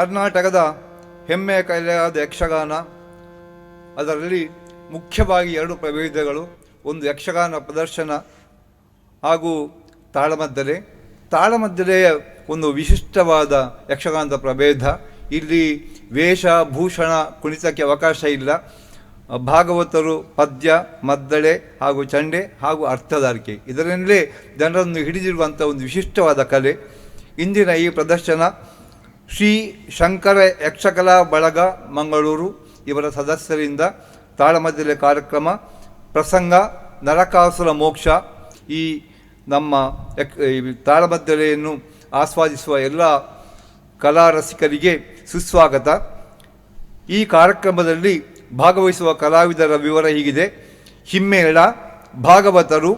ಕರ್ನಾಟಕದ ಹೆಮ್ಮೆಯ ಕಲೆಯಾದ ಯಕ್ಷಗಾನ. ಅದರಲ್ಲಿ ಮುಖ್ಯವಾಗಿ 2 ಪ್ರಭೇದಗಳು, ಒಂದು ಯಕ್ಷಗಾನ ಪ್ರದರ್ಶನ ಹಾಗೂ ತಾಳಮದ್ದಲೆ. ತಾಳಮದ್ದಲೆಯ ಒಂದು ವಿಶಿಷ್ಟವಾದ ಯಕ್ಷಗಾನದ ಪ್ರಭೇದ. ಇಲ್ಲಿ ವೇಷಭೂಷಣ ಕುಣಿತಕ್ಕೆ ಅವಕಾಶ ಇಲ್ಲ. ಭಾಗವತರು ಪದ್ಯ, ಮದ್ದಳೆ ಹಾಗೂ ಚಂಡೆ ಹಾಗೂ ಅರ್ಥಧಾರಿಕೆ ಇದರಲ್ಲೇ ಜನರನ್ನು ಹಿಡಿದಿರುವಂಥ ಒಂದು ವಿಶಿಷ್ಟವಾದ ಕಲೆ. ಇಂದಿನ ಈ ಪ್ರದರ್ಶನ ಶ್ರೀ ಶಂಕರ ಯಕ್ಷಕಲಾ ಬಳಗ ಮಂಗಳೂರು ಇವರ ಸದಸ್ಯರಿಂದ ತಾಳಮದ್ದಲೆ ಕಾರ್ಯಕ್ರಮ, ಪ್ರಸಂಗ ನರಕಾಸುರ ಮೋಕ್ಷ. ಈ ನಮ್ಮ ತಾಳಮದ್ದಲೆಯನ್ನು ಆಸ್ವಾದಿಸುವ ಎಲ್ಲ ಕಲಾರಸಿಕರಿಗೆ ಸುಸ್ವಾಗತ. ಈ ಕಾರ್ಯಕ್ರಮದಲ್ಲಿ ಭಾಗವಹಿಸುವ ಕಲಾವಿದರ ವಿವರ ಹೀಗಿದೆ. ಹಿಮ್ಮೇಳ ಭಾಗವತರು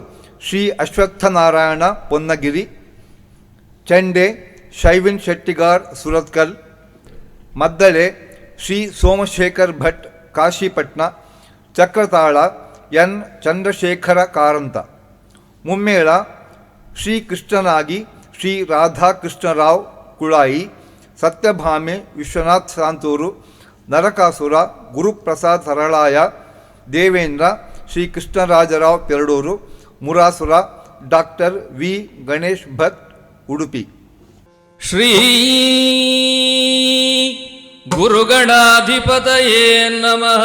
ಶ್ರೀ ಅಶ್ವತ್ಥನಾರಾಯಣ ಪೊನ್ನಗಿರಿ, ಚಂಡೆ ಶೈವಿನ್ ಶೆಟ್ಟಿಗಾರ್ ಸುರತ್ಕಲ್, ಮದ್ದಳೆ ಶ್ರೀ ಸೋಮಶೇಖರ್ ಭಟ್ ಕಾಶಿಪಟ್ನ, ಚಕ್ರತಾಳ ಎನ್ ಚಂದ್ರಶೇಖರ ಕಾರಂತ. ಮುಮ್ಮೇಳ ಶ್ರೀ ಕೃಷ್ಣನಾಗಿ ಶ್ರೀ ರಾಧಾಕೃಷ್ಣರಾವ್ ಕುಳಾಯಿ, ಸತ್ಯಭಾಮೆ ವಿಶ್ವನಾಥ್ ಸಾಂತೂರು, ನರಕಾಸುರ ಗುರುಪ್ರಸಾದ್ ಸರಳಾಯ, ದೇವೇಂದ್ರ ಶ್ರೀ ಕೃಷ್ಣರಾಜರಾವ್ ಪೆರಡೂರು, ಮುರಾಸುರ ಡಾಕ್ಟರ್ ವಿ ಗಣೇಶ್ ಭಟ್ ಉಡುಪಿ. ಶ್ರೀ ಗುರುಗಣಾಧಿಪತಯೇ ನಮಃ.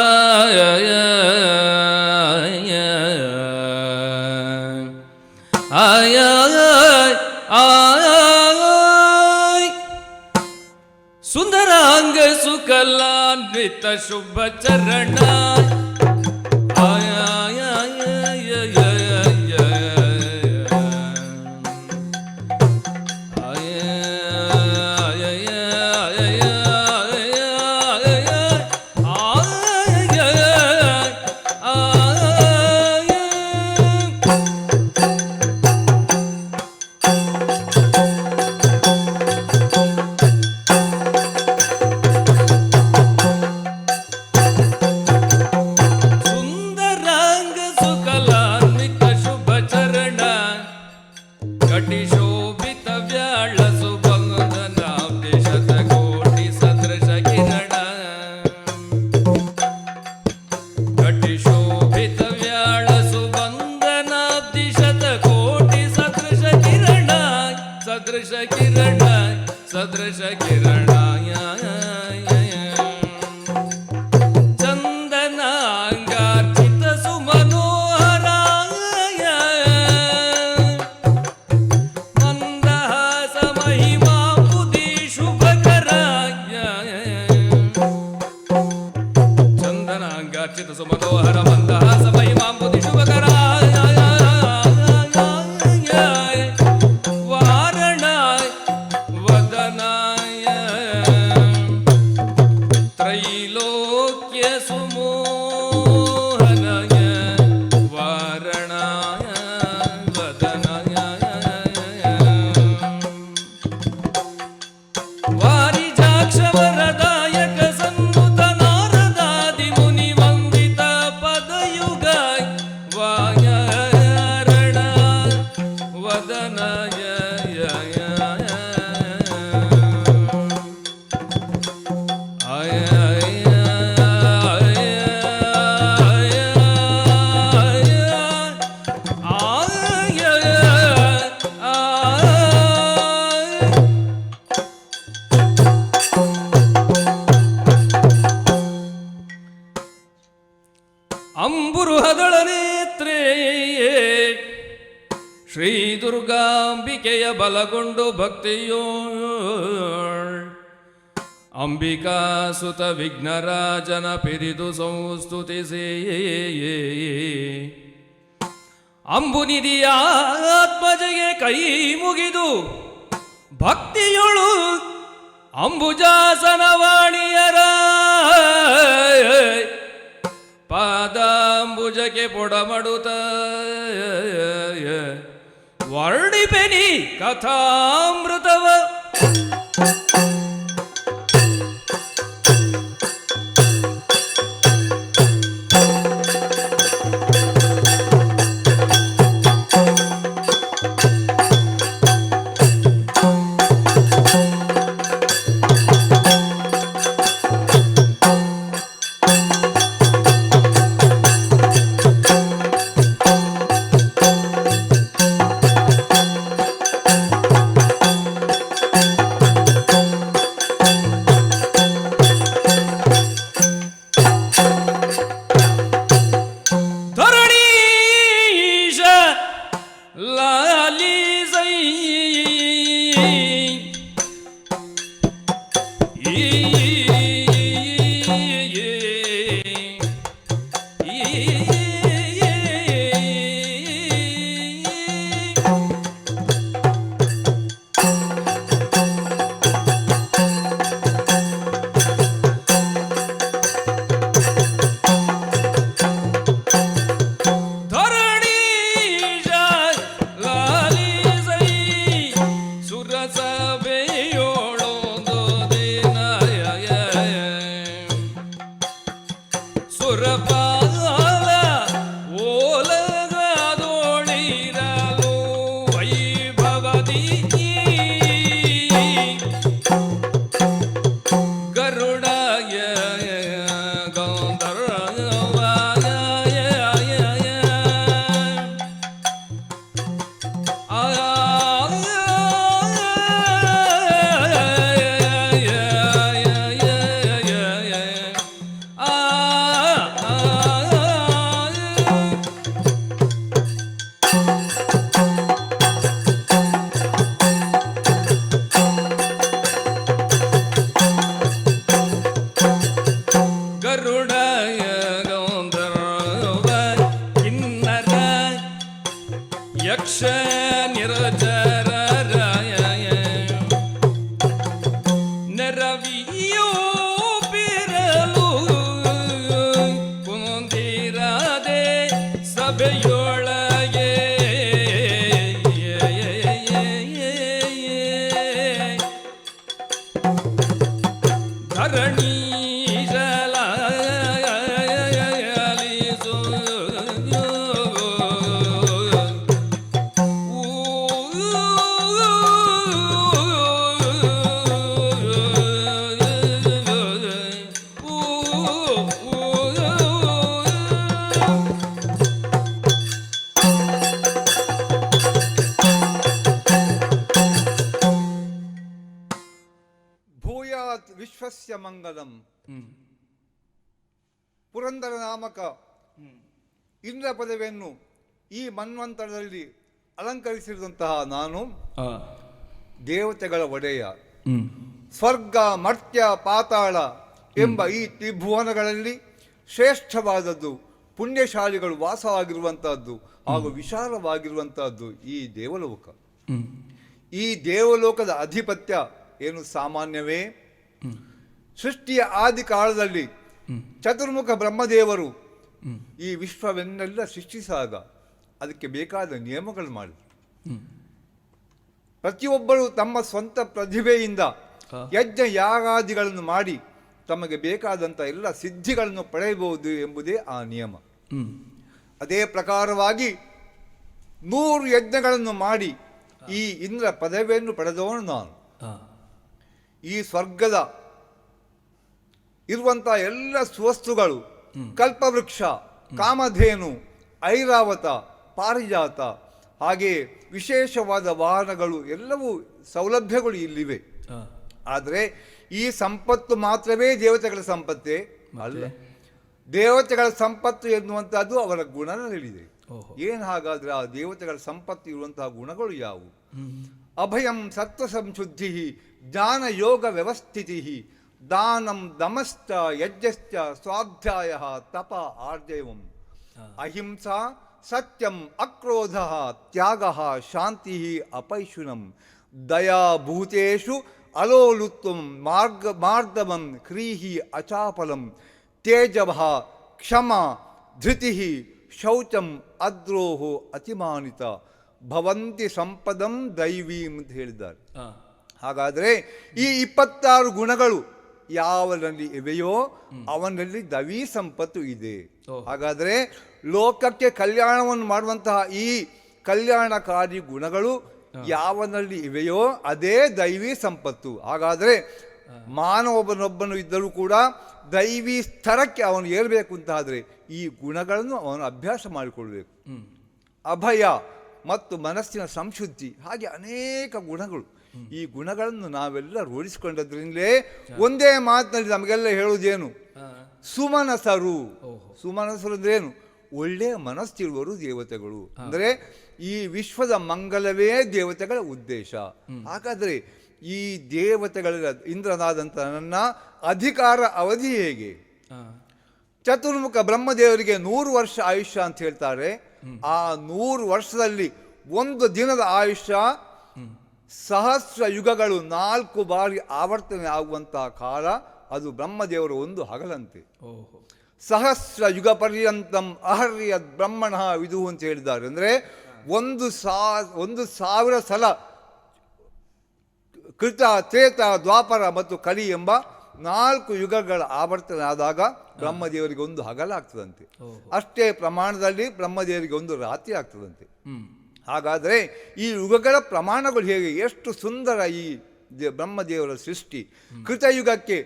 ಸುಂದರಾಂಗ ಸುಕಲಾನ್ವಿತ ಶುಭ ಚರಣ ಸದೃಶ ಕಿರಣಾಯ ಚಂದನಾಂಗಾರ್ಚಿತ ಸುಮನೋಹರಾಯ ಮಂದಹಾಸ ಮಹಿಮಾಂಬುಧಿ ಶುಭಕರಾಯ ಚಂದನಾಂಗಾರ್ಚಿತ ಸುಮನೋಹರ ಮಂದಹಾಸ ಮಹಿಮಾಂಬುಧಿ ಶುಭಕರಾಯ ಶ್ರೀ ದುರ್ಗಾಂಬಿಕೆಯ ಬಲಗೊಂಡು ಭಕ್ತಿಯೋ ಅಂಬಿಕಾ ಸುತ ವಿಘ್ನರಾಜನ ಪಿರಿದು ಸಂಸ್ತುತಿಸಿ ಅಂಬುನಿಧಿಯ ಆತ್ಮಜೆಗೆ ಕೈ ಮುಗಿದು ಭಕ್ತಿಯೊಳು ಅಂಬುಜಾಸನವಾಣಿಯರ ಪಾದಾಂಬುಜಕ್ಕೆ ಪೊಡಮಡುತ್ತ ವರ್ಣಿಪೆನಿ ಕಥಾಮೃತವ ಧರಣೀಶ ಲಾಲಿಸೈ ಸುರಸಭೆಯೋಳೊಂದು ದಿನ ಸುರಪಾಲ ಓಲಗದೋಳಿರಲು ವೈಭವದಿ ಗರುಡಯ ಗಂಧರ್ವಾಯ ಗರುಡಯ ಗಂಧರ್ವ ಕಿನ್ನರ ಯಕ್ಷ ನಿರಜರರಾಯ ನೆರವಿಯೋ ಬಿರಲು ಕುಂದಿರದೆ ಸಭೆಯೊಳಗೆ ಧರಣೀಶಲಾಲಿಸು ಭೂಯಾತ್ ವಿಶ್ವಸ್ಯ ಮಂಗಲಂ. ಪುರಂದರ ನಾಮಕ ಇಂದ್ರ ಪದವಿಯನ್ನು ಈ ಮನ್ವಂತರದಲ್ಲಿ ಅಲಂಕರಿಸಿರುವಂತಹ ನಾನು ದೇವತೆಗಳ ಒಡೆಯ. ಸ್ವರ್ಗ ಮರ್ತ್ಯ ಪಾತಾಳ ಎಂಬ ಈ ತ್ರಿಭುವನಗಳಲ್ಲಿ ಶ್ರೇಷ್ಠವಾದದ್ದು, ಪುಣ್ಯಶಾಲಿಗಳು ವಾಸವಾಗಿರುವಂತಹದ್ದು ಹಾಗೂ ವಿಶಾಲವಾಗಿರುವಂತಹದ್ದು ಈ ದೇವಲೋಕ. ಈ ದೇವಲೋಕದ ಅಧಿಪತ್ಯ ಏನು ಸಾಮಾನ್ಯವೇ? ಸೃಷ್ಟಿಯ ಆದಿ ಕಾಲದಲ್ಲಿ ಚತುರ್ಮುಖ ಬ್ರಹ್ಮದೇವರು ಈ ವಿಶ್ವವನ್ನೆಲ್ಲ ಸೃಷ್ಟಿಸಿದಾಗ ಅದಕ್ಕೆ ಬೇಕಾದ ನಿಯಮಗಳು ಮಾಡಿದರು. ಪ್ರತಿಯೊಬ್ಬರು ತಮ್ಮ ಸ್ವಂತ ಪ್ರತಿಭೆಯಿಂದ ಯಜ್ಞ ಯಾಗಾದಿಗಳನ್ನು ಮಾಡಿ ತಮಗೆ ಬೇಕಾದಂಥ ಎಲ್ಲ ಸಿದ್ಧಿಗಳನ್ನು ಪಡೆಯಬಹುದು ಎಂಬುದೇ ಆ ನಿಯಮ. ಅದೇ ಪ್ರಕಾರವಾಗಿ 100 ಯಜ್ಞಗಳನ್ನು ಮಾಡಿ ಈ ಇಂದ್ರ ಪದವಿಯನ್ನು ಪಡೆದವನು ನಾನು. ಈ ಸ್ವರ್ಗದ ಇರುವಂಥ ಎಲ್ಲ ಸುವಸ್ತುಗಳು, ಕಲ್ಪವೃಕ್ಷ, ಕಾಮಧೇನು, ಐರಾವತ, ಪಾರಿಜಾತ, ಹಾಗೆ ವಿಶೇಷವಾದ ವಾಹನಗಳು ಎಲ್ಲವೂ ಸೌಲಭ್ಯಗಳು ಇಲ್ಲಿವೆ. ಆದರೆ ಈ ಸಂಪತ್ತು ಮಾತ್ರವೇ ದೇವತೆಗಳ ಸಂಪತ್ತೇ ಅಲ್ಲ. ದೇವತೆಗಳ ಸಂಪತ್ತು ಎನ್ನುವಂಥದ್ದು ಅವರ ಗುಣದಲ್ಲಿದೆ. ಏನು ಹಾಗಾದ್ರೆ ಆ ದೇವತೆಗಳ ಸಂಪತ್ತು ಇರುವಂತಹ ಗುಣಗಳು ಯಾವುವು? ಅಭಯಂ ಸತ್ವ ಸಂಶುದ್ಧಿ, ಜ್ಞಾನ ಯೋಗ ವ್ಯವಸ್ಥಿತಿ, ದಾನಂ ದಮಶ್ಚ ಯಜ್ಞಶ್ಚ ಸ್ವಾಧ್ಯಾಯ ತಪ ಆರ್ಜವಂ, ಅಹಿಂಸಾ ಸತ್ಯಂ ಅಕ್ರೋಧ ತ್ಯಾಗ ಶಾಂತಿ ಅಪೈಶುನಂ, ದಯಾಭೂತೇಷು ಅಲೋಲುತ್ವಂ ಮಾರ್ದವಂ ಕ್ರೀಹಿ ಅಚಾಪಲಂ, ತೇಜವ ಕ್ಷಮ ಧೃತಿ ಶೌಚಂ ಅದ್ರೋಹೋ ಅತಿಮಾನಿತ ಭವಂತಿ ಸಂಪದಂ ದೈವೀಂ ಅಂತ ಹೇಳಿದ್ದಾರೆ. ಹಾಗಾದರೆ ಈ 26 ಗುಣಗಳು ಯಾವನಲ್ಲಿ ಇವೆಯೋ ಅವನಲ್ಲಿ ದೈವೀ ಸಂಪತ್ತು ಇದೆ. ಹಾಗಾದರೆ ಲೋಕಕ್ಕೆ ಕಲ್ಯಾಣವನ್ನು ಮಾಡುವಂತಹ ಈ ಕಲ್ಯಾಣಕಾರಿ ಗುಣಗಳು ಯಾವನಲ್ಲಿ ಇವೆಯೋ ಅದೇ ದೈವೀ ಸಂಪತ್ತು. ಹಾಗಾದರೆ ಮಾನವೊಬ್ಬನೊಬ್ಬನು ಇದ್ದರೂ ಕೂಡ ದೈವೀ ಸ್ತರಕ್ಕೆ ಅವನು ಏರಬೇಕು ಅಂತಾದರೆ ಈ ಗುಣಗಳನ್ನು ಅವನು ಅಭ್ಯಾಸ ಮಾಡಿಕೊಳ್ಬೇಕು. ಅಭಯ ಮತ್ತು ಮನಸ್ಸಿನ ಸಂಶುದ್ಧಿ, ಹಾಗೆ ಅನೇಕ ಗುಣಗಳು. ಈ ಗುಣಗಳನ್ನು ನಾವೆಲ್ಲ ರೂಢಿಸಿಕೊಂಡದ್ರಿಂದಲೇ ಒಂದೇ ಮಾತಿನಲ್ಲಿ ನಮಗೆಲ್ಲ ಹೇಳುವುದೇನು? ಸುಮನಸರು. ಸುಮನಸರು ಅಂದ್ರೇನು? ಒಳ್ಳೆಯ ಮನಸ್ಸಿರುವರು ದೇವತೆಗಳು. ಅಂದರೆ ಈ ವಿಶ್ವದ ಮಂಗಲವೇ ದೇವತೆಗಳ ಉದ್ದೇಶ. ಹಾಗಾದರೆ ಈ ದೇವತೆಗಳ ಇಂದ್ರನಾದಂಥ ನನ್ನ ಅಧಿಕಾರ ಅವಧಿ ಹೇಗೆ? ಚತುರ್ಮುಖ ಬ್ರಹ್ಮದೇವರಿಗೆ 100 ವರ್ಷ ಆಯುಷ್ಯ ಅಂತ ಹೇಳ್ತಾರೆ. ಆ 100 ವರ್ಷದಲ್ಲಿ ಒಂದು ದಿನದ ಆಯುಷ್ಯ ಸಹಸ್ರ ಯುಗಗಳು 4 ಬಾರಿ ಆವರ್ತನೆ ಆಗುವಂತಹ ಕಾಲ. ಅದು ಬ್ರಹ್ಮದೇವರ ಒಂದು ಹಗಲಂತೆ. ಓಹೋ. ಸಹಸ್ರ ಯುಗ ಪರ್ಯಂತಂ ಅಹರ್ಯ ಬ್ರಹ್ಮಣ ವಿದು ಅಂತ ಹೇಳಿದ್ದಾರೆ. ಅಂದರೆ 1,000 ಸಲ ಕೃತ, ತ್ರೇತ, ದ್ವಾಪರ ಮತ್ತು ಕಲಿ ಎಂಬ 4 ಯುಗಗಳ ಆವರ್ತನೆ ಆದಾಗ ಬ್ರಹ್ಮದೇವರಿಗೆ ಒಂದು ಹಗಲ ಆಗ್ತದಂತೆ. ಅಷ್ಟೇ ಪ್ರಮಾಣದಲ್ಲಿ ಬ್ರಹ್ಮದೇವರಿಗೆ ಒಂದು ರಾತ್ರಿ ಆಗ್ತದಂತೆ. ಹಾಗಾದರೆ ಈ ಯುಗಗಳ ಪ್ರಮಾಣಗಳು ಹೇಗೆ, ಎಷ್ಟು ಸುಂದರ ಈ ಬ್ರಹ್ಮದೇವರ ಸೃಷ್ಟಿ. ಕೃತಯುಗಕ್ಕೆ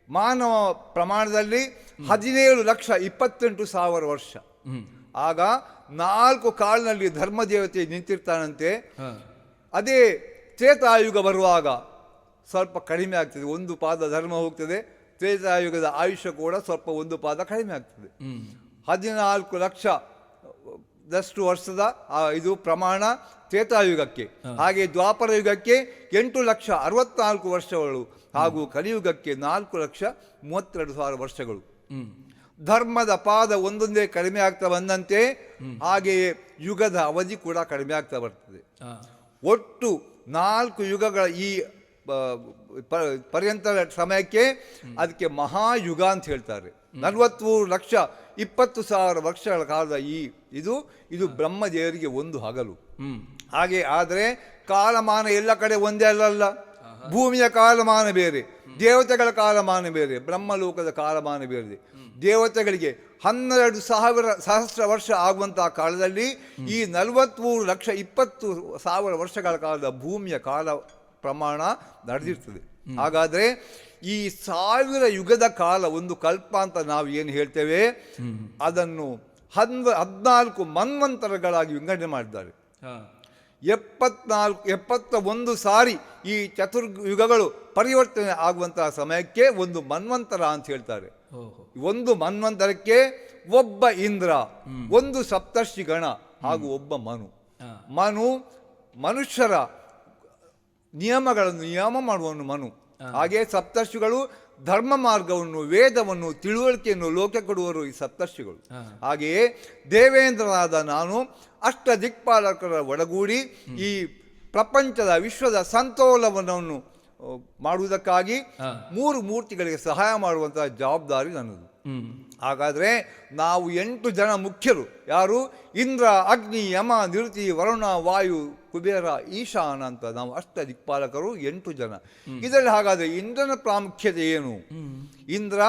ಮಾನವ ಪ್ರಮಾಣದಲ್ಲಿ 17,28,000 ವರ್ಷ. ಆಗ 4 ಕಾಲಿನಲ್ಲಿ ಧರ್ಮದೇವತೆ ನಿಂತಿರ್ತಾನಂತೆ. ಅದೇ ತ್ರೇತಾಯುಗ ಬರುವಾಗ ಸ್ವಲ್ಪ ಕಡಿಮೆ ಆಗ್ತದೆ, 1 ಪಾದ ಧರ್ಮ ಹೋಗ್ತದೆ. ತ್ರೇತಾಯುಗದ ಆಯುಷ್ಯ ಕೂಡ ಸ್ವಲ್ಪ 1 ಪಾದ ಕಡಿಮೆ ಆಗ್ತದೆ. 14 ಲಕ್ಷದಷ್ಟು ವರ್ಷದ ಇದು ಪ್ರಮಾಣ ತ್ರೇತಾಯುಗಕ್ಕೆ. ಹಾಗೆ ದ್ವಾಪರ ಯುಗಕ್ಕೆ 8,64,000 ವರ್ಷಗಳು ಹಾಗೂ ಕಲಿಯುಗಕ್ಕೆ 4,32,000 ವರ್ಷಗಳು. ಧರ್ಮದ ಪಾದ ಒಂದೊಂದೇ ಕಡಿಮೆ ಆಗ್ತಾ ಬಂದಂತೆ ಹಾಗೆಯೇ ಯುಗದ ಅವಧಿ ಕೂಡ ಕಡಿಮೆ ಆಗ್ತಾ ಬರ್ತದೆ. ಒಟ್ಟು 4 ಯುಗಗಳ ಈ ಪರ್ಯಂತರ ಸಮಯಕ್ಕೆ ಅದಕ್ಕೆ ಮಹಾಯುಗ ಅಂತ ಹೇಳ್ತಾರೆ. 43,20,000 ವರ್ಷಗಳ ಕಾಲದ ಇದು ಬ್ರಹ್ಮದೇವರಿಗೆ ಒಂದು ಹಗಲು. ಹಾಗೆ ಆದರೆ ಕಾಲಮಾನ ಎಲ್ಲ ಕಡೆ ಒಂದೇ ಅಲ್ಲ. ಭೂಮಿಯ ಕಾಲಮಾನ ಬೇರೆ, ದೇವತೆಗಳ ಕಾಲಮಾನ ಬೇರೆ, ಬ್ರಹ್ಮಲೋಕದ ಕಾಲಮಾನ ಬೇರೆ. ದೇವತೆಗಳಿಗೆ 12,000 ಸಹಸ್ರ ವರ್ಷ ಆಗುವಂತಹ ಕಾಲದಲ್ಲಿ ಈ 43,20,000 ವರ್ಷಗಳ ಕಾಲದ ಭೂಮಿಯ ಕಾಲ ಪ್ರಮಾಣ ನಡೆದಿರ್ತದೆ. ಹಾಗಾದರೆ ಈ 1000 ಯುಗದ ಕಾಲ ಒಂದು ಕಲ್ಪ ಅಂತ ನಾವು ಏನು ಹೇಳ್ತೇವೆ, ಅದನ್ನು 14 ಮನ್ವಂತರಗಳಾಗಿ ವಿಂಗಡಣೆ ಮಾಡಿದ್ದಾರೆ. 71 ಸಾರಿ ಈ ಚತುರ್ಯುಗಗಳು ಪರಿವರ್ತನೆ ಆಗುವಂತಹ ಸಮಯಕ್ಕೆ ಒಂದು ಮನ್ವಂತರ ಅಂತ ಹೇಳ್ತಾರೆ. ಒಂದು ಮನ್ವಂತರಕ್ಕೆ ಒಬ್ಬ ಇಂದ್ರ, ಒಂದು ಸಪ್ತರ್ಷಿ ಗಣ ಹಾಗೂ ಒಬ್ಬ ಮನು ಮನುಷ್ಯರ ನಿಯಮಗಳನ್ನು ನಿಯಮ ಮಾಡುವನು ಮನು. ಹಾಗೆ ಸಪ್ತರ್ಷಿಗಳು ಧರ್ಮ ಮಾರ್ಗವನ್ನು, ವೇದವನ್ನು, ತಿಳುವಳಿಕೆಯನ್ನು ಲೋಕ ಕೊಡುವರು ಈ ಸಪ್ತರ್ಷಿಗಳು. ಹಾಗೆಯೇ ದೇವೇಂದ್ರನಾದ ನಾನು ಅಷ್ಟ ದಿಕ್ಪಾಲಕರ ಒಡಗೂಡಿ ಈ ಪ್ರಪಂಚದ ವಿಶ್ವದ ಸಂತೋಲನವನ್ನು ಮಾಡುವುದಕ್ಕಾಗಿ 3 ಮೂರ್ತಿಗಳಿಗೆ ಸಹಾಯ ಮಾಡುವಂತಹ ಜವಾಬ್ದಾರಿ ನನ್ನದು. ಹಾಗಾದರೆ ನಾವು 8 ಜನ ಮುಖ್ಯರು. ಯಾರು? ಇಂದ್ರ, ಅಗ್ನಿ, ಯಮ, ನಿರುತಿ, ವರುಣ, ವಾಯು, ಕುಬೇರ, ಈಶಾನ ಅಂತ ನಾವು ಅಷ್ಟ ದಿಕ್ಪಾಲಕರು 8 ಜನ. ಇದರಲ್ಲಿ ಹಾಗಾದರೆ ಇಂದ್ರನ ಪ್ರಾಮುಖ್ಯತೆ ಏನು? ಇಂದ್ರ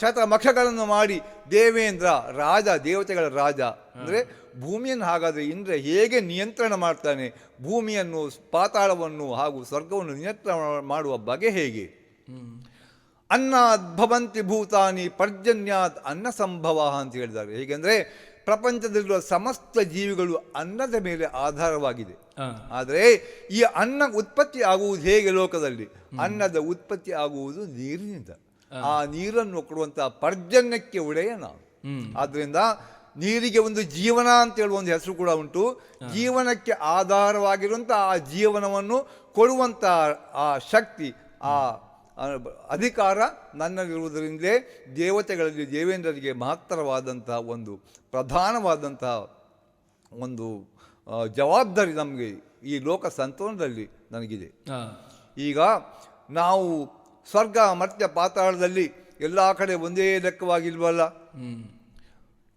ಶತಮಖಗಳನ್ನು ಮಾಡಿ ದೇವೇಂದ್ರ ರಾಜ, ದೇವತೆಗಳ ರಾಜ. ಅಂದರೆ ಭೂಮಿಯನ್ನು ಹಾಗಾದರೆ ಇಂದ್ರ ಹೇಗೆ ನಿಯಂತ್ರಣ ಮಾಡ್ತಾನೆ, ಭೂಮಿಯನ್ನು, ಪಾತಾಳವನ್ನು ಹಾಗೂ ಸ್ವರ್ಗವನ್ನು ನಿಯಂತ್ರಣ ಮಾಡುವ ಬಗೆ ಹೇಗೆ? ಅನ್ನಾದ್ ಭವಂತಿ ಭೂತಾನಿ ಪರ್ಜನ್ಯಾತ್ ಅನ್ನ ಸಂಭವ ಅಂತ ಹೇಳಿದ್ದಾರೆ. ಹೇಗೆಂದರೆ ಪ್ರಪಂಚದಲ್ಲಿರುವ ಸಮಸ್ತ ಜೀವಿಗಳು ಅನ್ನದ ಮೇಲೆ ಆಧಾರವಾಗಿದೆ. ಆದರೆ ಈ ಅನ್ನ ಉತ್ಪತ್ತಿ ಆಗುವುದು ಹೇಗೆ? ಲೋಕದಲ್ಲಿ ಅನ್ನದ ಉತ್ಪತ್ತಿ ಆಗುವುದು ನೀರಿನಿಂದ. ಆ ನೀರನ್ನು ಕೊಡುವಂತಹ ಪರ್ಜನ್ಯಕ್ಕೆ ಒಡೆಯ ನಾವು. ಆದ್ದರಿಂದ ನೀರಿಗೆ ಒಂದು ಜೀವನ ಅಂತ ಹೇಳುವ ಒಂದು ಹೆಸರು ಕೂಡ ಉಂಟು. ಜೀವನಕ್ಕೆ ಆಧಾರವಾಗಿರುವಂತಹ ಆ ಜೀವನವನ್ನು ಕೊಡುವಂಥ ಆ ಶಕ್ತಿ, ಆ ಅಧಿಕಾರ ನನ್ನಲ್ಲಿರುವುದರಿಂದಲೇ ದೇವತೆಗಳಲ್ಲಿ ದೇವೇಂದ್ರರಿಗೆ ಮಹತ್ತರವಾದಂತಹ ಒಂದು ಪ್ರಧಾನವಾದಂತಹ ಒಂದು ಜವಾಬ್ದಾರಿ ನಮಗೆ ಈ ಲೋಕ ಸಂತೋಷದಲ್ಲಿ ನನಗಿದೆ. ಈಗ ನಾವು ಸ್ವರ್ಗ, ಮರ್ತ್ಯ, ಪಾತಾಳದಲ್ಲಿ ಎಲ್ಲ ಕಡೆ ಒಂದೇ ಲೆಕ್ಕವಾಗಿಲ್ವಲ್ಲ.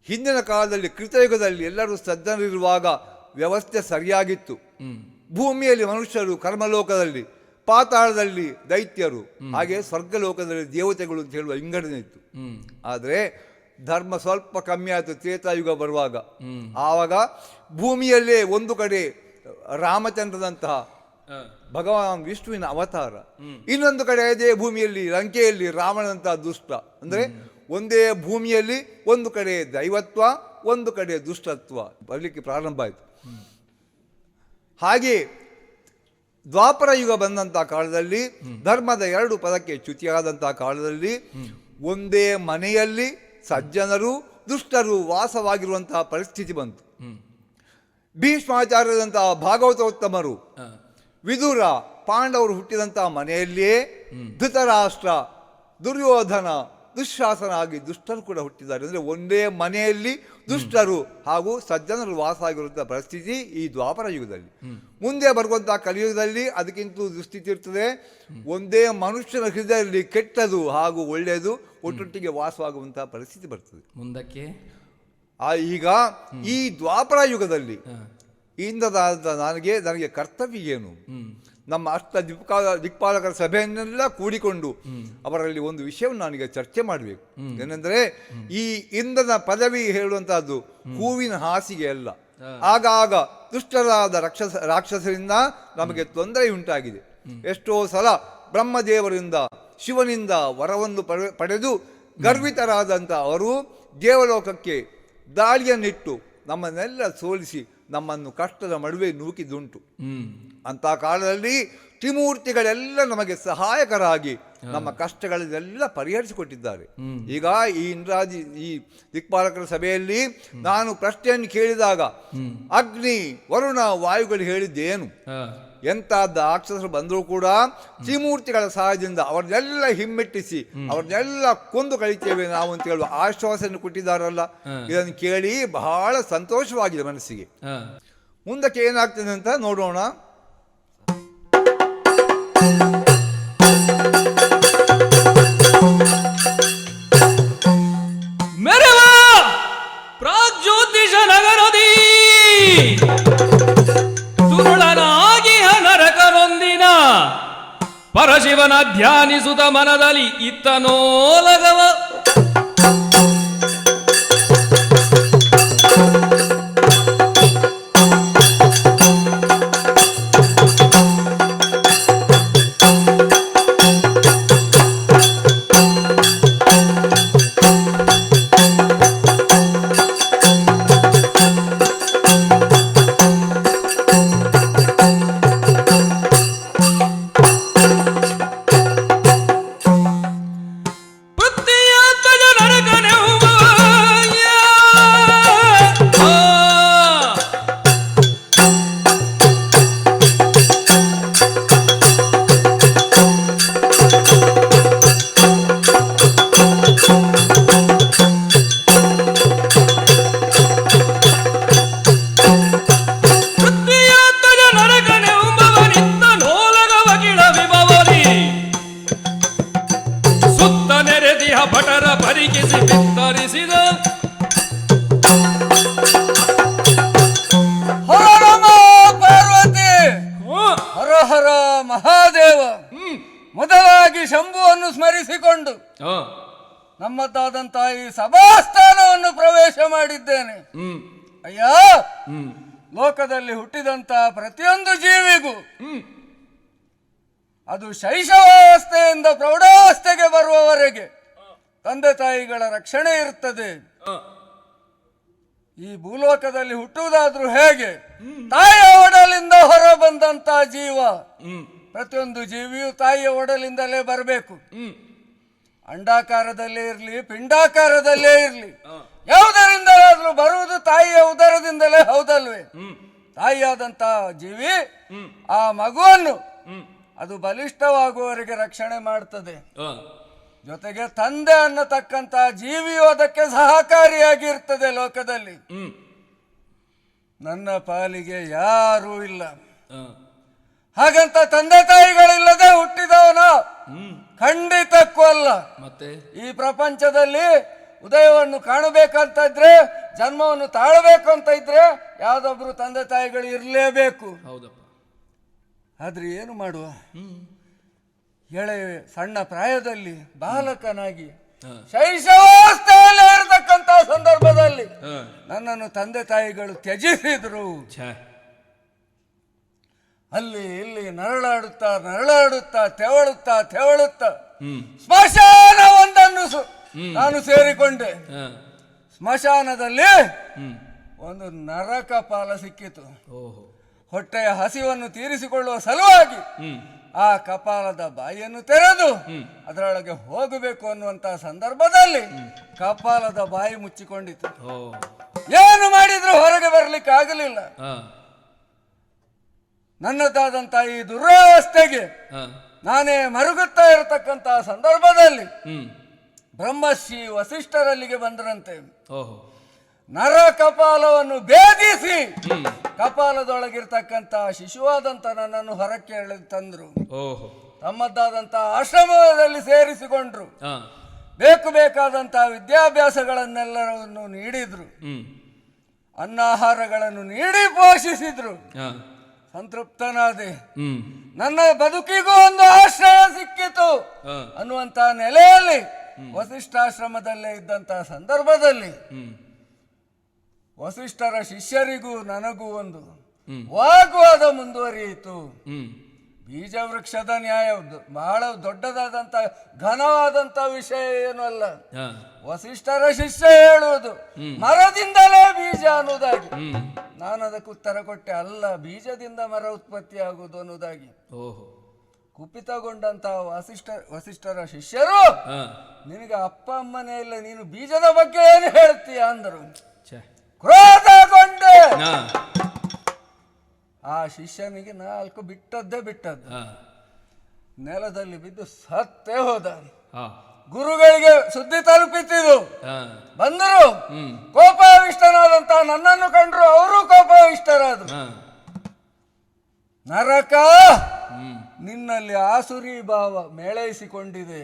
ಹಿಂದಿನ ಕಾಲದಲ್ಲಿ ಕೃತಯುಗದಲ್ಲಿ ಎಲ್ಲರೂ ಸಜ್ಜನರಿರುವಾಗ ವ್ಯವಸ್ಥೆ ಸರಿಯಾಗಿತ್ತು. ಭೂಮಿಯಲ್ಲಿ ಮನುಷ್ಯರು ಕರ್ಮಲೋಕದಲ್ಲಿ, ಪಾತಾಳದಲ್ಲಿ ದೈತ್ಯರು, ಹಾಗೆ ಸ್ವರ್ಗಲೋಕದಲ್ಲಿ ದೇವತೆಗಳು ಅಂತ ಹೇಳುವ ವಿಂಗಡಣೆ ಇತ್ತು. ಆದರೆ ಧರ್ಮ ಸ್ವಲ್ಪ ಕಮ್ಮಿ ಆಯಿತು ತ್ರೇತಾಯುಗ ಬರುವಾಗ. ಆವಾಗ ಭೂಮಿಯಲ್ಲೇ ಒಂದು ಕಡೆ ರಾಮಚಂದ್ರನಂತಹ ಭಗವಾನ್ ವಿಷ್ಣುವಿನ ಅವತಾರ, ಇನ್ನೊಂದು ಕಡೆ ಅದೇ ಭೂಮಿಯಲ್ಲಿ ಲಂಕೆಯಲ್ಲಿ ರಾವಣನಂತಹ ದುಷ್ಟ. ಅಂದರೆ ಒಂದೇ ಭೂಮಿಯಲ್ಲಿ ಒಂದು ಕಡೆ ದೈವತ್ವ, ಒಂದು ಕಡೆ ದುಷ್ಟತ್ವ ಬರಲಿಕ್ಕೆ ಪ್ರಾರಂಭ ಆಯಿತು. ಹಾಗೆ ದ್ವಾಪರ ಯುಗ ಬಂದಂತಹ ಕಾಲದಲ್ಲಿ, ಧರ್ಮದ 2 ಪದಕ್ಕೆ ಚ್ಯುತಿಯಾದಂತಹ ಕಾಲದಲ್ಲಿ ಒಂದೇ ಮನೆಯಲ್ಲಿ ಸಜ್ಜನರು ದುಷ್ಟರು ವಾಸವಾಗಿರುವಂತಹ ಪರಿಸ್ಥಿತಿ ಬಂತು. ಭೀಷ್ಮಾಚಾರ್ಯರಂತಹ ಭಾಗವತೋತ್ತಮರು, ವಿದುರ, ಪಾಂಡವರು ಹುಟ್ಟಿದಂತಹ ಮನೆಯಲ್ಲಿಯೇ ಧೃತರಾಷ್ಟ್ರ, ದುರ್ಯೋಧನ, ದುಶ್ಶಾಸನ ಆಗಿ ದುಷ್ಟರು ಕೂಡ ಹುಟ್ಟಿದ್ದಾರೆ. ಅಂದರೆ ಒಂದೇ ಮನೆಯಲ್ಲಿ ದುಷ್ಟರು ಹಾಗೂ ಸಜ್ಜನರು ವಾಸ ಆಗಿರುವಂಥ ಪರಿಸ್ಥಿತಿ ಈ ದ್ವಾಪರ ಯುಗದಲ್ಲಿ. ಮುಂದೆ ಬರುವಂಥ ಕಲಿಯುಗದಲ್ಲಿ ಅದಕ್ಕಿಂತ ದುಸ್ಥಿತಿ ಇರ್ತದೆ. ಒಂದೇ ಮನುಷ್ಯನ ಹೃದಯದಲ್ಲಿ ಕೆಟ್ಟದು ಹಾಗೂ ಒಳ್ಳೆಯದು ಒಟ್ಟೊಟ್ಟಿಗೆ ವಾಸವಾಗುವಂಥ ಪರಿಸ್ಥಿತಿ ಬರ್ತದೆ ಮುಂದಕ್ಕೆ. ಈಗ ಈ ದ್ವಾಪರ ಯುಗದಲ್ಲಿ ಇಂದ್ರನಾದ ನನಗೆ ಕರ್ತವ್ಯ ಏನು? ನಮ್ಮ ದಿಕ್ಪಾಲಕರ ಸಭೆಯನ್ನೆಲ್ಲ ಕೂಡಿಕೊಂಡು ಅವರಲ್ಲಿ ಒಂದು ವಿಷಯವನ್ನು ನನಗೆ ಚರ್ಚೆ ಮಾಡಬೇಕು. ಏನೆಂದರೆ ಈ ಇಂದ್ರನ ಪದವಿ ಹೇಳುವಂತಹದ್ದು ಹೂವಿನ ಹಾಸಿಗೆ ಅಲ್ಲ. ಆಗಾಗ ದುಷ್ಟರಾದ ರಾಕ್ಷಸರಿಂದ ನಮಗೆ ತೊಂದರೆ ಉಂಟಾಗಿದೆ. ಎಷ್ಟೋ ಸಲ ಬ್ರಹ್ಮದೇವರಿಂದ ಶಿವನಿಂದ ವರವನ್ನು ಪಡೆದು ಗರ್ವಿತರಾದಂಥ ಅವರು ದೇವಲೋಕಕ್ಕೆ ದಾಳಿಯನ್ನಿಟ್ಟು ನಮ್ಮನ್ನೆಲ್ಲ ಸೋಲಿಸಿ ನಮ್ಮನ್ನು ಕಷ್ಟದ ನಡುವೆ ನೂಕಿದುಂಟು. ಅಂಥ ಕಾಲದಲ್ಲಿ ತ್ರಿಮೂರ್ತಿಗಳೆಲ್ಲ ನಮಗೆ ಸಹಾಯಕರಾಗಿ ನಮ್ಮ ಕಷ್ಟಗಳನ್ನೆಲ್ಲ ಪರಿಹರಿಸಿಕೊಟ್ಟಿದ್ದಾರೆ. ಈಗ ಈ ದಿಕ್ಪಾಲಕರ ಸಭೆಯಲ್ಲಿ ನಾನು ಪ್ರಶ್ನೆಯನ್ನು ಕೇಳಿದಾಗ ಅಗ್ನಿ ವರುಣ ವಾಯುಗಳು ಹೇಳಿದ್ದೇನು? ಎಂಥ ರಾಕ್ಷಸರು ಬಂದರೂ ಕೂಡ ತ್ರಿಮೂರ್ತಿಗಳ ಸಹಾಯದಿಂದ ಅವ್ರನ್ನೆಲ್ಲ ಹಿಮ್ಮೆಟ್ಟಿಸಿ ಅವ್ರನ್ನೆಲ್ಲ ಕೊಂದು ಕಳಿತೇವೆ ನಾವು ಅಂತ ಹೇಳುವ ಆಶ್ವಾಸನೆ ಕೊಟ್ಟಿದ್ದಾರಲ್ಲ. ಇದನ್ನು ಕೇಳಿ ಬಹಳ ಸಂತೋಷವಾಗಿದೆ ಮನಸ್ಸಿಗೆ. ಮುಂದಕ್ಕೆ ಏನಾಗ್ತದೆ ಅಂತ ನೋಡೋಣ. ಮೆರವ ಪ್ರಾಗ್ಜ್ಯೋತಿಷ ನಗರದಿ ಸುರುಳನಾಗಿ ನರಕನೊಂದಿನ ಪರಶಿವನ ಧ್ಯಾನಿಸುತ್ತ ಮನದಲ್ಲಿ ಇತ್ತನೋಲಗವ ಭಟರ ಪರಿಕಿಸಿ ಬಿತ್ತರಿಸಿದ ಹರ ಪಾರ್ವತಿ ಹರ ಹರ ಮಹಾದೇವ. ಮೊದಲಾಗಿ ಶಂಭುವನ್ನು ಸ್ಮರಿಸಿಕೊಂಡು ನಮ್ಮದಾದಂತಹ ಈ ಸಭಾಸ್ಥಾನವನ್ನು ಪ್ರವೇಶ ಮಾಡಿದ್ದೇನೆ. ಅಯ್ಯ, ಲೋಕದಲ್ಲಿ ಹುಟ್ಟಿದಂತ ಪ್ರತಿಯೊಂದು ಜೀವಿಗೂ ಅದು ಶೈಶವಾವಸ್ಥೆಯಿಂದ ಪ್ರೌಢಾವಸ್ಥೆಗೆ ಬರುವವರೆಗೆ ತಂದೆ ತಾಯಿಗಳ ರಕ್ಷಣೆ ಇರುತ್ತದೆ. ಈ ಭೂಲೋಕದಲ್ಲಿ ಹುಟ್ಟುವುದಾದ್ರೂ ಹೇಗೆ? ತಾಯಿಯ ಒಡಲಿಂದ ಹೊರ ಬಂದಂತ ಜೀವ, ಪ್ರತಿಯೊಂದು ಜೀವಿಯು ತಾಯಿಯ ಒಡಲಿಂದಲೇ ಬರಬೇಕು. ಅಂಡಾಕಾರದಲ್ಲೇ ಇರಲಿ, ಪಿಂಡಾಕಾರದಲ್ಲೇ ಇರಲಿ, ಯಾವುದರಿಂದಲಾದ್ರೂ ಬರುವುದು ತಾಯಿಯ ಉದರದಿಂದಲೇ, ಹೌದಲ್ವೇ? ತಾಯಿಯಾದಂತ ಜೀವಿ ಆ ಮಗುವನ್ನು ಅದು ಬಲಿಷ್ಠವಾಗುವವರೆಗೆ ರಕ್ಷಣೆ ಮಾಡ್ತದೆ. ಜೊತೆಗೆ ತಂದೆ ಅನ್ನತಕ್ಕಂತ ಜೀವಿಯು ಅದಕ್ಕೆ ಸಹಕಾರಿಯಾಗಿರ್ತದೆ. ಲೋಕದಲ್ಲಿ ನನ್ನ ಪಾಲಿಗೆ ಯಾರೂ ಇಲ್ಲ, ಹಾಗಂತ ತಂದೆ ತಾಯಿಗಳಿಲ್ಲದೆ ಹುಟ್ಟಿದವನ ಖಂಡಿತಕ್ಕೂ ಅಲ್ಲ. ಮತ್ತೆ ಈ ಪ್ರಪಂಚದಲ್ಲಿ ಉದಯವನ್ನು ಕಾಣಬೇಕಂತ ಇದ್ರೆ, ಜನ್ಮವನ್ನು ತಾಳಬೇಕು ಅಂತ ಇದ್ರೆ ಯಾವ್ದೊಬ್ರು ತಂದೆ ತಾಯಿಗಳು ಇರಲೇಬೇಕು. ಹೌದಪ್ಪ. ಆದ್ರೆ ಏನು ಮಾಡುವ, ಎಳೆ ಸಣ್ಣ ಪ್ರಾಯದಲ್ಲಿ ಬಾಲಕನಾಗಿ ಶೈಶವಾವಸ್ಥೆಯಲ್ಲಿ ಇರತಕ್ಕಂತ ಸಂದರ್ಭದಲ್ಲಿ ನನ್ನನ್ನು ತಂದೆ ತಾಯಿಗಳು ತ್ಯಜಿಸಿದ್ರು. ಅಲ್ಲಿ ಇಲ್ಲಿ ನರಳಾಡುತ್ತಾ ತೆವಳುತ್ತಾ ಸ್ಮಶಾನ ಒಂದನ್ನು ನಾನು ಸೇರಿಕೊಂಡೆ. ಸ್ಮಶಾನದಲ್ಲಿ ಒಂದು ನರಕಪಾಲ ಸಿಕ್ಕಿತು. ಹೊಟ್ಟೆಯ ಹಸಿವನ್ನು ತೀರಿಸಿಕೊಳ್ಳುವ ಸಲುವಾಗಿ ಆ ಕಪಾಲದ ಬಾಯಿಯನ್ನು ತೆರೆದು ಅದರೊಳಗೆ ಹೋಗಬೇಕು ಅನ್ನುವಂತಹ ಸಂದರ್ಭದಲ್ಲಿ ಕಪಾಲದ ಬಾಯಿ ಮುಚ್ಚಿಕೊಂಡಿತು. ಏನು ಮಾಡಿದ್ರು ಹೊರಗೆ ಬರ್ಲಿಕ್ಕೆ ಆಗಲಿಲ್ಲ. ನನ್ನದಾದಂತ ಈ ದುರವಸ್ಥೆಗೆ ನಾನೇ ಮರುಗುತ್ತಾ ಇರತಕ್ಕಂತಹ ಸಂದರ್ಭದಲ್ಲಿ ಬ್ರಹ್ಮಶ್ರೀ ವಸಿಷ್ಠರಲ್ಲಿಗೆ ಬಂದ್ರಂತೆ. ಓಹೋ. ನರ ಕಪಾಲವನ್ನು ಭೇದಿಸಿ ಕಪಾಲದೊಳಗಿರ್ತಕ್ಕಂಥ ಶಿಶುವಾದಂತ ನನ್ನನ್ನು ಹೊರಕ್ಕೆ ಎಳೆದು ತಂದ್ರು. ಓಹೋ. ತಮ್ಮದಾದಂತ ಆಶ್ರಮದಲ್ಲಿ ಸೇರಿಸಿಕೊಂಡ್ರು. ಹಾ. ಬೇಕಾದಂತ ವಿದ್ಯಾಭ್ಯಾಸಗಳನ್ನೆಲ್ಲರನ್ನು ನೀಡಿದ್ರು. ಅನ್ನಾಹಾರಗಳನ್ನು ನೀಡಿ ಪೋಷಿಸಿದ್ರು. ಹಾ. ಸಂತೃಪ್ತನಾದೆ. ನನ್ನ ಬದುಕಿಗೂ ಒಂದು ಆಶ್ರಯ ಸಿಕ್ಕಿತು ಅನ್ನುವಂತ ನೆಲೆಯಲ್ಲಿ ವಸಿಷ್ಠಾಶ್ರಮದಲ್ಲೇ ಇದ್ದಂತ ಸಂದರ್ಭದಲ್ಲಿ ವಸಿಷ್ಠರ ಶಿಷ್ಯರಿಗೂ ನನಗೂ ಒಂದು ವಾಗ್ವಾದ ಮುಂದುವರಿಯಿತು. ಬೀಜ ವೃಕ್ಷದ ನ್ಯಾಯ ಬಹಳ ದೊಡ್ಡದಾದಂತ ಘನವಾದಂತ ವಿಷಯ ಏನು ಅಲ್ಲ. ವಸಿಷ್ಠರ ಶಿಷ್ಯ ಹೇಳುವುದು ಮರದಿಂದಲೇ ಬೀಜ ಅನ್ನುವುದಾಗಿ. ನಾನು ಅದಕ್ಕೆ ಉತ್ತರ ಕೊಟ್ಟೆ, ಅಲ್ಲ, ಬೀಜದಿಂದ ಮರ ಉತ್ಪತ್ತಿ ಆಗುವುದು ಅನ್ನುವುದಾಗಿ. ಕುಪಿತಗೊಂಡಂತ ವಸಿಷ್ಠರ ಶಿಷ್ಯರು, ನಿನಗೆ ಅಪ್ಪ ಅಮ್ಮನೇ ಇಲ್ಲ, ನೀನು ಬೀಜದ ಬಗ್ಗೆ ಏನು ಹೇಳ್ತೀಯ ಅಂದರು. ಕ್ರೋಧಗೊಂಡೆ. ಆ ಶಿಷ್ಯನಿಗೆ 4 ಬಿಟ್ಟದ್ದು ನೆಲದಲ್ಲಿ ಬಿದ್ದು ಸತ್ತೇ ಹೋದ. ಗುರುಗಳಿಗೆ ಸುದ್ದಿ ತಲುಪಿತಿದ್ದು, ಬಂದರು. ಕೋಪಾವಿಷ್ಟನಾದಂತ ನನ್ನನ್ನು ಕಂಡ್ರು, ಅವರು ಕೋಪಾವಿಷ್ಟರಾದ್ರು. ನರಕ, ನಿನ್ನಲ್ಲಿ ಆಸುರಿ ಭಾವ ಮೇಳೈಸಿಕೊಂಡಿದೆ.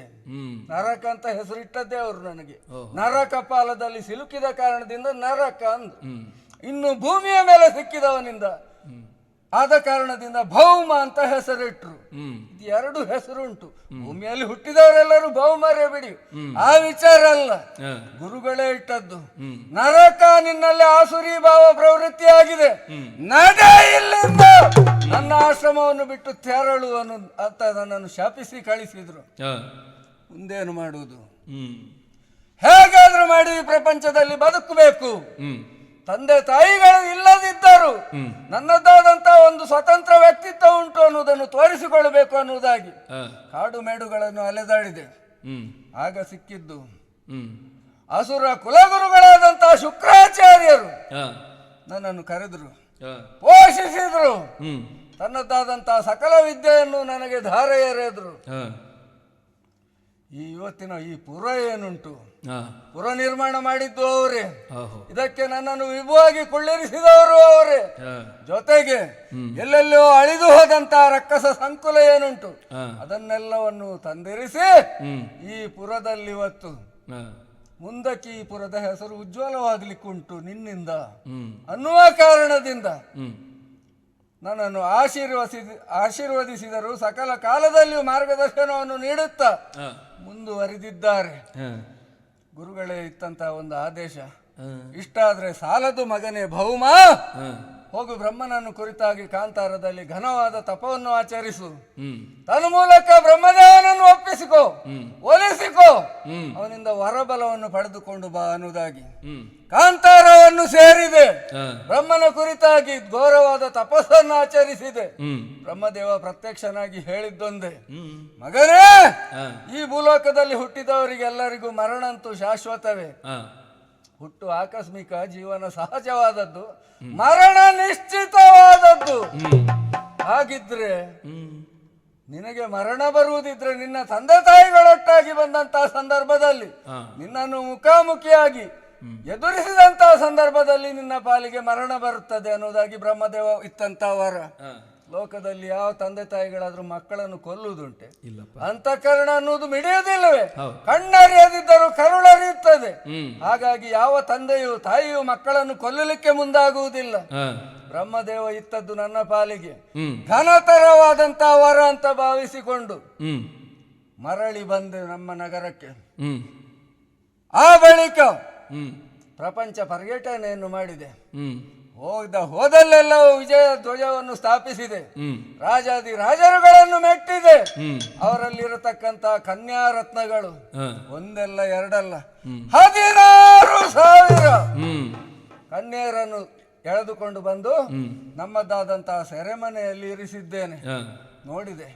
ನರಕ ಅಂತ ಹೆಸರಿಟ್ಟದ್ದೇ ಅವರು ನನಗೆ. ನರಕಪಾಲದಲ್ಲಿ ಸಿಲುಕಿದ ಕಾರಣದಿಂದ ನರಕ ಅಂದು. ಇನ್ನು ಭೂಮಿಯ ಮೇಲೆ ಸಿಕ್ಕಿದವನಿಂದ ಆದ ಕಾರಣದಿಂದ ಭೌಮ ಅಂತ ಹೆಸರಿಟ್ರು. ಇದು 2 ಹೆಸರುಂಟು. ಭೂಮಿಯಲ್ಲಿ ಹುಟ್ಟಿದವರೆಲ್ಲರೂ ಭೌಮರೇ ಬಿಡಿ, ಆ ವಿಚಾರ ಅಲ್ಲ, ಗುರುಗಳೇ ಇಟ್ಟದ್ದು. ನರಕ, ನಿನ್ನಲ್ಲಿ ಆಸುರಿ ಭಾವ ಪ್ರವೃತ್ತಿಯಾಗಿದೆ, ನಡೆ ಇಲ್ಲಿಂದ, ನನ್ನ ಆಶ್ರಮವನ್ನು ಬಿಟ್ಟು ತೆರಳು ಅಂತ ನನ್ನನ್ನು ಶಾಪಿಸಿ ಕಳಿಸಿದ್ರು. ಮುಂದೇನು ಮಾಡುವುದು? ಹೇಗಾದ್ರೂ ಮಾಡಿ ಈ ಪ್ರಪಂಚದಲ್ಲಿ ಬದುಕಬೇಕು. ತಂದೆ ತಾಯಿಗಳು ಇಲ್ಲದಿದ್ದರು ನನ್ನದಾದಂತ ಒಂದು ಸ್ವತಂತ್ರ ವ್ಯಕ್ತಿತ್ವ ಉಂಟು ಅನ್ನುವುದನ್ನು ತೋರಿಸಿಕೊಳ್ಳಬೇಕು ಅನ್ನುವುದಾಗಿ ಕಾಡು ಮೇಡುಗಳನ್ನು ಅಲೆದಾಡಿದೆ. ಆಗ ಸಿಕ್ಕಿದ್ದು ಅಸುರ ಕುಲಗುರುಗಳಾದಂತಹ ಶುಕ್ರಾಚಾರ್ಯರು. ನನ್ನನ್ನು ಕರೆದರು, ಪೋಷಿಸಿದ್ರು, ತನ್ನದಾದಂತಹ ಸಕಲ ವಿದ್ಯೆಯನ್ನು ನನಗೆ ಧಾರೆ ಎರೆದ್ರು. ಈ ಇವತ್ತಿನ ಈ ಪುರ ಏನುಂಟು, ಪುರ ನಿರ್ಮಾಣ ಮಾಡಿದ್ದು ಅವರೇ, ಇದಕ್ಕೆ ನನ್ನನ್ನು ವಿಭುವಾಗಿ ಕುಳ್ಳಿರಿಸಿದವರು ಅವರೇ. ಜೊತೆಗೆ ಎಲ್ಲೆಲ್ಲೋ ಅಳಿದು ಹೋದಂತ ರಕ್ಕಸ ಸಂಕುಲ ಏನುಂಟು ಅದನ್ನೆಲ್ಲವನ್ನು ತಂದಿರಿಸಿ ಈ ಪುರದಲ್ಲಿ ಇವತ್ತು ಮುಂದಕ್ಕೆ ಈ ಪುರದ ಹೆಸರು ಉಜ್ವಲವಾಗ್ಲಿಕ್ಕುಂಟು ನಿನ್ನಿಂದ ಅನ್ನುವ ಕಾರಣದಿಂದ ನನ್ನನ್ನು ಆಶೀರ್ವದಿಸಿದರು. ಸಕಲ ಕಾಲದಲ್ಲಿಯೂ ಮಾರ್ಗದರ್ಶನವನ್ನು ನೀಡುತ್ತಾ ಮುಂದುವರಿದಿದ್ದಾರೆ. ಗುರುಗಳೇ ಇತ್ತಂತ ಒಂದು ಆದೇಶ, ಇಷ್ಟಾದ್ರೆ ಸಾಲದು ಮಗನೇ ಭೌಮ, ಹೋಗು ಬ್ರಹ್ಮನನ್ನು ಕುರಿತಾಗಿ ಕಾಂತಾರದಲ್ಲಿ ಘನವಾದ ತಪವನ್ನು ಆಚರಿಸು, ತನ್ಮೂಲಕ ಬ್ರಹ್ಮದೇವನನ್ನು ಒಪ್ಪಿಸಿಕೋ, ಒಲಿಸಿಕೋ, ಅವನಿಂದ ವರಬಲವನ್ನು ಪಡೆದುಕೊಂಡು ಬಾ ಅನ್ನುವುದಾಗಿ ಕಾಂತಾರವನ್ನು ಸೇರಿದೆ. ಬ್ರಹ್ಮನ ಕುರಿತಾಗಿ ಘೋರವಾದ ತಪಸ್ಸನ್ನು ಆಚರಿಸಿದೆ. ಬ್ರಹ್ಮದೇವ ಪ್ರತ್ಯಕ್ಷನಾಗಿ ಹೇಳಿದ್ದೊಂದೇ, ಮಗನೇ, ಈ ಭೂಲೋಕದಲ್ಲಿ ಹುಟ್ಟಿದವರಿಗೆಲ್ಲರಿಗೂ ಮರಣ ಅಂತೂ ಶಾಶ್ವತವೇ. ಹುಟ್ಟು ಆಕಸ್ಮಿಕ, ಜೀವನ ಸಹಜವಾದದ್ದು, ಮರಣ ನಿಶ್ಚಿತವಾದದ್ದು. ಹಾಗಿದ್ರೆ ನಿನಗೆ ಮರಣ ಬರುವುದಿದ್ರೆ ನಿನ್ನ ತಂದೆ ತಾಯಿಗಳೊಟ್ಟಾಗಿ ಬಂದಂತಹ ಸಂದರ್ಭದಲ್ಲಿ, ನಿನ್ನನ್ನು ಮುಖಾಮುಖಿಯಾಗಿ ಎದುರಿಸಿದಂತಹ ಸಂದರ್ಭದಲ್ಲಿ ನಿನ್ನ ಪಾಲಿಗೆ ಮರಣ ಬರುತ್ತದೆ ಅನ್ನೋದಾಗಿ ಬ್ರಹ್ಮದೇವ ಇತ್ತಂತ ವರ. ಲೋಕದಲ್ಲಿ ಯಾವ ತಂದೆ ತಾಯಿಗಳಾದ್ರೂ ಮಕ್ಕಳನ್ನು ಕೊಲ್ಲುವುದುಂಟೆ? ಅಂತಃಕರಣ ಅನ್ನುವುದು ಮಿಡಿಯುವುದಿಲ್ಲವೇ? ಕಣ್ಣರಿಯದಿದ್ದರೂ ಕರುಳರಿಯುತ್ತದೆ. ಹಾಗಾಗಿ ಯಾವ ತಂದೆಯು ತಾಯಿಯು ಮಕ್ಕಳನ್ನು ಕೊಲ್ಲಲಿಕ್ಕೆ ಮುಂದಾಗುವುದಿಲ್ಲ. ಬ್ರಹ್ಮದೇವ ಇತ್ತದ್ದು ನನ್ನ ಪಾಲಿಗೆ ಘನತರವಾದಂತ ವರ ಅಂತ ಭಾವಿಸಿಕೊಂಡು ಮರಳಿ ಬಂದೆ ನಮ್ಮ ನಗರಕ್ಕೆ. ಆ ಬಳಿಕ ಪ್ರಪಂಚ ಪರ್ಯಟನೆಯನ್ನು ಮಾಡಿದೆ. ಹೋದಲ್ಲೆಲ್ಲವೂ ವಿಜಯ ಧ್ವಜವನ್ನು ಸ್ಥಾಪಿಸಿದೆ. ರಾಜಾದಿ ರಾಜರುಗಳನ್ನು ಮೆಟ್ಟಿದೆ. ಅವರಲ್ಲಿರತಕ್ಕಂತ ಕನ್ಯಾ ರತ್ನಗಳು ಒಂದಲ್ಲ ಎರಡಲ್ಲ 16,000 ಕನ್ಯೆಯರನ್ನು ಎಳೆದುಕೊಂಡು ಬಂದು ನಮ್ಮದಾದಂತಹ ಸೆರೆಮನೆಯಲ್ಲಿ ಇರಿಸಿದ್ದೇನೆ. ನೋಡಿದೆ,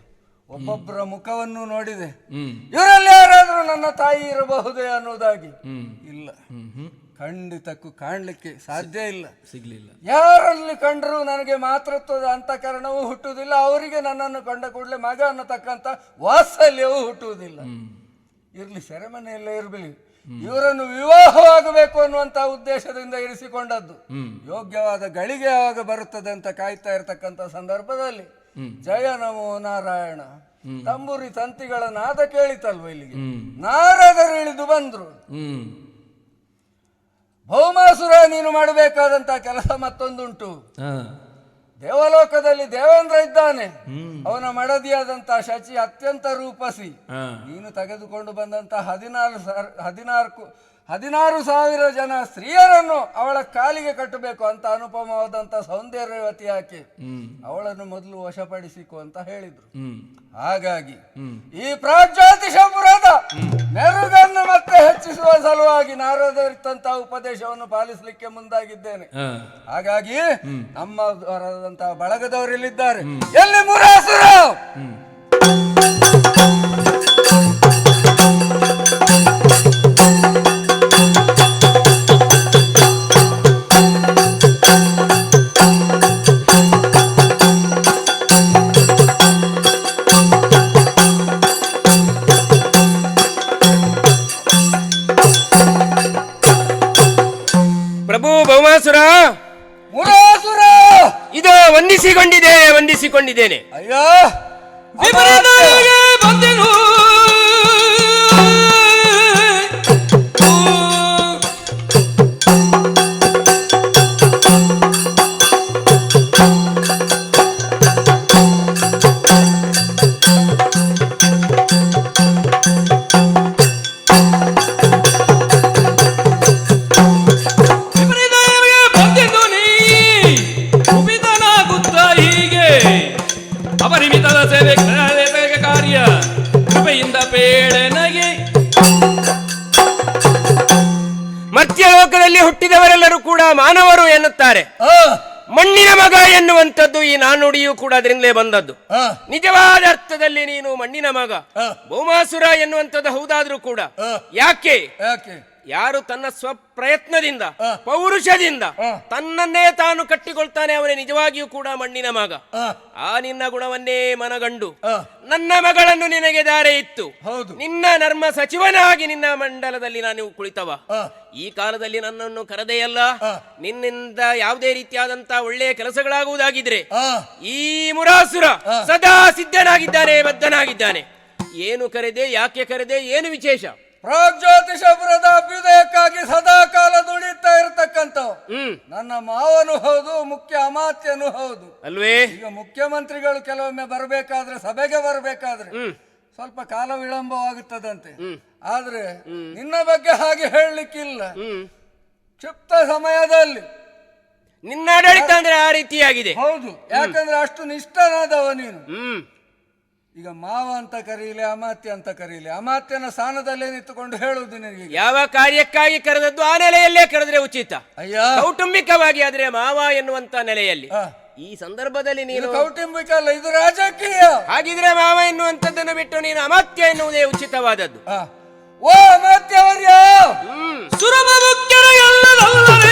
ಒಬ್ಬೊಬ್ಬರ ಮುಖವನ್ನು ನೋಡಿದೆ. ಇವರಲ್ಲಿ ಯಾರಾದ್ರೂ ನನ್ನ ತಾಯಿ ಇರಬಹುದೇ ಅನ್ನೋದಾಗಿ ಇಲ್ಲ, ಖಂಡಿತಕ್ಕೂ ಕಾಣ್ಲಿಕ್ಕೆ ಸಾಧ್ಯ ಇಲ್ಲ, ಸಿಗ್ಲಿಲ್ಲ. ಯಾರಲ್ಲಿ ಕಂಡರೂ ನನಗೆ ಮಾತೃತ್ವದ ಅಂತಃಕರಣವೂ ಹುಟ್ಟುವುದಿಲ್ಲ. ಅವರಿಗೆ ನನ್ನನ್ನು ಕಂಡ ಕೂಡಲೇ ಮಗ ಅನ್ನತಕ್ಕಂಥ ವಾತ್ಸಲ್ಯವೂ ಹುಟ್ಟುವುದಿಲ್ಲ. ಇರ್ಲಿ, ಸೆರೆಮನೆಯಲ್ಲೇ ಇರಲಿ. ಇವರನ್ನು ವಿವಾಹವಾಗಬೇಕು ಅನ್ನುವಂತ ಉದ್ದೇಶದಿಂದ ಇರಿಸಿಕೊಂಡದ್ದು. ಯೋಗ್ಯವಾದ ಗಳಿಗೆ ಯಾವಾಗ ಬರುತ್ತದೆ ಅಂತ ಕಾಯ್ತಾ ಇರತಕ್ಕಂತ ಸಂದರ್ಭದಲ್ಲಿ ಜಯ ನಮೋ ನಾರಾಯಣ ತಂಬೂರಿ ತಂತಿಗಳ ನಾದ ಕೇಳಿತಲ್ವ ಇಲ್ಲಿಗೆ. ನಾರದರು ಇಳಿದು ಬಂದ್ರು. ಭೌಮಾಸುರ, ನೀನು ಮಾಡಬೇಕಾದಂತ ಕೆಲಸ ಮತ್ತೊಂದುಂಟು. ದೇವಲೋಕದಲ್ಲಿ ದೇವೇಂದ್ರ ಇದ್ದಾನೆ, ಅವನ ಮಡದಿಯಾದಂತ ಶಚಿ ಅತ್ಯಂತ ರೂಪಸಿ. ನೀನು ತೆಗೆದುಕೊಂಡು ಬಂದಂತ 16,000 ಜನ ಸ್ತ್ರೀಯರನ್ನು ಅವಳ ಕಾಲಿಗೆ ಕಟ್ಟಬೇಕು ಅಂತ ಅನುಪಮವಾದಂತ ಸೌಂದರ್ಯವತಿ ಆಕೆ. ಅವಳನ್ನು ಮೊದಲು ವಶಪಡಿಸಿಕೊ ಅಂತ ಹೇಳಿದ್ರು. ಹಾಗಾಗಿ ಈ ಪ್ರಾಗ್ಜ್ಯೋತಿಷಪುರದ ಮೆರುಗನ್ನು ಮತ್ತೆ ಹೆಚ್ಚಿಸುವ ಸಲುವಾಗಿ ನಾರದರಿತ್ತಂತ ಉಪದೇಶವನ್ನು ಪಾಲಿಸಲಿಕ್ಕೆ ಮುಂದಾಗಿದ್ದೇನೆ. ಹಾಗಾಗಿ ನಮ್ಮ ಬಳಗದವರಿಲ್ಲಿದ್ದಾರೆ. ಎಲ್ಲಿ ಮುರಾಸುರ? ಪ್ರಭು ಭೌಮಾಸುರ, ಮುರಾಸುರ, ಇದು ವಂದಿಸಿಕೊಂಡಿದ್ದೇನೆ. ಅಯ್ಯೋ, ವಿಪರೀತಕ್ಕೆ ಬಂದೆನು. ಅಪರಿಮಿತದ ಸೇವೆ ಕಾರ್ಯ ಕೃಪೆಯಿಂದ ಪೇಳನಗೆ. ಮರ್ತ್ಯಲೋಕದಲ್ಲಿ ಹುಟ್ಟಿದವರೆಲ್ಲರೂ ಕೂಡ ಮಾನವರು ಎನ್ನುತ್ತಾರೆ. ಮಣ್ಣಿನ ಮಗ ಎನ್ನುವಂಥದ್ದು ಈ ನಾನುಡಿಯೂ ಕೂಡ ಅದರಿಂದಲೇ ಬಂದದ್ದು. ನಿಜವಾದ ಅರ್ಥದಲ್ಲಿ ನೀನು ಮಣ್ಣಿನ ಮಗ. ಭೌಮಾಸುರ ಎನ್ನುವಂಥದ್ದು ಹೌದಾದ್ರೂ ಕೂಡ ಯಾಕೆ ಯಾರು ತನ್ನ ಸ್ವಪ್ರಯತ್ನದಿಂದ ಪೌರುಷದಿಂದ ತನ್ನನ್ನೇ ತಾನು ಕಟ್ಟಿಕೊಳ್ತಾನೆ ಅವನೇ ನಿಜವಾಗಿಯೂ ಕೂಡ ಮಣ್ಣಿನ ಮಗ. ಆ ನಿನ್ನ ಗುಣವನ್ನೇ ಮನಗಂಡು ನನ್ನ ಮಗಳನ್ನು ನಿನಗೆ ದಾರೆ ಇತ್ತು. ನಿನ್ನ ನರ್ಮ ಸಚಿವನಾಗಿ ನಿನ್ನ ಮಂಡಲದಲ್ಲಿ ನಾನು ಕುಳಿತವ. ಈ ಕಾಲದಲ್ಲಿ ನನ್ನನ್ನು ಕರೆದೆಯಲ್ಲ, ನಿನ್ನಿಂದ ಯಾವುದೇ ರೀತಿಯಾದಂತಹ ಒಳ್ಳೆಯ ಕೆಲಸಗಳಾಗುವುದಾಗಿದ್ರೆ ಈ ಮುರಾಸುರ ಸದಾ ಸಿದ್ಧನಾಗಿದ್ದಾನೆ, ಬದ್ಧನಾಗಿದ್ದಾನೆ. ಏನು ಕರೆದೆ, ಯಾಕೆ ಕರೆದೆ, ಏನು ವಿಶೇಷ? ಪ್ರಾಗ್ಜ್ಯೋತಿಷಪುರದ ಅಭ್ಯುದಯಕ್ಕಾಗಿ ಸದಾ ಕಾಲ ದುಡಿತಾ ಇರತಕ್ಕಂಥವು ನನ್ನ ಮಾವನು ಹೌದು, ಮುಖ್ಯ ಅಮಾತ್ಯನು ಹೌದು ಅಲ್ವೇ? ಈಗ ಮುಖ್ಯಮಂತ್ರಿಗಳು ಕೆಲವೊಮ್ಮೆ ಬರಬೇಕಾದ್ರೆ, ಸಭೆಗೆ ಬರಬೇಕಾದ್ರೆ ಸ್ವಲ್ಪ ಕಾಲ ವಿಳಂಬವಾಗುತ್ತದಂತೆ. ಆದ್ರೆ ನಿನ್ನ ಬಗ್ಗೆ ಹಾಗೆ ಹೇಳಲಿಕ್ಕಿಲ್ಲ. ಕ್ಷಿಪ್ತ ಸಮಯದಲ್ಲಿ ನಿನ್ನ ಆಡಳಿತ ಅಂದ್ರೆ ಆ ರೀತಿಯಾಗಿದೆ. ಹೌದು, ಯಾಕಂದ್ರೆ ಅಷ್ಟು ನಿಷ್ಠನಾದವ ನೀನು. ಈಗ ಮಾವ ಅಂತ ಕರೀಲಿ, ಅಮಾತ್ಯ ಅಂತ ಕರೀಲಿ, ಅಮಾತ್ಯನ ಸ್ಥಾನದಲ್ಲೇ ನಿಂತುಕೊಂಡು ಹೇಳುವುದು ನಿನಗೆ. ಯಾವ ಕಾರ್ಯಕ್ಕಾಗಿ ಕರೆದದ್ದು ಆ ನೆಲೆಯಲ್ಲೇ ಕರೆದ್ರೆ ಉಚಿತ. ಅಯ್ಯ, ಕೌಟುಂಬಿಕವಾಗಿ ಆದ್ರೆ ಮಾವ ಎನ್ನುವಂತ ನೆಲೆಯಲ್ಲಿ. ಈ ಸಂದರ್ಭದಲ್ಲಿ ನೀನು ಕೌಟುಂಬಿಕ ಅಲ್ಲ, ಇದು ರಾಜಕೀಯ. ಹಾಗಿದ್ರೆ ಮಾವ ಎನ್ನುವಂಥದ್ದನ್ನು ಬಿಟ್ಟು ನೀನು ಅಮಾತ್ಯ ಎನ್ನುವುದೇ ಉಚಿತವಾದದ್ದು. ಓ ಅಮಾತ್ಯವರ್ಯ, ಸುರಭ ಮುಖ್ಯರ ಎಲ್ಲದಲ್ಲದೆ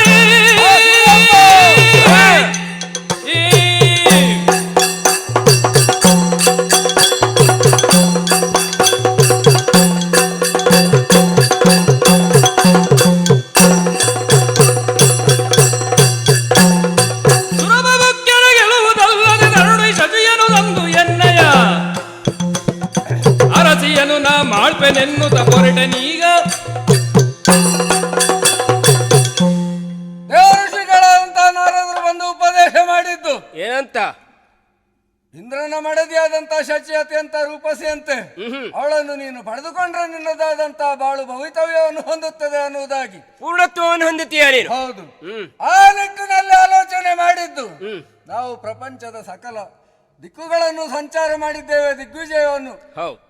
ಮಾಡ್ಪೆನೆನ್ನುತ್ತ ಹೊರಟನೀಗ. ದೇವಋಷಿಗಳಂತ ನಾರದರು ಬಂದು ಉಪದೇಶ ಮಾಡಿದ್ದು ಏನಂತ? ಇಂದ್ರನ ಮಡದಿಯಾದಂತ ಶಚಿ ಅತ್ಯಂತ ರೂಪಸಿಯಂತೆ, ಅವಳನ್ನು ನೀನು ಪಡೆದುಕೊಂಡ್ರೆ ನಿನ್ನದಾದಂತ ಬಾಳು ಭವಿತವ್ಯವನ್ನು ಹೊಂದುತ್ತದೆ ಅನ್ನುವುದಾಗಿ. ಪೂರ್ಣತ್ವವನ್ನು ಹೊಂದುತ್ತೀಯ ನೀನು. ಹೌದು, ಆ ನಿಟ್ಟಿನಲ್ಲಿ ಆಲೋಚನೆ ಮಾಡಿದ್ದು. ನಾವು ಪ್ರಪಂಚದ ಸಕಲ ದಿಕ್ಕುಗಳನ್ನು ಸಂಚಾರ ಮಾಡಿದ್ದೇವೆ, ದಿಗ್ವಿಜಯವನ್ನು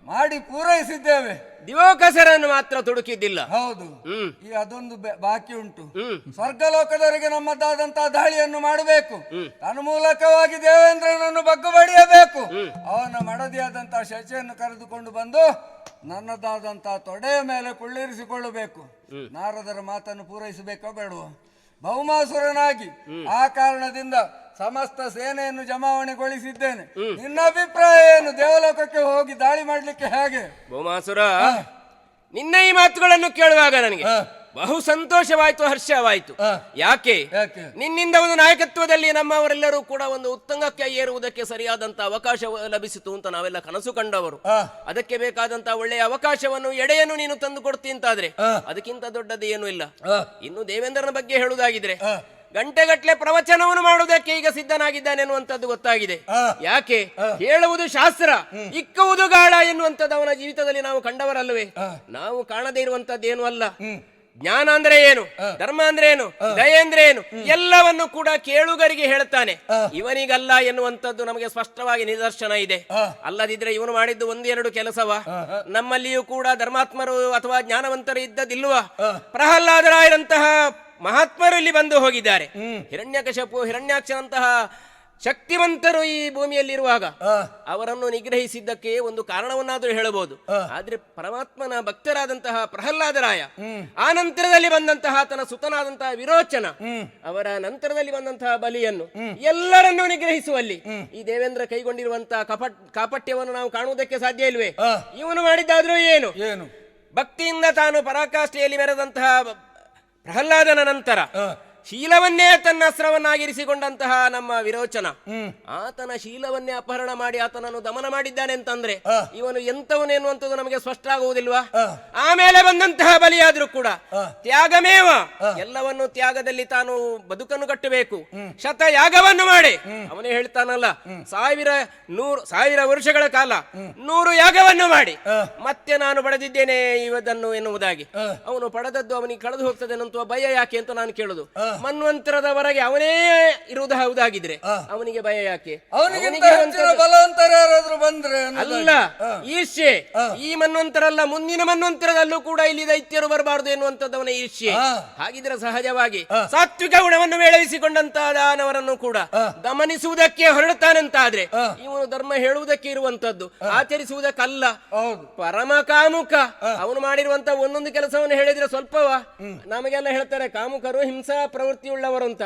ಮಾಡಿ ಪೂರೈಸಿದ್ದೇವೆ. ದಿವೋಕಸರನ್ನು ಮಾತ್ರ ತುಡುಕಿದ್ದಿಲ್ಲ. ಹೌದು, ಈ ಅದೊಂದು ಬಾಕಿ ಉಂಟು. ಸ್ವರ್ಗಲೋಕದವರೆಗೆ ನಮ್ಮದಾದಂತಹ ದಾಳಿಯನ್ನು ಮಾಡಬೇಕು. ತನ್ಮೂಲಕವಾಗಿ ದೇವೇಂದ್ರನನ್ನು ಬಗ್ಗು ಬಡಿಯಬೇಕು. ಅವನ ಮಡದಿಯಾದಂತಹ ಶಚಿಯನ್ನು ಕರೆದುಕೊಂಡು ಬಂದು ನನ್ನದಾದಂತಹ ತೊಡೆಯ ಮೇಲೆ ಕುಳ್ಳಿರಿಸಿಕೊಳ್ಳಬೇಕು. ನಾರದರ ಮಾತನ್ನು ಪೂರೈಸಬೇಕೋ ಬೇಡವೋ? ಭೌಮಾಸುರನಾಗಿ ಆ ಕಾರಣದಿಂದ ಸಮಸ್ತ ಸೇನೆಯನ್ನು ಜಮಾವಣೆಗೊಳಿಸಿದ್ದೇನೆ. ನಿನ್ನ ಅಭಿಪ್ರಾಯ ಏನು? ದೇವಲೋಕಕ್ಕೆ ಹೋಗಿ ದಾಳಿ ಮಾಡ್ಲಿಕ್ಕೆ ಹೇಗೆ? ಭೌಮಾಸುರ, ನಿನ್ನ ಈ ಮಾತುಗಳನ್ನು ಕೇಳುವಾಗ ನನಗೆ ಬಹು ಸಂತೋಷವಾಯ್ತು, ಹರ್ಷವಾಯ್ತು. ಯಾಕೆ? ನಿನ್ನಿಂದ ಒಂದು ನಾಯಕತ್ವದಲ್ಲಿ ನಮ್ಮವರೆಲ್ಲರೂ ಕೂಡ ಒಂದು ಉತ್ತುಂಗಕ್ಕೆ ಏರುವುದಕ್ಕೆ ಸರಿಯಾದಂತ ಅವಕಾಶ ಲಭಿಸಿತು ಅಂತ ನಾವೆಲ್ಲ ಕನಸು ಕಂಡವರು. ಅದಕ್ಕೆ ಬೇಕಾದಂತ ಒಳ್ಳೆಯ ಅವಕಾಶವನ್ನು, ಎಡೆಯನ್ನು ನೀನು ತಂದು ಕೊಡ್ತಿ ಅಂತಾದ್ರೆ ಅದಕ್ಕಿಂತ ದೊಡ್ಡದು ಏನೂ ಇಲ್ಲ. ಇನ್ನು ದೇವೇಂದ್ರನ ಬಗ್ಗೆ ಹೇಳುವುದಾಗಿದ್ರೆ ಗಂಟೆಗಟ್ಟಲೆ ಪ್ರವಚನವನ್ನು ಮಾಡುವುದಕ್ಕೆ ಈಗ ಸಿದ್ಧನಾಗಿದ್ದಾನೆ ಎನ್ನುವಂಥದ್ದು ಗೊತ್ತಾಗಿದೆ. ಯಾಕೆ? ಹೇಳುವುದು ಶಾಸ್ತ್ರ, ಇಕ್ಕುವುದು ಗಾಳ ಎನ್ನುವಂಥದ್ದು ಅವನ ಜೀವಿತದಲ್ಲಿ ನಾವು ಕಂಡವರಲ್ಲವೇ? ನಾವು ಕಾಣದೇ ಇರುವಂತದ್ದೇನು ಅಲ್ಲ. ಜ್ಞಾನ ಅಂದ್ರೆ ಏನು, ಧರ್ಮ ಅಂದ್ರೆ ಏನು, ದಯೆ ಅಂದ್ರೆ ಏನು, ಎಲ್ಲವನ್ನು ಕೂಡ ಕೇಳುಗರಿಗೆ ಹೇಳ್ತಾನೆ. ಇವನಿಗಲ್ಲ ಎನ್ನುವಂಥದ್ದು ನಮಗೆ ಸ್ಪಷ್ಟವಾಗಿ ನಿದರ್ಶನ ಇದೆ. ಅಲ್ಲದಿದ್ರೆ ಇವನು ಮಾಡಿದ್ದು ಒಂದೆರಡು ಕೆಲಸವ? ನಮ್ಮಲ್ಲಿಯೂ ಕೂಡ ಧರ್ಮಾತ್ಮರು ಅಥವಾ ಜ್ಞಾನವಂತರು ಇದ್ದದಿಲ್ವ? ಪ್ರಹ್ಲಾದರಾಯರಂತಹ ಮಹಾತ್ಮರು ಇಲ್ಲಿ ಬಂದು ಹೋಗಿದ್ದಾರೆ. ಹಿರಣ್ಯಕಶಪು, ಹಿರಣ್ಯಾಕ್ಷರಂತಹ ಶಕ್ತಿವಂತರು ಈ ಭೂಮಿಯಲ್ಲಿರುವಾಗ ಅವರನ್ನು ನಿಗ್ರಹಿಸಿದ್ದಕ್ಕೆ ಒಂದು ಕಾರಣವನ್ನಾದ್ರೂ ಹೇಳಬಹುದು. ಆದ್ರೆ ಪರಮಾತ್ಮನ ಭಕ್ತರಾದಂತಹ ಪ್ರಹ್ಲಾದರಾಯ, ಆ ನಂತರದಲ್ಲಿ ಬಂದಂತಹ ತನ್ನ ಸುತನಾದಂತಹ ವಿರೋಚನ, ಅವರ ನಂತರದಲ್ಲಿ ಬಂದಂತಹ ಬಲಿಯನ್ನು ಎಲ್ಲರನ್ನೂ ನಿಗ್ರಹಿಸುವಲ್ಲಿ ಈ ದೇವೇಂದ್ರ ಕೈಗೊಂಡಿರುವಂತಹ ಕಾಪಟ್ಯವನ್ನು ನಾವು ಕಾಣುವುದಕ್ಕೆ ಸಾಧ್ಯ ಇಲ್ವೇ? ಇವನು ಮಾಡಿದ್ದಾದ್ರೂ ಏನು? ಭಕ್ತಿಯಿಂದ ತಾನು ಪರಾಕಾಷ್ಠೆಯಲ್ಲಿ ಮೆರೆದಂತಹ ಪ್ರಹ್ಲಾದನ ನಂತರ ಶೀಲವನ್ನೇ ತನ್ನ ಅಸ್ತ್ರವನ್ನಾಗಿರಿಸಿಕೊಂಡಂತಹ ನಮ್ಮ ವಿರೋಚನ, ಆತನ ಶೀಲವನ್ನೇ ಅಪಹರಣ ಮಾಡಿ ಆತನನ್ನು ದಮನ ಮಾಡಿದ್ದಾನೆ ಅಂತಂದ್ರೆ ಇವನು ಎಂತವನೇನುವಂಥದ್ದು ನಮಗೆ ಸ್ಪಷ್ಟ ಆಗುವುದಿಲ್ವಾ? ಆಮೇಲೆ ಬಂದಂತಹ ಬಲಿಯಾದ್ರೂ ಕೂಡ ತ್ಯಾಗಮೇವ, ಎಲ್ಲವನ್ನು ತ್ಯಾಗದಲ್ಲಿ ತಾನು ಬದುಕನ್ನು ಕಟ್ಟಬೇಕು, ಶತ ಯಾಗವನ್ನು ಮಾಡಿ, ಅವನೇ ಹೇಳ್ತಾನಲ್ಲ, 1000 ವರ್ಷಗಳ ಕಾಲ 100 ಯಾಗವನ್ನು ಮಾಡಿ ಮತ್ತೆ ನಾನು ಪಡೆದಿದ್ದೇನೆ ಇವದನ್ನು ಎನ್ನುವುದಾಗಿ. ಅವನು ಪಡೆದದ್ದು ಅವನಿಗೆ ಕಳೆದು ಹೋಗ್ತದೆ ಅನ್ನುವ ಭಯ ಯಾಕೆ ಅಂತ ನಾನು ಕೇಳುದು. ಮನ್ವಂತರದವರೆಗೆ ಅವನೇ ಇರುವುದು ಹೌದಾಗಿದ್ರೆ ಅವನಿಗೆ ಭಯ ಯಾಕೆ? ಬಲವಂತರ ಯಾರಾದ್ರೂ ಬಂದ್ರೆ ಅಲ್ಲ, ಈರ್ಷ್ಯೆ. ಈ ಮನ್ವಂತರಲ್ಲ, ಮುಂದಿನ ಮನ್ವಂತರದಲ್ಲೂ ಕೂಡ ಇಲ್ಲಿ ದೈತ್ಯರು ಬರಬಾರದು ಎನ್ನುವಂಥದ್ದು ಅವನ ಈರ್ಷ್ಯೆ. ಹಾಗಿದ್ರೆ ಸಹಜವಾಗಿ ಸಾತ್ವಿಕ ಗುಣವನ್ನು ಮೇಳವಿಸಿಕೊಂಡಂತಹ ದಾನವರನ್ನು ಕೂಡ ದಮನಿಸುವುದಕ್ಕೆ ಹೊರಡುತ್ತಾನಂತಾದ್ರೆ ಇವನು ಧರ್ಮ ಹೇಳುವುದಕ್ಕೆ ಇರುವಂತದ್ದು, ಆಚರಿಸುವುದಕ್ಕಲ್ಲ. ಪರಮ ಕಾಮುಕ. ಅವನು ಮಾಡಿರುವಂತ ಒಂದೊಂದು ಕೆಲಸವನ್ನು ಹೇಳಿದ್ರೆ ಸ್ವಲ್ಪವಾ? ನಮಗೆಲ್ಲ ಹೇಳ್ತಾರೆ ಕಾಮುಕರು ಹಿಂಸಾ ಪ್ರವೃತ್ತಿಯುಳ್ಳವರು ಅಂತ.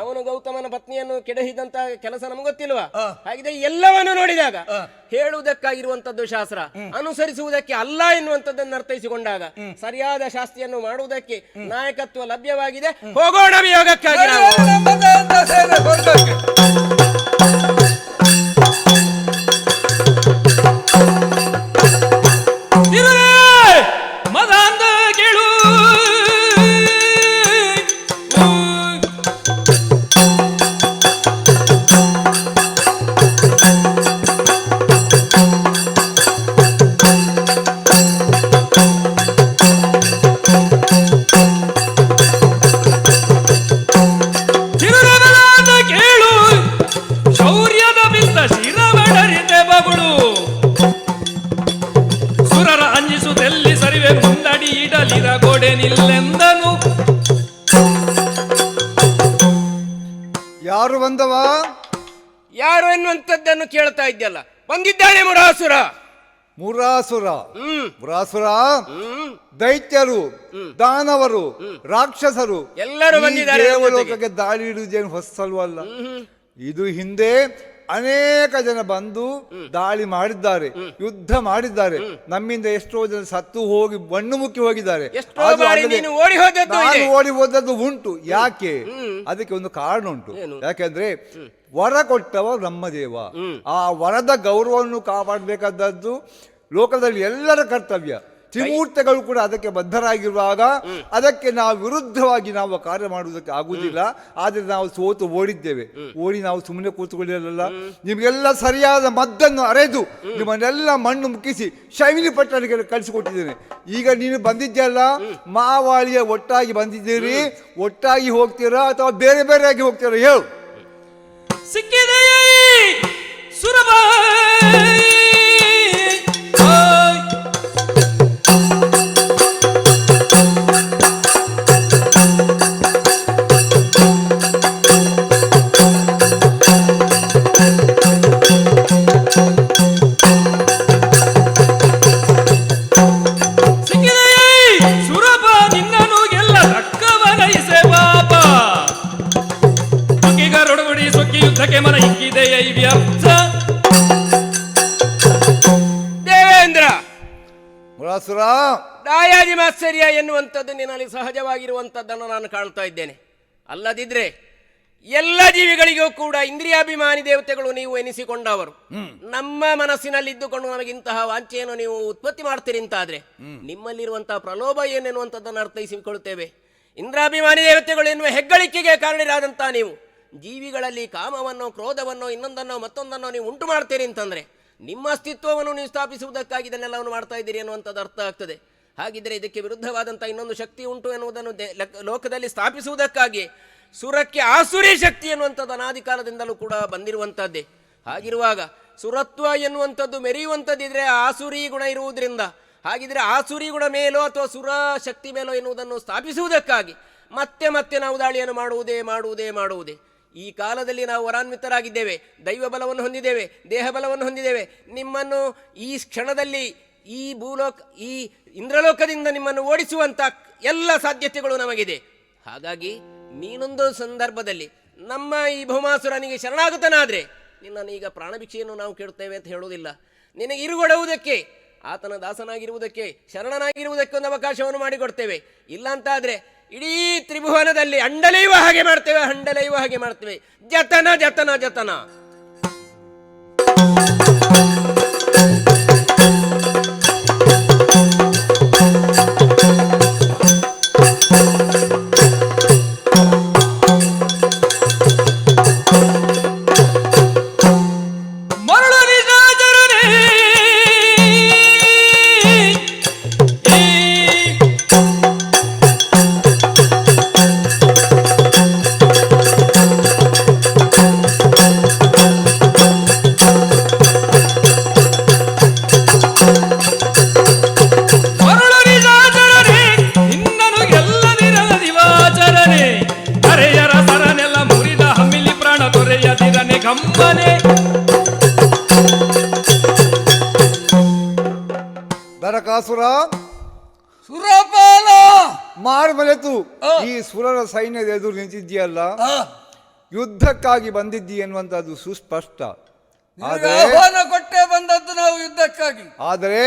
ಅವನು ಗೌತಮನ ಪತ್ನಿಯನ್ನು ಕೆಡಹಿದಂತ ಕೆಲಸ ನಮ್ಗೆ ಗೊತ್ತಿಲ್ವಾ? ಹಾಗಿದೆ ಎಲ್ಲವನ್ನು ನೋಡಿದಾಗ ಹೇಳುವುದಕ್ಕಾಗಿರುವಂತದ್ದು ಶಾಸ್ತ್ರ, ಅನುಸರಿಸುವುದಕ್ಕೆ ಅಲ್ಲ ಎನ್ನುವಂಥದ್ದನ್ನು ಅರ್ಥೈಸಿಕೊಂಡಾಗ ಸರಿಯಾದ ಶಾಸ್ತಿಯನ್ನು ಮಾಡುವುದಕ್ಕೆ ನಾಯಕತ್ವ ಲಭ್ಯವಾಗಿದೆ. ಹೋಗೋಣ ವಿಯೋಗಕ್ಕಾಗಿ ನಾವು. ಯಾರು ಬಂದವ? ಯಾರು ಎನ್ನುವಂಥದ್ದನ್ನು ಕೇಳ್ತಾ ಇದ್ಯಲ್ಲ. ಬಂದಿದ್ದಾನೆ ಮುರಾಸುರ. ಮುರಾಸುರ ದೈತ್ಯರು, ದಾನವರು, ರಾಕ್ಷಸರು ಎಲ್ಲರೂ ಬಂದಿದ್ದಾರೆ. ದೇವಲೋಕಕ್ಕೆ ದಾಳಿ ಇಡುವುದೇನು ಹೊಸಲ್ವಲ್ಲ. ಇದು ಹಿಂದೆ ಅನೇಕ ಜನ ಬಂದು ದಾಳಿ ಮಾಡಿದ್ದಾರೆ, ಯುದ್ಧ ಮಾಡಿದ್ದಾರೆ. ನಮ್ಮಿಂದ ಎಷ್ಟೋ ಜನ ಸತ್ತು ಹೋಗಿ ಮಣ್ಣು ಮುಕ್ಕಿ ಹೋಗಿದ್ದಾರೆ. ಓಡಿ ಹೋದದ್ದು ಉಂಟು. ಯಾಕೆ? ಅದಕ್ಕೆ ಒಂದು ಕಾರಣ ಉಂಟು. ಯಾಕೆಂದ್ರೆ ವರ ಕೊಟ್ಟವ ಬ್ರಹ್ಮದೇವ. ಆ ವರದ ಗೌರವವನ್ನು ಕಾಪಾಡಬೇಕಾದದ್ದು ಲೋಕದಲ್ಲಿ ಎಲ್ಲರ ಕರ್ತವ್ಯ. ತ್ರಿಮೂರ್ತಿಗಳು ಕೂಡ ಅದಕ್ಕೆ ಬದ್ಧರಾಗಿರುವಾಗ ಅದಕ್ಕೆ ನಾವು ವಿರುದ್ಧವಾಗಿ ನಾವು ಕಾರ್ಯ ಮಾಡುವುದಕ್ಕೆ ಆಗುವುದಿಲ್ಲ. ಆದರೆ ನಾವು ಸೋತು ಓಡಿದ್ದೇವೆ. ನಾವು ಸುಮ್ಮನೆ ಕೂತ್ಕೊಳ್ಳಿರಲ್ಲ. ನಿಮಗೆಲ್ಲ ಸರಿಯಾದ ಮದ್ದನ್ನು ಅರೆದು ನಿಮ್ಮನ್ನೆಲ್ಲ ಮಣ್ಣು ಮುಕ್ಕಿಸಿ ಶೈಲಿ ಪಟ್ಟಣಿಗೆ ಕಳಿಸಿಕೊಟ್ಟಿದ್ದೇನೆ. ಈಗ ನೀನು ಬಂದಿದ್ದೆಲ್ಲ ಮಾವಾಳಿಯ ಒಟ್ಟಾಗಿ ಬಂದಿದ್ದೀರಿ. ಒಟ್ಟಾಗಿ ಹೋಗ್ತೀರಾ ಅಥವಾ ಬೇರೆ ಬೇರೆಯಾಗಿ ಹೋಗ್ತೀರಾ? ಹೇಳು. ಸಿಕ್ಕಿದೆ ಸುರಭ ದೇವೇಂದ್ರ ಮುರಾಸುರ, ದಾಯಾದಿ ಮಾತ್ಸರ್ಯ ಎನ್ನುವಂಥದ್ದು ನಿನ್ನಲ್ಲಿ ಸಹಜವಾಗಿರುವಂಥದ್ದನ್ನು ನಾನು ಕಾಣ್ತಾ ಇದ್ದೇನೆ. ಅಲ್ಲದಿದ್ರೆ ಎಲ್ಲ ಜೀವಿಗಳಿಗೂ ಕೂಡ ಇಂದ್ರಿಯಾಭಿಮಾನಿ ದೇವತೆಗಳು ನೀವು ಎನಿಸಿಕೊಂಡವರು. ನಮ್ಮ ಮನಸ್ಸಿನಲ್ಲಿದ್ದುಕೊಂಡು ನಮಗಿಂತಹ ವಾಂಚೆಯನ್ನು ನೀವು ಉತ್ಪತ್ತಿ ಮಾಡ್ತೀರಿ ಅಂತಾದ್ರೆ ನಿಮ್ಮಲ್ಲಿರುವಂತಹ ಪ್ರಲೋಭ ಏನೆನ್ನುವಂಥದ್ದನ್ನು ಅರ್ಥೈಸಿಕೊಳ್ಳುತ್ತೇವೆ. ಇಂದ್ರಾಭಿಮಾನಿ ದೇವತೆಗಳು ಎನ್ನುವ ಹೆಗ್ಗಳಿಕೆಗೆ ಕಾರಣರಾದಂತಹ ನೀವು ಜೀವಿಗಳಲ್ಲಿ ಕಾಮವನ್ನು, ಕ್ರೋಧವನ್ನು, ಇನ್ನೊಂದನ್ನು ಮತ್ತೊಂದನ್ನು ನೀವು ಉಂಟು ಮಾಡ್ತೀರಿ ಅಂತಂದ್ರೆ ನಿಮ್ಮ ಅಸ್ತಿತ್ವವನ್ನು ನೀವು ಸ್ಥಾಪಿಸುವುದಕ್ಕಾಗಿ ಇದನ್ನೆಲ್ಲವನ್ನು ಮಾಡ್ತಾ ಇದ್ದೀರಿ ಅನ್ನುವಂಥದ್ದು ಅರ್ಥ ಆಗ್ತದೆ. ಹಾಗಿದ್ರೆ ಇದಕ್ಕೆ ವಿರುದ್ಧವಾದಂಥ ಇನ್ನೊಂದು ಶಕ್ತಿ ಉಂಟು ಎನ್ನುವುದನ್ನು ಲೋಕದಲ್ಲಿ ಸ್ಥಾಪಿಸುವುದಕ್ಕಾಗಿ ಸುರಕ್ಕೆ ಆಸುರಿ ಶಕ್ತಿ ಎನ್ನುವಂಥದ್ದು ಅನಾದಿ ಕಾಲದಿಂದಲೂ ಕೂಡ ಬಂದಿರುವಂಥದ್ದೇ. ಹಾಗಿರುವಾಗ ಸುರತ್ವ ಎನ್ನುವಂಥದ್ದು ಮೆರೆಯುವಂಥದ್ದಿದ್ರೆ ಆಸುರಿ ಗುಣ ಇರುವುದರಿಂದ, ಹಾಗಿದ್ರೆ ಆಸುರಿ ಗುಣ ಮೇಲೋ ಅಥವಾ ಸುರ ಶಕ್ತಿ ಮೇಲೋ ಎನ್ನುವುದನ್ನು ಸ್ಥಾಪಿಸುವುದಕ್ಕಾಗಿ ಮತ್ತೆ ಮತ್ತೆ ನಾವು ದಾಳಿಯನ್ನು ಮಾಡುವುದೇ. ಈ ಕಾಲದಲ್ಲಿ ನಾವು ವರಾನ್ವಿತರಾಗಿದ್ದೇವೆ, ದೈವ ಬಲವನ್ನು ಹೊಂದಿದ್ದೇವೆ, ದೇಹ ಬಲವನ್ನು ಹೊಂದಿದ್ದೇವೆ. ನಿಮ್ಮನ್ನು ಈ ಕ್ಷಣದಲ್ಲಿ ಈ ಈ ಇಂದ್ರಲೋಕದಿಂದ ನಿಮ್ಮನ್ನು ಓಡಿಸುವಂಥ ಎಲ್ಲ ಸಾಧ್ಯತೆಗಳು ನಮಗಿದೆ. ಹಾಗಾಗಿ ನೀನೊಂದು ಸಂದರ್ಭದಲ್ಲಿ ನಮ್ಮ ಈ ಭೌಮಾಸುರನಿಗೆ ಶರಣಾಗತನಾದರೆ ನಿನ್ನನ್ನು ಈಗ ಪ್ರಾಣಭಿಕ್ಷೆಯನ್ನು ನಾವು ಕೇಳುತ್ತೇವೆ ಅಂತ ಹೇಳುವುದಿಲ್ಲ. ನಿನಗೆ ಇರುಗೊಡುವುದಕ್ಕೆ, ಆತನ ದಾಸನಾಗಿರುವುದಕ್ಕೆ, ಶರಣನಾಗಿರುವುದಕ್ಕೆ ಒಂದು ಅವಕಾಶವನ್ನು ಮಾಡಿಕೊಡ್ತೇವೆ. ಇಲ್ಲ ಅಂತಾದರೆ ಇಡೀ ತ್ರಿಭುವನದಲ್ಲಿ ಹಂಡಲೆಯುವ ಹಾಗೆ ಮಾಡ್ತೇವೆ. ಜತನ. ನರಕಾಸುರ ಸುರಪಾಲ ಮಾರ್ಮಲೆತು ಈ ಸುರರ ಸೈನ್ಯದ ಎದುರು ನಿಂತಿದ್ದೀಯಲ್ಲ, ಯುದ್ಧಕ್ಕಾಗಿ ಬಂದಿದ್ದೀ ಎನ್ನುವಂತದ್ದು ಸುಸ್ಪಷ್ಟ. ಆಹ್ವಾನ ಕೊಟ್ಟೆ ಬಂದದ್ದು ನಾವು ಯುದ್ಧಕ್ಕಾಗಿ. ಆದರೆ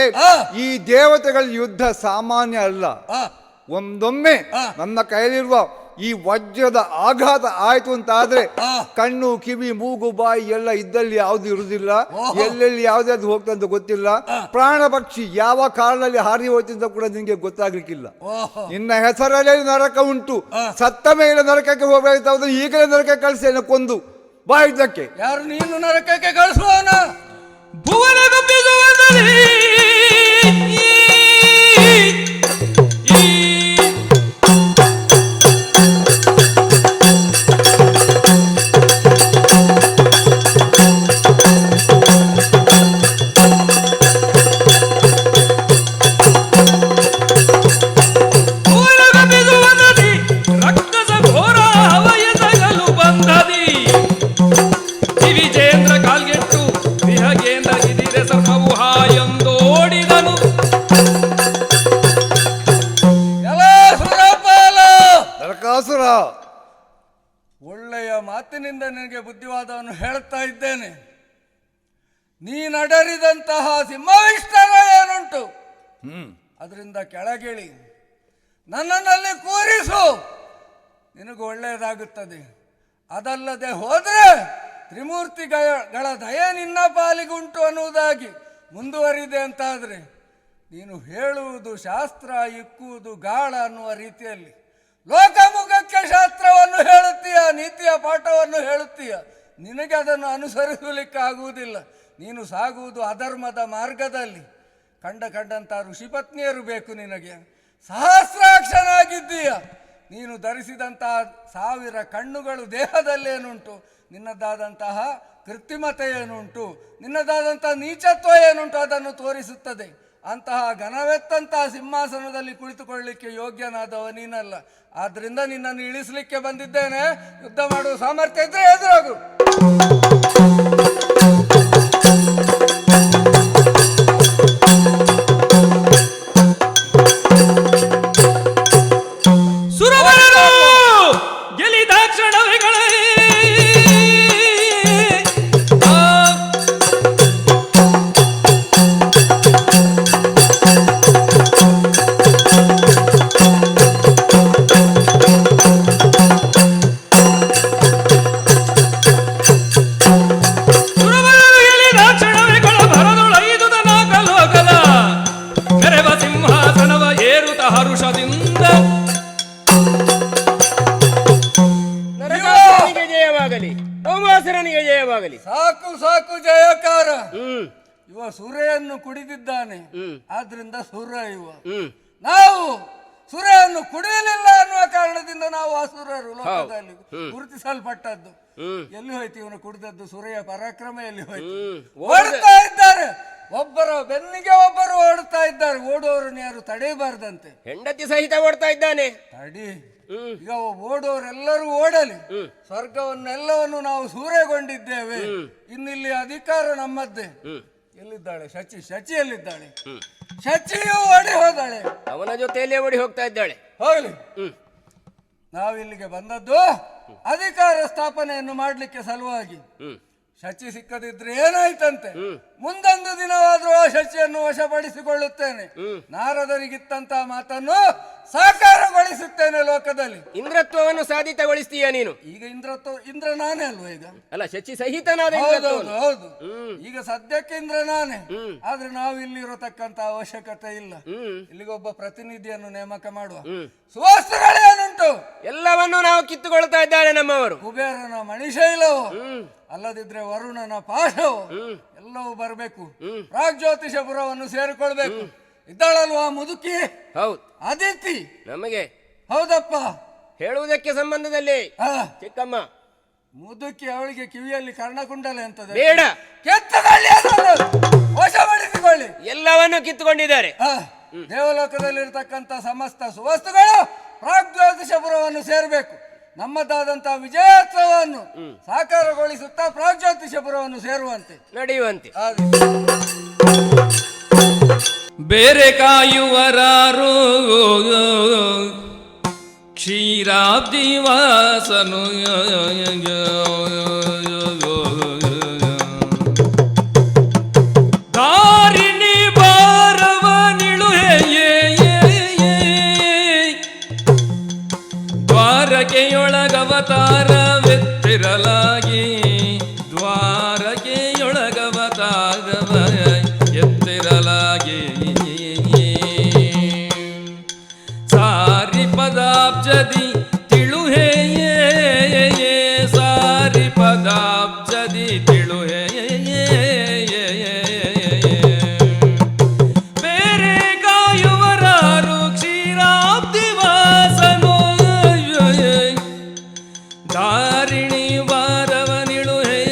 ಈ ದೇವತೆಗಳ ಯುದ್ಧ ಸಾಮಾನ್ಯ ಅಲ್ಲ. ಒಂದೊಮ್ಮೆ ನನ್ನ ಕೈಯಲ್ಲಿರುವ ಈ ವಜ್ರದ ಆಘಾತ ಆಯ್ತು ಅಂತಾದ್ರೆ ಕಣ್ಣು, ಕಿವಿ, ಮೂಗು, ಬಾಯಿ ಎಲ್ಲ ಇದ್ದಲ್ಲಿ ಯಾವ್ದು ಇರುವುದಿಲ್ಲ, ಎಲ್ಲೆಲ್ಲಿ ಯಾವ್ದಾದ್ರು ಹೋಗ್ತಂತ ಗೊತ್ತಿಲ್ಲ. ಪ್ರಾಣ ಪಕ್ಷಿ ಯಾವ ಕಾರಣದಲ್ಲಿ ಹಾರಿ ಹೋಯ್ತಂತ ಕೂಡ ನಿನ್ಗೆ ಗೊತ್ತಾಗ್ಲಿಕ್ಕಿಲ್ಲ. ನಿನ್ನ ಹೆಸರಲ್ಲೇ ನರಕ ಉಂಟು. ಸತ್ತ ಮೇಲೆ ನರಕಕ್ಕೆ ಹೋಗ್ಬೇಕಾದ್ರೆ ಈಗಲೇ ನರಕಕ್ಕೆ ಕಳಿಸಿ ಕೊಂದು ಬಾ ಇದ್ದಕ್ಕೆ. ಯಾರು ನೀನು ನರಕಕ್ಕೆ ಕಳಿಸುವವನ? ಭುವನ ಒಳ್ಳೆಯ ಮಾತಿನಿಂದ ನಿನಗೆ ಬುದ್ಧಿವಾದವನ್ನು ಹೇಳುತ್ತಾ ಇದ್ದೇನೆ. ನೀನಡರಿದಂತಹ ಸಿಂಹವಿಷ್ಟರ ಏನುಂಟು ಅದರಿಂದ ಕೆಳಗಿಳಿ ನನ್ನಲ್ಲಿ ಕೂರಿಸು, ನಿನಗೂ ಒಳ್ಳೆಯದಾಗುತ್ತದೆ. ಅದಲ್ಲದೆ ಹೋದರೆ ತ್ರಿಮೂರ್ತಿಗಳ ದಯೆ ನಿನ್ನ ಪಾಲಿಗುಂಟು ಅನ್ನುವುದಾಗಿ ಮುಂದುವರಿದೆ ಅಂತಾದರೆ ನೀನು ಹೇಳುವುದು ಶಾಸ್ತ್ರ, ಇಕ್ಕುವುದು ಗಾಳ ಅನ್ನುವ ರೀತಿಯಲ್ಲಿ ಲೋಕಮುಖಕ್ಕೆ ಶಾಸ್ತ್ರವನ್ನು ಹೇಳುತ್ತೀಯ, ನೀತಿಯ ಪಾಠವನ್ನು ಹೇಳುತ್ತೀಯ. ನಿನಗೆ ಅದನ್ನು ಅನುಸರಿಸಲಿಕ್ಕೆ ಆಗುವುದಿಲ್ಲ. ನೀನು ಸಾಗುವುದು ಅಧರ್ಮದ ಮಾರ್ಗದಲ್ಲಿ. ಕಂಡಂಥ ಋಷಿಪತ್ನಿಯರು ಬೇಕು ನಿನಗೆ. ಸಹಸ್ರಾಕ್ಷನಾಗಿದ್ದೀಯ. ನೀನು ಧರಿಸಿದಂತಹ 1000 ಕಣ್ಣುಗಳು ದೇಹದಲ್ಲೇನುಂಟು, ನಿನ್ನದಾದಂತಹ ಕೃತ್ರಿಮತೆ ಏನುಂಟು, ನಿನ್ನದಾದಂತಹ ನೀಚತ್ವ ಏನುಂಟು ಅದನ್ನು ತೋರಿಸುತ್ತದೆ. ಅಂತಹ ಘನವೆತ್ತಂತಹ ಸಿಂಹಾಸನದಲ್ಲಿ ಕುಳಿತುಕೊಳ್ಳಲಿಕ್ಕೆ ಯೋಗ್ಯನಾದವ ನೀನಲ್ಲ. ಆದ್ದರಿಂದ ನಿನ್ನನ್ನು ಇಳಿಸಲಿಕ್ಕೆ ಬಂದಿದ್ದೇನೆ. ಯುದ್ಧ ಮಾಡುವ ಸಾಮರ್ಥ್ಯ ಇದ್ರೆ ಎದುರಾಗು. ಜಯವಾಗಲಿ, ಭೌಮಾಸುರನಿಗೆ ಜಯವಾಗಲಿ. ಸಾಕು ಸಾಕು ಜಯಕಾರ. ಹ್ಮ್ ಇವ ಸುರೆಯನ್ನು ಕುಡಿದಿದ್ದಾನೆ, ಹ್ಮ್. ಆದ್ರಿಂದ ಸುರ ಇವ. ಹ್ಮ್ ನಾವು ಸುರೆಯನ್ನು ಕುಡಿಯಲಿಲ್ಲ ಅನ್ನುವ ಕಾರಣದಿಂದ ನಾವು ಅಸುರರು ಲೋಕದಲ್ಲಿ ಗುರುತಿಸಲ್ಪಟ್ಟದ್ದು. ಎಲ್ಲಿ ಹೋಯ್ತು ಇವನು ಕುಡಿದದ್ದು? ಸುರೆಯ ಪರಾಕ್ರಮ ಎಲ್ಲಿ ಹೋಯ್ತು? ಓಡುತ್ತಾ ಇದ್ದಾರೆ, ಒಬ್ಬರ ಬೆನ್ನಿಗೆ ಒಬ್ಬರು ಓಡುತ್ತಾ ಇದ್ದಾರೆ. ಓಡುವವರನ್ನು ಯಾರು ತಡೆಯಬಾರ್ದಂತೆ. ಹೆಂಡತಿ ಸಹಿತ ಓಡ್ತಾ ಇದ್ದಾನೆ. ತಡಿ, ಈಗ ಓಡುವವರೆಲ್ಲರೂ ಓಡಲಿ. ಸ್ವರ್ಗವನ್ನೆಲ್ಲವನ್ನು ನಾವು ಸೂರೆಗೊಂಡಿದ್ದೇವೆ. ಇನ್ನಿಲ್ಲಿ ಅಧಿಕಾರ ನಮ್ಮದ್ದೇ. ಎಲ್ಲಿದ್ದಾಳೆ ಶಚಿ? ಶಚಿ ಎಲ್ಲಿದ್ದಾಳೆ? ಶಚಿಯು ಓಡಿ ಹೋದಾಳೆ, ಅವನ ಜೊತೆಯಲ್ಲೇ ಓಡಿ ಹೋಗ್ತಾ ಇದ್ದಾಳೆ. ಹೋಗ್ಲಿ. ನಾವಿಲ್ಲಿಗೆ ಬಂದದ್ದು ಅಧಿಕಾರ ಸ್ಥಾಪನೆಯನ್ನು ಮಾಡಲಿಕ್ಕೆ ಸಲುವಾಗಿ. ಶಚಿ ಸಿಕ್ಕದಿದ್ರೆ ಏನಾಯ್ತಂತೆ? ಮುಂದೊಂದು ದಿನವಾದ್ರೂ ಆ ಶಚಿಯನ್ನು ವಶಪಡಿಸಿಕೊಳ್ಳುತ್ತೇನೆ. ನಾರದರಿಗಿತ್ತಂತ ಮಾತನ್ನು ಸಾಕಾರಗೊಳಿಸುತ್ತೇನೆ ಲೋಕದಲ್ಲಿ. ಇಂದ್ರತ್ವವನ್ನು ಸಾಧಿತಗೊಳಿಸ್ತೀಯ ನೀನು. ಈಗ ಇಂದ್ರ ನಾನೇ ಅಲ್ವಾ ಈಗ? ಅಲ್ಲ, ಶಚಿ ಸಹಿತನಾದ ಹೌದೌದು ಹೌದು. ಈಗ ಸದ್ಯಕ್ಕೆ ಇಂದ್ರ ನಾನೇ. ಆದ್ರೆ ನಾವು ಇಲ್ಲಿ ಇರತಕ್ಕಂತ ಅವಶ್ಯಕತೆ ಇಲ್ಲ. ಇಲ್ಲಿಗೊಬ್ಬ ಪ್ರತಿನಿಧಿಯನ್ನು ನೇಮಕ ಮಾಡುವ. ಸುವಾಸ್ತುಗಳೇನುಂಟು ಎಲ್ಲವನ್ನು ನಾವು ಕಿತ್ತುಕೊಳ್ತಾ ಇದ್ದಾರೆ ನಮ್ಮವರು. ಕುಬೇರನ ಮಣಿಶೈಲವು, ಅಲ್ಲದಿದ್ರೆ ವರುಣನ ಪಾಶವು ಎಲ್ಲವೂ ಬರಬೇಕು. ಪ್ರಾಗ್ಜ್ಯೋತಿಷಪುರವನ್ನು ಸೇರಿಕೊಳ್ಬೇಕು. ಇದ್ದಾಳಲ್ವಾ ಮುದುಕಿ? ಹೌದು, ಅದಿತಿ ನಮಗೆ ಹೌದಪ್ಪ. ಹೇಳುವುದಕ್ಕೆ ಸಂಬಂಧದಲ್ಲಿ ಚಿಕ್ಕಮ್ಮ ಮುದುಕಿ, ಅವಳಿಗೆ ಕಿವಿಯಲ್ಲಿ ಕರ್ಣಕುಂಡಲೆ ಅಂತದೆ. ಬೇಡ, ಕೆತ್ತದಲ್ಲಿ ವಶಪಡಿಸಿಕೊಳ್ಳಿ. ಎಲ್ಲವನ್ನು ಕಿತ್ತುಕೊಂಡಿದ್ದಾರೆ. ದೇವಲೋಕದಲ್ಲಿರ್ತಕ್ಕಂಥ ಸಮಸ್ತ ಸುವಸ್ತುಗಳು ಪ್ರಾಗ್ಜ್ಯೋತಿಷಪುರವನ್ನು ಸೇರಬೇಕು. ನಮ್ಮದಾದಂತಹ ವಿಜಯೋತ್ಸವವನ್ನು ಸಾಕಾರಗೊಳಿಸುತ್ತಾ ಪ್ರಾಗ್ಜ್ಯೋತಿಷಪುರವನ್ನು ಸೇರುವಂತೆ ನಡೆಯುವಂತೆ. ಬೇರೆ ಕಾಯುವರಾರು ಕ್ಷೀರಾಬ್ದಿ ವಾಸನು ದಾರಿಣಿ ಬಾರವ ನಿಳುಹೆಯೇ ದ್ವಾರಕೆಯೊಳಗವತಾರವೆತ್ತಿರಲಾಗಿ ದ್ವಾರಕೆಯೊಳಗವತಾರವ ಎತ್ತಿರಲಾಗಿ ಸಾರಿ ಪದಾಬ್ಜದಿ ತಿಳುಹೆಯೇ ಸಾರಿ ಪದಾಬ್ಜದಿ ತಿಳುಹೆಯೇ ಬೇರೆ ಕಾಯುವರಾರು ಕ್ಷೀರಾಬ್ದಿ ವಾಸನೋ ದಾರಿಣಿ ವಾರವ ನಿಳುಹೇ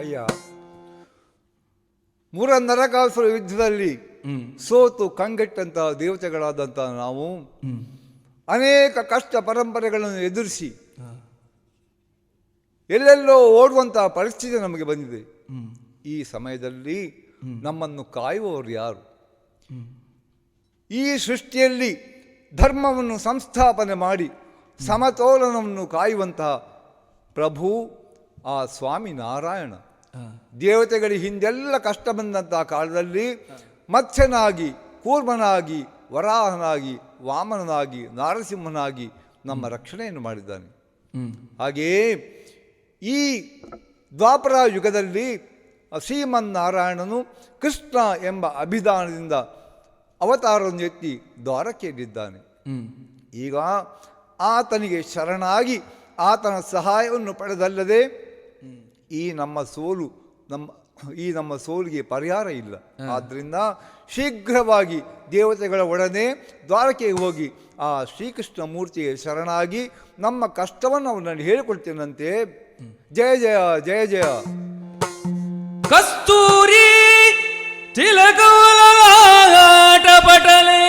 ಅಯ್ಯ, ಮೂರ ನರಕಾಸುರ ಯುದ್ಧದಲ್ಲಿ ಸೋತು ಕಂಗೆಟ್ಟಂತಹ ದೇವತೆಗಳಾದಂತಹ ನಾವು ಅನೇಕ ಕಷ್ಟ ಪರಂಪರೆಗಳನ್ನು ಎದುರಿಸಿ ಎಲ್ಲೆಲ್ಲೋ ಓಡುವಂತಹ ಪರಿಸ್ಥಿತಿ ನಮಗೆ ಬಂದಿದೆ. ಈ ಸಮಯದಲ್ಲಿ ನಮ್ಮನ್ನು ಕಾಯುವವರು ಯಾರು? ಈ ಸೃಷ್ಟಿಯಲ್ಲಿ ಧರ್ಮವನ್ನು ಸಂಸ್ಥಾಪನೆ ಮಾಡಿ ಸಮತೋಲನವನ್ನು ಕಾಯುವಂತಹ ಪ್ರಭು ಆ ಸ್ವಾಮಿ ನಾರಾಯಣ. ದೇವತೆಗಳಿಗೆ ಹಿಂದೆಲ್ಲ ಕಷ್ಟ ಬಂದಂತಹ ಕಾಲದಲ್ಲಿ ಮತ್ಸ್ಯನಾಗಿ, ಕೂರ್ಮನಾಗಿ, ವರಾಹನಾಗಿ, ವಾಮನನಾಗಿ, ನಾರಸಿಂಹನಾಗಿ ನಮ್ಮ ರಕ್ಷಣೆಯನ್ನು ಮಾಡಿದ್ದಾನೆ. ಹಾಗೆಯೇ ಈ ದ್ವಾಪರ ಯುಗದಲ್ಲಿ ಶ್ರೀಮನ್ನಾರಾಯಣನು ಕೃಷ್ಣ ಎಂಬ ಅಭಿಧಾನದಿಂದ ಅವತಾರವನ್ನು ಎತ್ತಿ ದ್ವಾರಕೆಯಲ್ಲಿದ್ದಾನೆ. ಈಗ ಆತನಿಗೆ ಶರಣಾಗಿ ಆತನ ಸಹಾಯವನ್ನು ಪಡೆದಲ್ಲದೆ ಈ ನಮ್ಮ ಸೋಲಿಗೆ ಪರಿಹಾರ ಇಲ್ಲ. ಆದ್ದರಿಂದ ಶೀಘ್ರವಾಗಿ ದೇವತೆಗಳ ಒಡನೆ ದ್ವಾರಕೆಗೆ ಹೋಗಿ ಆ ಶ್ರೀಕೃಷ್ಣ ಮೂರ್ತಿಗೆ ಶರಣಾಗಿ ನಮ್ಮ ಕಷ್ಟವನ್ನು ಅವನಲ್ಲಿ ಹೇಳಿಕೊಳ್ತೇನಂತೆ. ಜಯ ಜಯ ಜಯ ಜಯ. ಕಸ್ತೂರಿ ತಿಲಕವಲಗಾಟ ಪಟಲೇ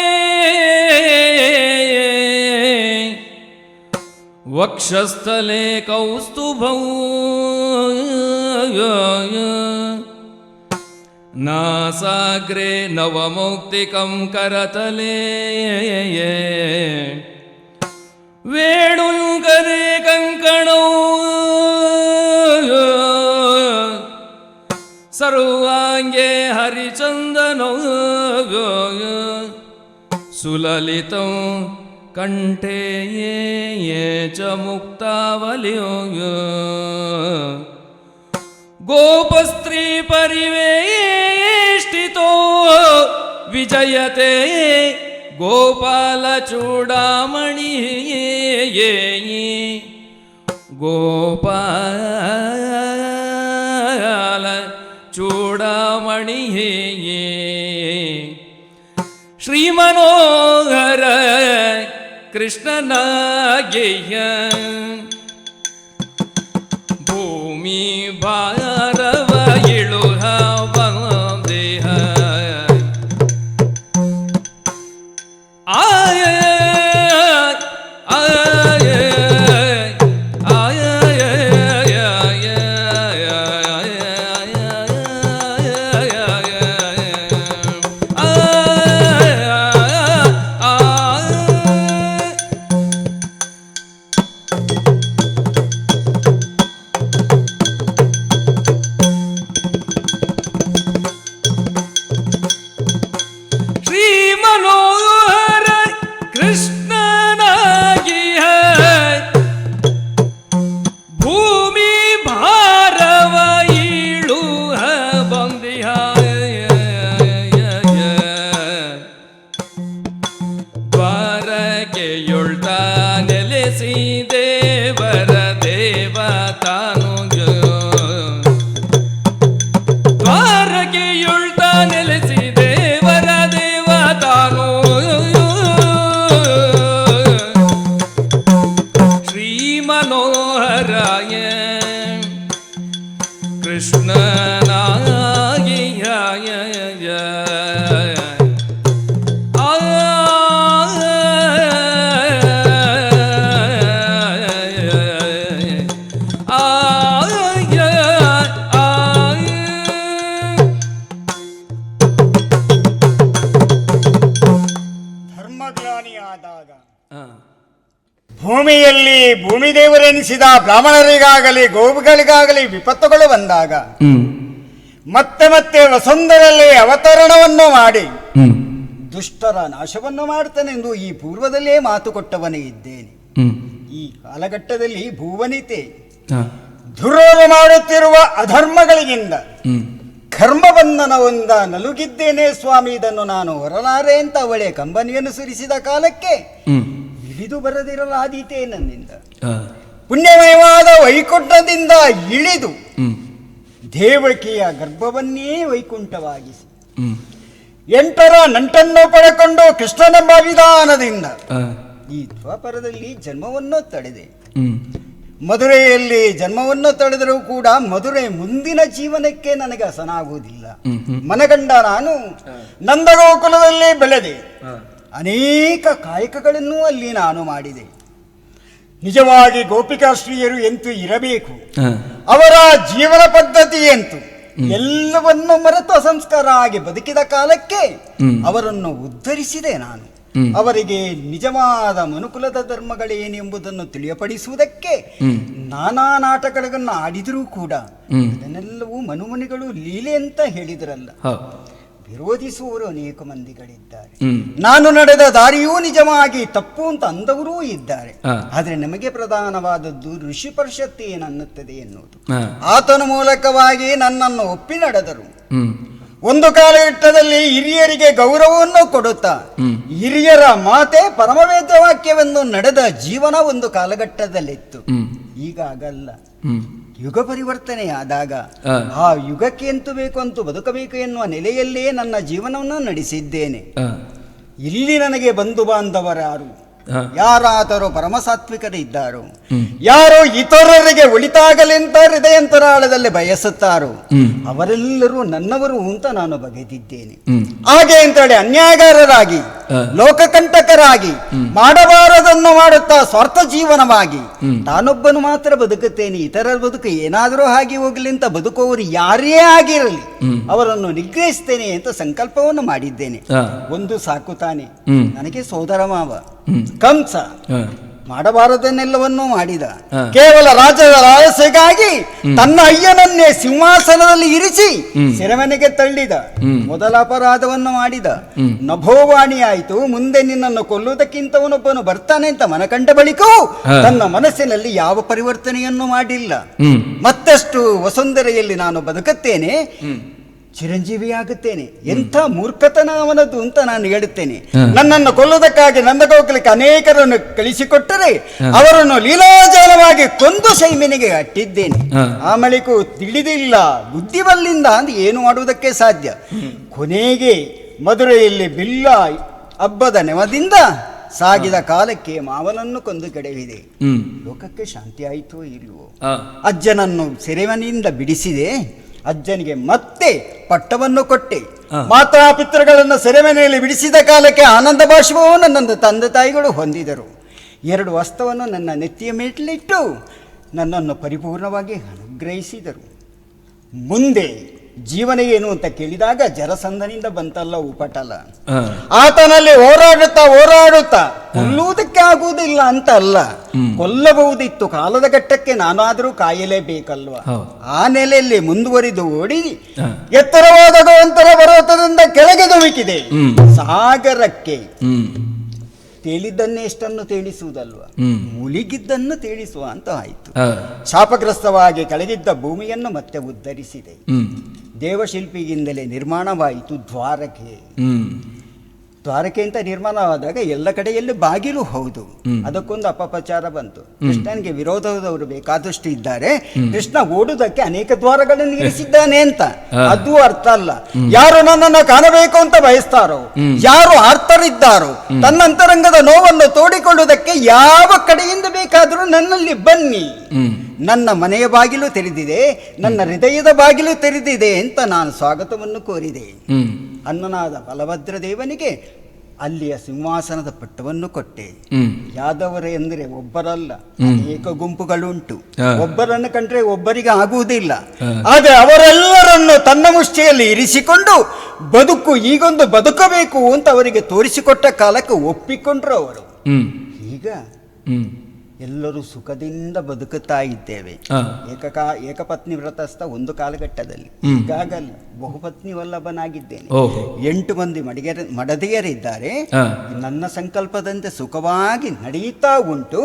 ವಕ್ಷಸ್ಥಲೆ ಕೌಸ್ತುಭೌ ನಾಸಾಗ್ರೆ ನವಮೌಕ್ತಿಕಂ ಕರತಲೇ ವೇಣುಯುಗರೆ ಕಂಕಣೌ ಸರ್ವಾಂಗೆ ಹರಿಚಂದನೌ ಸುಲಲಿತೌ ಕಂಠೇ ಚ ಮುಕ್ತಾವಲಿಯೋ ಗೋಪಸ್ತ್ರೀ ಪರಿವೇಷ್ಟಿತೋ ವಿಜಯತೆ ಗೋಪಾಲ ಚೂಡಾಮಣಿ ಗೋಪಾಲ ಚೂಡಾಮಣಿ ಶ್ರೀಮನೋಹರ ಕೃಷ್ಣನಾಗೆಯ ಭೂಮಿ ಭಾರವ ಇಳುಹ ದೇಹ ಆಯ ಆಯ ಭೂಮಿಯಲ್ಲಿ ಭೂಮಿದೇವರೆನಿಸಿದ ಬ್ರಾಹ್ಮಣರಿಗಾಗಲಿ ಗೋವುಗಳಿಗಾಗಲಿ ವಿಪತ್ತುಗಳು ಬಂದಾಗ ಮತ್ತೆ ಮತ್ತೆ ವಸುಂಧರಲ್ಲಿ ಅವತರಣವನ್ನು ಮಾಡಿ ದುಷ್ಟರ ನಾಶವನ್ನು ಮಾಡುತ್ತಾನೆಂದು ಈ ಪೂರ್ವದಲ್ಲೇ ಮಾತು ಕೊಟ್ಟವನೇ ಇದ್ದೇನೆ. ಈ ಕಾಲಘಟ್ಟದಲ್ಲಿ ಭೂವನಿತೆ ದುರೋರು ಮಾಡುತ್ತಿರುವ ಅಧರ್ಮಗಳಿಂದ ಕರ್ಮಬಂಧನದಿಂದ ನಲುಗಿದ್ದೇನೆ ಸ್ವಾಮಿ, ಇದನ್ನು ನಾನು ಹೊರಲಾರೆ ಅಂತ ಅವಳೆ ಕಂಬನಿಯನ್ನು ಸುರಿಸಿದ ಕಾಲಕ್ಕೆ ಇಳಿದು ಬರದಿರಲಾದೀತೆ ನನ್ನಿಂದ. ಪುಣ್ಯಮಯವಾದ ವೈಕುಂಠದಿಂದ ಇಳಿದು ದೇವಕಿಯ ಗರ್ಭವನ್ನೇ ವೈಕುಂಠವಾಗಿಸಿ 8ರ ನಂಟನ್ನು ಪಡೆಕೊಂಡು ಕೃಷ್ಣನೆಂಬ ವಿಧಾನದಿಂದ ಈ ದ್ವಾಪರದಲ್ಲಿ ಜನ್ಮವನ್ನು ತಡೆದೆ. ಮಧುರೆಯಲ್ಲಿ ಜನ್ಮವನ್ನು ತಡೆದರೂ ಕೂಡ ಮಧುರೆ ಮುಂದಿನ ಜೀವನಕ್ಕೆ ನನಗೆ ಹಸನಾಗುವುದಿಲ್ಲ. ಮನಗಂಡ ನಾನು ನಂದಗೋಕುಲದಲ್ಲಿ ಬೆಳೆದೆ. ಅನೇಕ ಕಾಯಕಗಳನ್ನು ಅಲ್ಲಿ ನಾನು ಮಾಡಿದೆ. ನಿಜವಾಗಿ ಗೋಪಿಕಾಶ್ರೀಯರು ಎಂತೂ ಇರಬೇಕು, ಅವರ ಜೀವನ ಪದ್ಧತಿ ಎಂತು ಎಲ್ಲವನ್ನು ಮರೆತು ಸಂಸ್ಕಾರ ಆಗಿ ಬದುಕಿದ ಕಾಲಕ್ಕೆ ಅವರನ್ನು ಉದ್ಧರಿಸಿದೆ ನಾನು. ಅವರಿಗೆ ನಿಜವಾದ ಮನುಕುಲದ ಧರ್ಮಗಳೇನೆಂಬುದನ್ನು ತಿಳಿಯಪಡಿಸುವುದಕ್ಕೆ ನಾನಾ ನಾಟಕಗಳನ್ನು ಆಡಿದರೂ ಕೂಡ ಅದನ್ನೆಲ್ಲವೂ ಮನುಮುನಿಗಳು ಲೀಲೆ ಅಂತ ಹೇಳಿದ್ರಲ್ಲ. ವಿರೋಧಿಸುವವರು ಅನೇಕ ಮಂದಿಗಳಿದ್ದಾರೆ. ನಾನು ನಡೆದ ದಾರಿಯೂ ನಿಜವಾಗಿ ತಪ್ಪು ಅಂತ ಅಂದವರೂ ಇದ್ದಾರೆ. ಆದ್ರೆ ನಮಗೆ ಪ್ರಧಾನವಾದದ್ದು ಋಷಿ ಪರಿಷತ್ತು ಏನನ್ನುತ್ತದೆ ಎನ್ನುವುದು. ಆತನ ಮೂಲಕವಾಗಿ ನನ್ನನ್ನು ಒಪ್ಪಿ ನಡೆದರು. ಒಂದು ಕಾಲಘಟ್ಟದಲ್ಲಿ ಹಿರಿಯರಿಗೆ ಗೌರವವನ್ನು ಕೊಡುತ್ತಾ ಹಿರಿಯರ ಮಾತೆ ಪರಮವೇದ ವಾಕ್ಯವೆಂದು ನಡೆದ ಜೀವನ ಒಂದು ಕಾಲಘಟ್ಟದಲ್ಲಿತ್ತು. ಈಗ ಆಗಲ್ಲ. ಯುಗ ಪರಿವರ್ತನೆ ಆದಾಗ ಆ ಯುಗಕ್ಕೆ ಎಂತು ಬೇಕು ಅಂತೂ ಬದುಕಬೇಕು ಎನ್ನುವ ನೆಲೆಯಲ್ಲೇ ನನ್ನ ಜೀವನವನ್ನು ನಡೆಸಿದ್ದೇನೆ. ಇಲ್ಲಿ ನನಗೆ ಬಂಧು ಬಾಂಧವರಾರು ಯಾರಾದರೂ ಪರಮಸಾತ್ವಿಕರಿದ್ದಾರೋ, ಯಾರು ಇತರರಿಗೆ ಒಳಿತಾಗಲೆಂತ ಹೃದಯಂತರಾಳದಲ್ಲಿ ಬಯಸುತ್ತಾರೋ ಅವರೆಲ್ಲರೂ ನನ್ನವರು ಅಂತ ನಾನು ಬಗೆದಿದ್ದೇನೆ. ಹಾಗೆ ಅಂತೇಳಿ ಅನ್ಯಾಯಗಾರರಾಗಿ ಲೋಕಕಂಟಕರಾಗಿ ಮಾಡಬಾರದನ್ನು ಮಾಡುತ್ತಾ ಸ್ವಾರ್ಥ ಜೀವನವಾಗಿ ತಾನೊಬ್ಬನು ಮಾತ್ರ ಬದುಕುತ್ತೇನೆ, ಇತರರ ಬದುಕು ಏನಾದರೂ ಹಾಗೆ ಹೋಗಲಿ ಅಂತ ಬದುಕುವವರು ಯಾರೇ ಆಗಿರಲಿ ಅವರನ್ನು ನಿಗ್ರಹಿಸ್ತೇನೆ ಅಂತ ಸಂಕಲ್ಪವನ್ನು ಮಾಡಿದ್ದೇನೆ. ಒಂದು ಸಾಕು ತಾನೆ, ನನಗೆ ಸೋದರ ಮಾವ ಕಂಸ ಮಾಡಬಾರದನ್ನೆಲ್ಲವನ್ನೂ ಮಾಡಿದ. ಹ. ಕೇವಲ ರಾಜ್ಯದ ರಾಯಸೆಗಾಗಿ ತನ್ನ ಅಯ್ಯನನ್ನೇ ಸಿಂಹಾಸನದಲ್ಲಿ ಇರಿಸಿ ಸೆರೆಮನೆಗೆ ತಳ್ಳಿದ. ಮೊದಲ ಅಪರಾಧವನ್ನು ಮಾಡಿದ. ನಭೋವಾಣಿ ಆಯಿತು, ಮುಂದೆ ನಿನ್ನನ್ನು ಕೊಲ್ಲುವುದಕ್ಕಿಂತವನೊಬ್ಬನು ಬರ್ತಾನೆ ಅಂತ ಮನಕಂಡ ಬಳಿಕವೂ ತನ್ನ ಮನಸ್ಸಿನಲ್ಲಿ ಯಾವ ಪರಿವರ್ತನೆಯನ್ನು ಮಾಡಿಲ್ಲ. ಮತ್ತಷ್ಟು ವಸುಂಧರೆಯಲ್ಲಿ ನಾನು ಬದುಕುತ್ತೇನೆ, ಚಿರಂಜೀವಿಯಾಗುತ್ತೇನೆ. ಎಂಥ ಮೂರ್ಖತನ ಅವನದು ಅಂತ ನಾನು ಹೇಳುತ್ತೇನೆ. ನನ್ನನ್ನು ಕೊಲ್ಲುವುದಕ್ಕಾಗಿ ನಂದಗೋಕುಲಕ್ಕೆ ಅನೇಕರನ್ನು ಕಳಿಸಿಕೊಟ್ಟರೆ ಅವರನ್ನು ಲೀಲಾಜಾಲವಾಗಿ ಕೊಂದು ಸೈಮೆನಿಗೆ ಅಟ್ಟಿದ್ದೇನೆ. ಆ ಮಳಿಗೂ ತಿಳಿದಿಲ್ಲ, ಬುದ್ಧಿಬಲ್ಲಿಂದ ಅಂತ ಏನು ಮಾಡುವುದಕ್ಕೆ ಸಾಧ್ಯ. ಕೊನೆಗೆ ಮಧುರೆಯಲ್ಲಿ ಬಿಲ್ಲ ಹಬ್ಬದ ನೆವದಿಂದ ಸಾಗಿದ ಕಾಲಕ್ಕೆ ಮಾವನನ್ನು ಕೊಂದು ಕೆಡವಿದೆ. ಲೋಕಕ್ಕೆ ಶಾಂತಿ ಆಯಿತೋ ಇಲ್ವೋ? ಅಜ್ಜನನ್ನು ಸೆರೆಮನೆಯಿಂದ ಬಿಡಿಸಿದೆ. ಅಜ್ಜನಿಗೆ ಮತ್ತೆ ಪಟ್ಟವನ್ನು ಕೊಟ್ಟೆ. ಮಾತಾಪಿತೃಗಳನ್ನು ಸೆರೆಮನೆಯಲ್ಲಿ ಬಿಡಿಸಿದ ಕಾಲಕ್ಕೆ ಆನಂದ ಭಾಷಣವನ್ನು ನನ್ನ ತಂದೆ ತಾಯಿಗಳು ಹೊಂದಿದರು. 2 ವಸ್ತವನ್ನು ನನ್ನ ನೆತ್ತಿಯ ಮೇಲಿಟ್ಟು ನನ್ನನ್ನು ಪರಿಪೂರ್ಣವಾಗಿ ಅನುಗ್ರಹಿಸಿದರು. ಮುಂದೆ ಜೀವನ ಏನು ಅಂತ ಕೇಳಿದಾಗ ಜರಸಂಧನಿಂದ ಬಂತಲ್ಲ ಉಪಟಳ. ಆತನಲ್ಲಿ ಹೋರಾಡುತ್ತಾ ಕೊಲ್ಲುವುದಕ್ಕೆ ಆಗುವುದಿಲ್ಲ ಅಂತ ಅಲ್ಲ, ಕೊಲ್ಲಬಹುದಿತ್ತು. ಕಾಲದ ಘಟ್ಟಕ್ಕೆ ನಾನಾದರೂ ಕಾಯಲೇಬೇಕಲ್ವ. ಆ ನೆಲೆಯಲ್ಲಿ ಮುಂದುವರಿದು ಓಡಿ ಎತ್ತರವಾದ ಗೋವಂತರ ಪರ್ವತದಿಂದ ಕೆಳಗೆ ಧುಮುಕಿದೆ. ಸಾಗರಕ್ಕೆ ತೇಲಿದ್ದನ್ನೇ ಎಷ್ಟನ್ನು ತೇಲಿಸುವುದಲ್ವ, ಮುಳುಗಿದ್ದನ್ನು ತೇಲಿಸುವ ಅಂತ ಆಯಿತು. ಶಾಪಗ್ರಸ್ತವಾಗಿ ಕಳೆದಿದ್ದ ಭೂಮಿಯನ್ನು ಮತ್ತೆ ಉದ್ಧರಿಸಿದೆ. ದೇವಶಿಲ್ಪಿಗಿಂದಲೇ ನಿರ್ಮಾಣವಾಯಿತು ದ್ವಾರಕೆ. ದ್ವಾರಕೆ ಅಂತ ನಿರ್ಮಾಣವಾದಾಗ ಎಲ್ಲ ಕಡೆಯಲ್ಲಿ ಬಾಗಿಲು ಹೌದು, ಅದಕ್ಕೊಂದು ಅಪಪ್ರಚಾರ ಬಂತು. ಕೃಷ್ಣನಿಗೆ ವಿರೋಧದವರು ಬೇಕಾದಷ್ಟು ಇದ್ದಾರೆ, ಕೃಷ್ಣ ಓಡುವುದಕ್ಕೆ ಅನೇಕ ದ್ವಾರಗಳನ್ನು ಇರಿಸಿದ್ದಾನೆ ಅಂತ. ಅದು ಅರ್ಥ ಅಲ್ಲ. ಯಾರು ನನ್ನನ್ನು ಕಾಣಬೇಕು ಅಂತ ಬಯಸ್ತಾರೋ, ಯಾರು ಆರ್ತರಿದ್ದಾರೋ, ತನ್ನಂತರಂಗದ ನೋವನ್ನು ತೋಡಿಕೊಳ್ಳುವುದಕ್ಕೆ ಯಾವ ಕಡೆಯಿಂದ ಬೇಕಾದರೂ ನನ್ನಲ್ಲಿ ಬನ್ನಿ. ನನ್ನ ಮನೆಯ ಬಾಗಿಲು ತೆರೆದಿದೆ, ನನ್ನ ಹೃದಯದ ಬಾಗಿಲು ತೆರೆದಿದೆ ಅಂತ ನಾನು ಸ್ವಾಗತವನ್ನು ಕೋರಿದೆ. ಅನ್ನನಾದ ಬಲಭದ್ರ ದೇವನಿಗೆ ಅಲ್ಲಿಯ ಸಿಂಹಾಸನದ ಪಟ್ಟವನ್ನು ಕೊಟ್ಟೆ. ಯಾದವರೇ ಎಂದರೆ ಒಬ್ಬರಲ್ಲ, ಅನೇಕ ಗುಂಪುಗಳುಂಟು. ಒಬ್ಬರನ್ನು ಕಂಡ್ರೆ ಒಬ್ಬರಿಗೆ ಆಗುವುದಿಲ್ಲ. ಆದರೆ ಅವರೆಲ್ಲರನ್ನು ತನ್ನ ಮುಷ್ಟಿಯಲ್ಲಿ ಇರಿಸಿಕೊಂಡು ಈಗೊಂದು ಬದುಕಬೇಕು ಅಂತ ಅವರಿಗೆ ತೋರಿಸಿಕೊಟ್ಟ ಕಾಲಕ್ಕೆ ಒಪ್ಪಿಕೊಂಡ್ರು ಅವರು. ಈಗ ಎಲ್ಲರೂ ಸುಖದಿಂದ ಬದುಕುತ್ತಾ ಇದ್ದೇವೆ. ಏಕಪತ್ನಿ ವ್ರತಸ್ಥ ಒಂದು ಕಾಲಘಟ್ಟದಲ್ಲಿ, ಈಗಾಗಲ್ಲ ಬಹುಪತ್ನಿ ವಲ್ಲಭನಾಗಿದ್ದೇನೆ. 8 ಮಂದಿ ಮಡದಿಯರಿದ್ದಾರೆ. ನನ್ನ ಸಂಕಲ್ಪದಂತೆ ಸುಖವಾಗಿ ನಡೆಯುತ್ತಾ ಉಂಟು.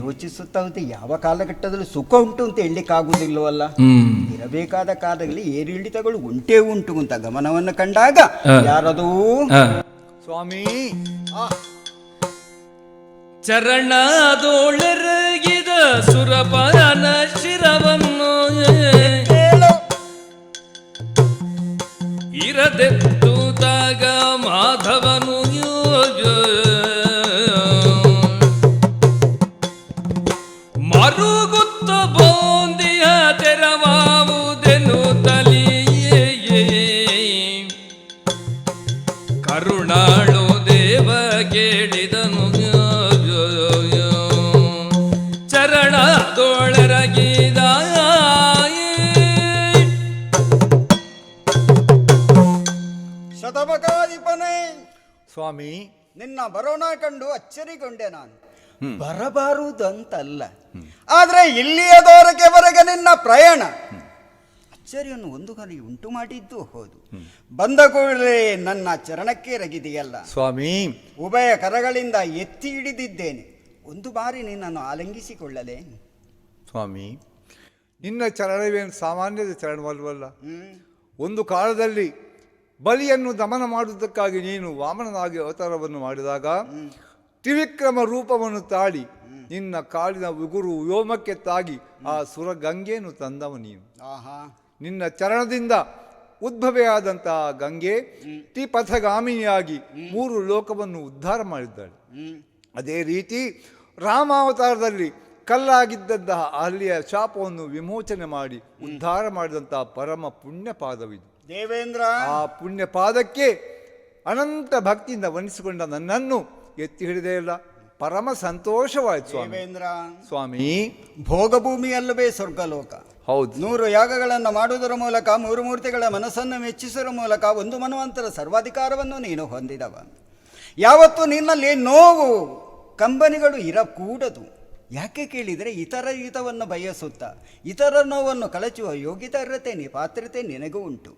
ಯೋಚಿಸುತ್ತಾ ಹೋದ್ರೆ ಯಾವ ಕಾಲಘಟ್ಟದಲ್ಲಿ ಸುಖ ಉಂಟು ಅಂತ ಹೇಳಲಿಕ್ಕಾಗುವುದಿಲ್ಲವಲ್ಲ. ಇರಬೇಕಾದ ಕಾಲದಲ್ಲಿ ಏರಿಳಿತಗಳು ಉಂಟೇ ಉಂಟು ಅಂತ ಗಮನವನ್ನು ಕಂಡಾಗ ಯಾರದೂ ಸ್ವಾಮಿ ಚರಣದೊಳರಗಿದ ಸುರಪನ ಶಿರವನ್ನು ಇರದೆತ್ತುತ್ತಾಗ ಮಾಧವನು ಮರುಗುತ್ತ ಬೋಂದಿಯ ತೆರವಾವುದೆನು ತಲಿಯೇ ಕರುಣಾಳು ದೇವ ಕೇಳಿದನು ಚರಣದೊಳರಗಿದ ಶತಮಕಾಧಿಪನೇ. ಸ್ವಾಮಿ, ನಿನ್ನ ಬರೋಣ ಕಂಡು ಅಚ್ಚರಿಗೊಂಡೆ ನಾನು. ಬರಬಾರುದಂತಲ್ಲ, ಆದ್ರೆ ಇಲ್ಲಿಯ ದ್ವಾರಕೆವರೆಗೆ ನಿನ್ನ ಪ್ರಯಾಣ ಅಚ್ಚರಿಯನ್ನು ಒಂದು ಕಡೆ ಉಂಟು ಮಾಡಿದ್ದು ಹೌದು. ಬಂದ ಕೂಡಲೇ ನನ್ನ ಚರಣಕ್ಕೆ ರಗಿದೆಯಲ್ಲ ಸ್ವಾಮಿ, ಉಭಯ ಕರಗಳಿಂದ ಎತ್ತಿ ಹಿಡಿದಿದ್ದೇನೆ. ಒಂದು ಬಾರಿ ನಿನ್ನನ್ನು ಆಲಂಗಿಸಿಕೊಳ್ಳಲೇ? ಸ್ವಾಮಿ, ನಿನ್ನ ಚರಣವೇನು ಸಾಮಾನ್ಯದ ಚರಣವಲ್ವಲ್ಲ. ಒಂದು ಕಾಲದಲ್ಲಿ ಬಲಿಯನ್ನು ದಮನ ಮಾಡುವುದಕ್ಕಾಗಿ ನೀನು ವಾಮನನಾಗಿ ಅವತಾರವನ್ನು ಮಾಡಿದಾಗ ತ್ರಿವಿಕ್ರಮ ರೂಪವನ್ನು ತಾಳಿ ನಿನ್ನ ಕಾಲಿನ ಉಗುರು ವ್ಯೋಮಕ್ಕೆ ತಾಗಿ ಆ ಸುರಗಂಗೆಯನ್ನು ತಂದವ ನೀನು. ನಿನ್ನ ಚರಣದಿಂದ ಉದ್ಭವೆಯಾದಂತಹ ಗಂಗೆ ತ್ರಿಪಥಗಾಮಿನಿಯಾಗಿ 3 ಲೋಕವನ್ನು ಉದ್ಧಾರ ಮಾಡಿದ್ದಾಳೆ. ಅದೇ ರೀತಿ ರಾಮಾವತಾರದಲ್ಲಿ ಕಲ್ಲಾಗಿದ್ದಂತಹ ಅಲ್ಲಿಯ ಶಾಪವನ್ನು ವಿಮೋಚನೆ ಮಾಡಿ ಉದ್ಧಾರ ಮಾಡಿದಂತಹ ಪರಮ ಪುಣ್ಯ ಪಾದವಿದು ದೇವೇಂದ್ರ. ಆ ಪುಣ್ಯ ಪಾದಕ್ಕೆ ಅನಂತ ಭಕ್ತಿಯಿಂದ ವಂದಿಸಿಕೊಂಡ ನನ್ನನ್ನು ಎತ್ತಿ ಹಿಡಿದೇ ಇಲ್ಲ. ಪರಮ ಸಂತೋಷವಾಯಿತು ಸ್ವಾಮಿ. ದೇವೇಂದ್ರ ಸ್ವಾಮಿ, ಭೋಗಭೂಮಿ ಅಲ್ಲವೇ ಸ್ವರ್ಗಲೋಕ? ಹೌದು. 100 ಯಾಗಗಳನ್ನು ಮಾಡುವುದರ ಮೂಲಕ 3 ಮೂರ್ತಿಗಳ ಮನಸ್ಸನ್ನು ಮೆಚ್ಚಿಸುವ ಮೂಲಕ 1 ಮನ್ವಂತರ ಸರ್ವಾಧಿಕಾರವನ್ನು ನೀನು ಹೊಂದಿದವ. ಯಾವತ್ತು ನಿನ್ನಲ್ಲಿ ನೋವು ಕಂಬನಿಗಳು ಇರಕೂಡದು. ಯಾಕೆ ಕೇಳಿದರೆ ಇತರ ಹಿತವನ್ನು ಬಯಸುತ್ತಾ ಇತರ ನೋವನ್ನು ಕಳಚುವ ಯೋಗ್ಯತೆ ಪಾತ್ರತೆ ನಿನಗೂ ಉಂಟು.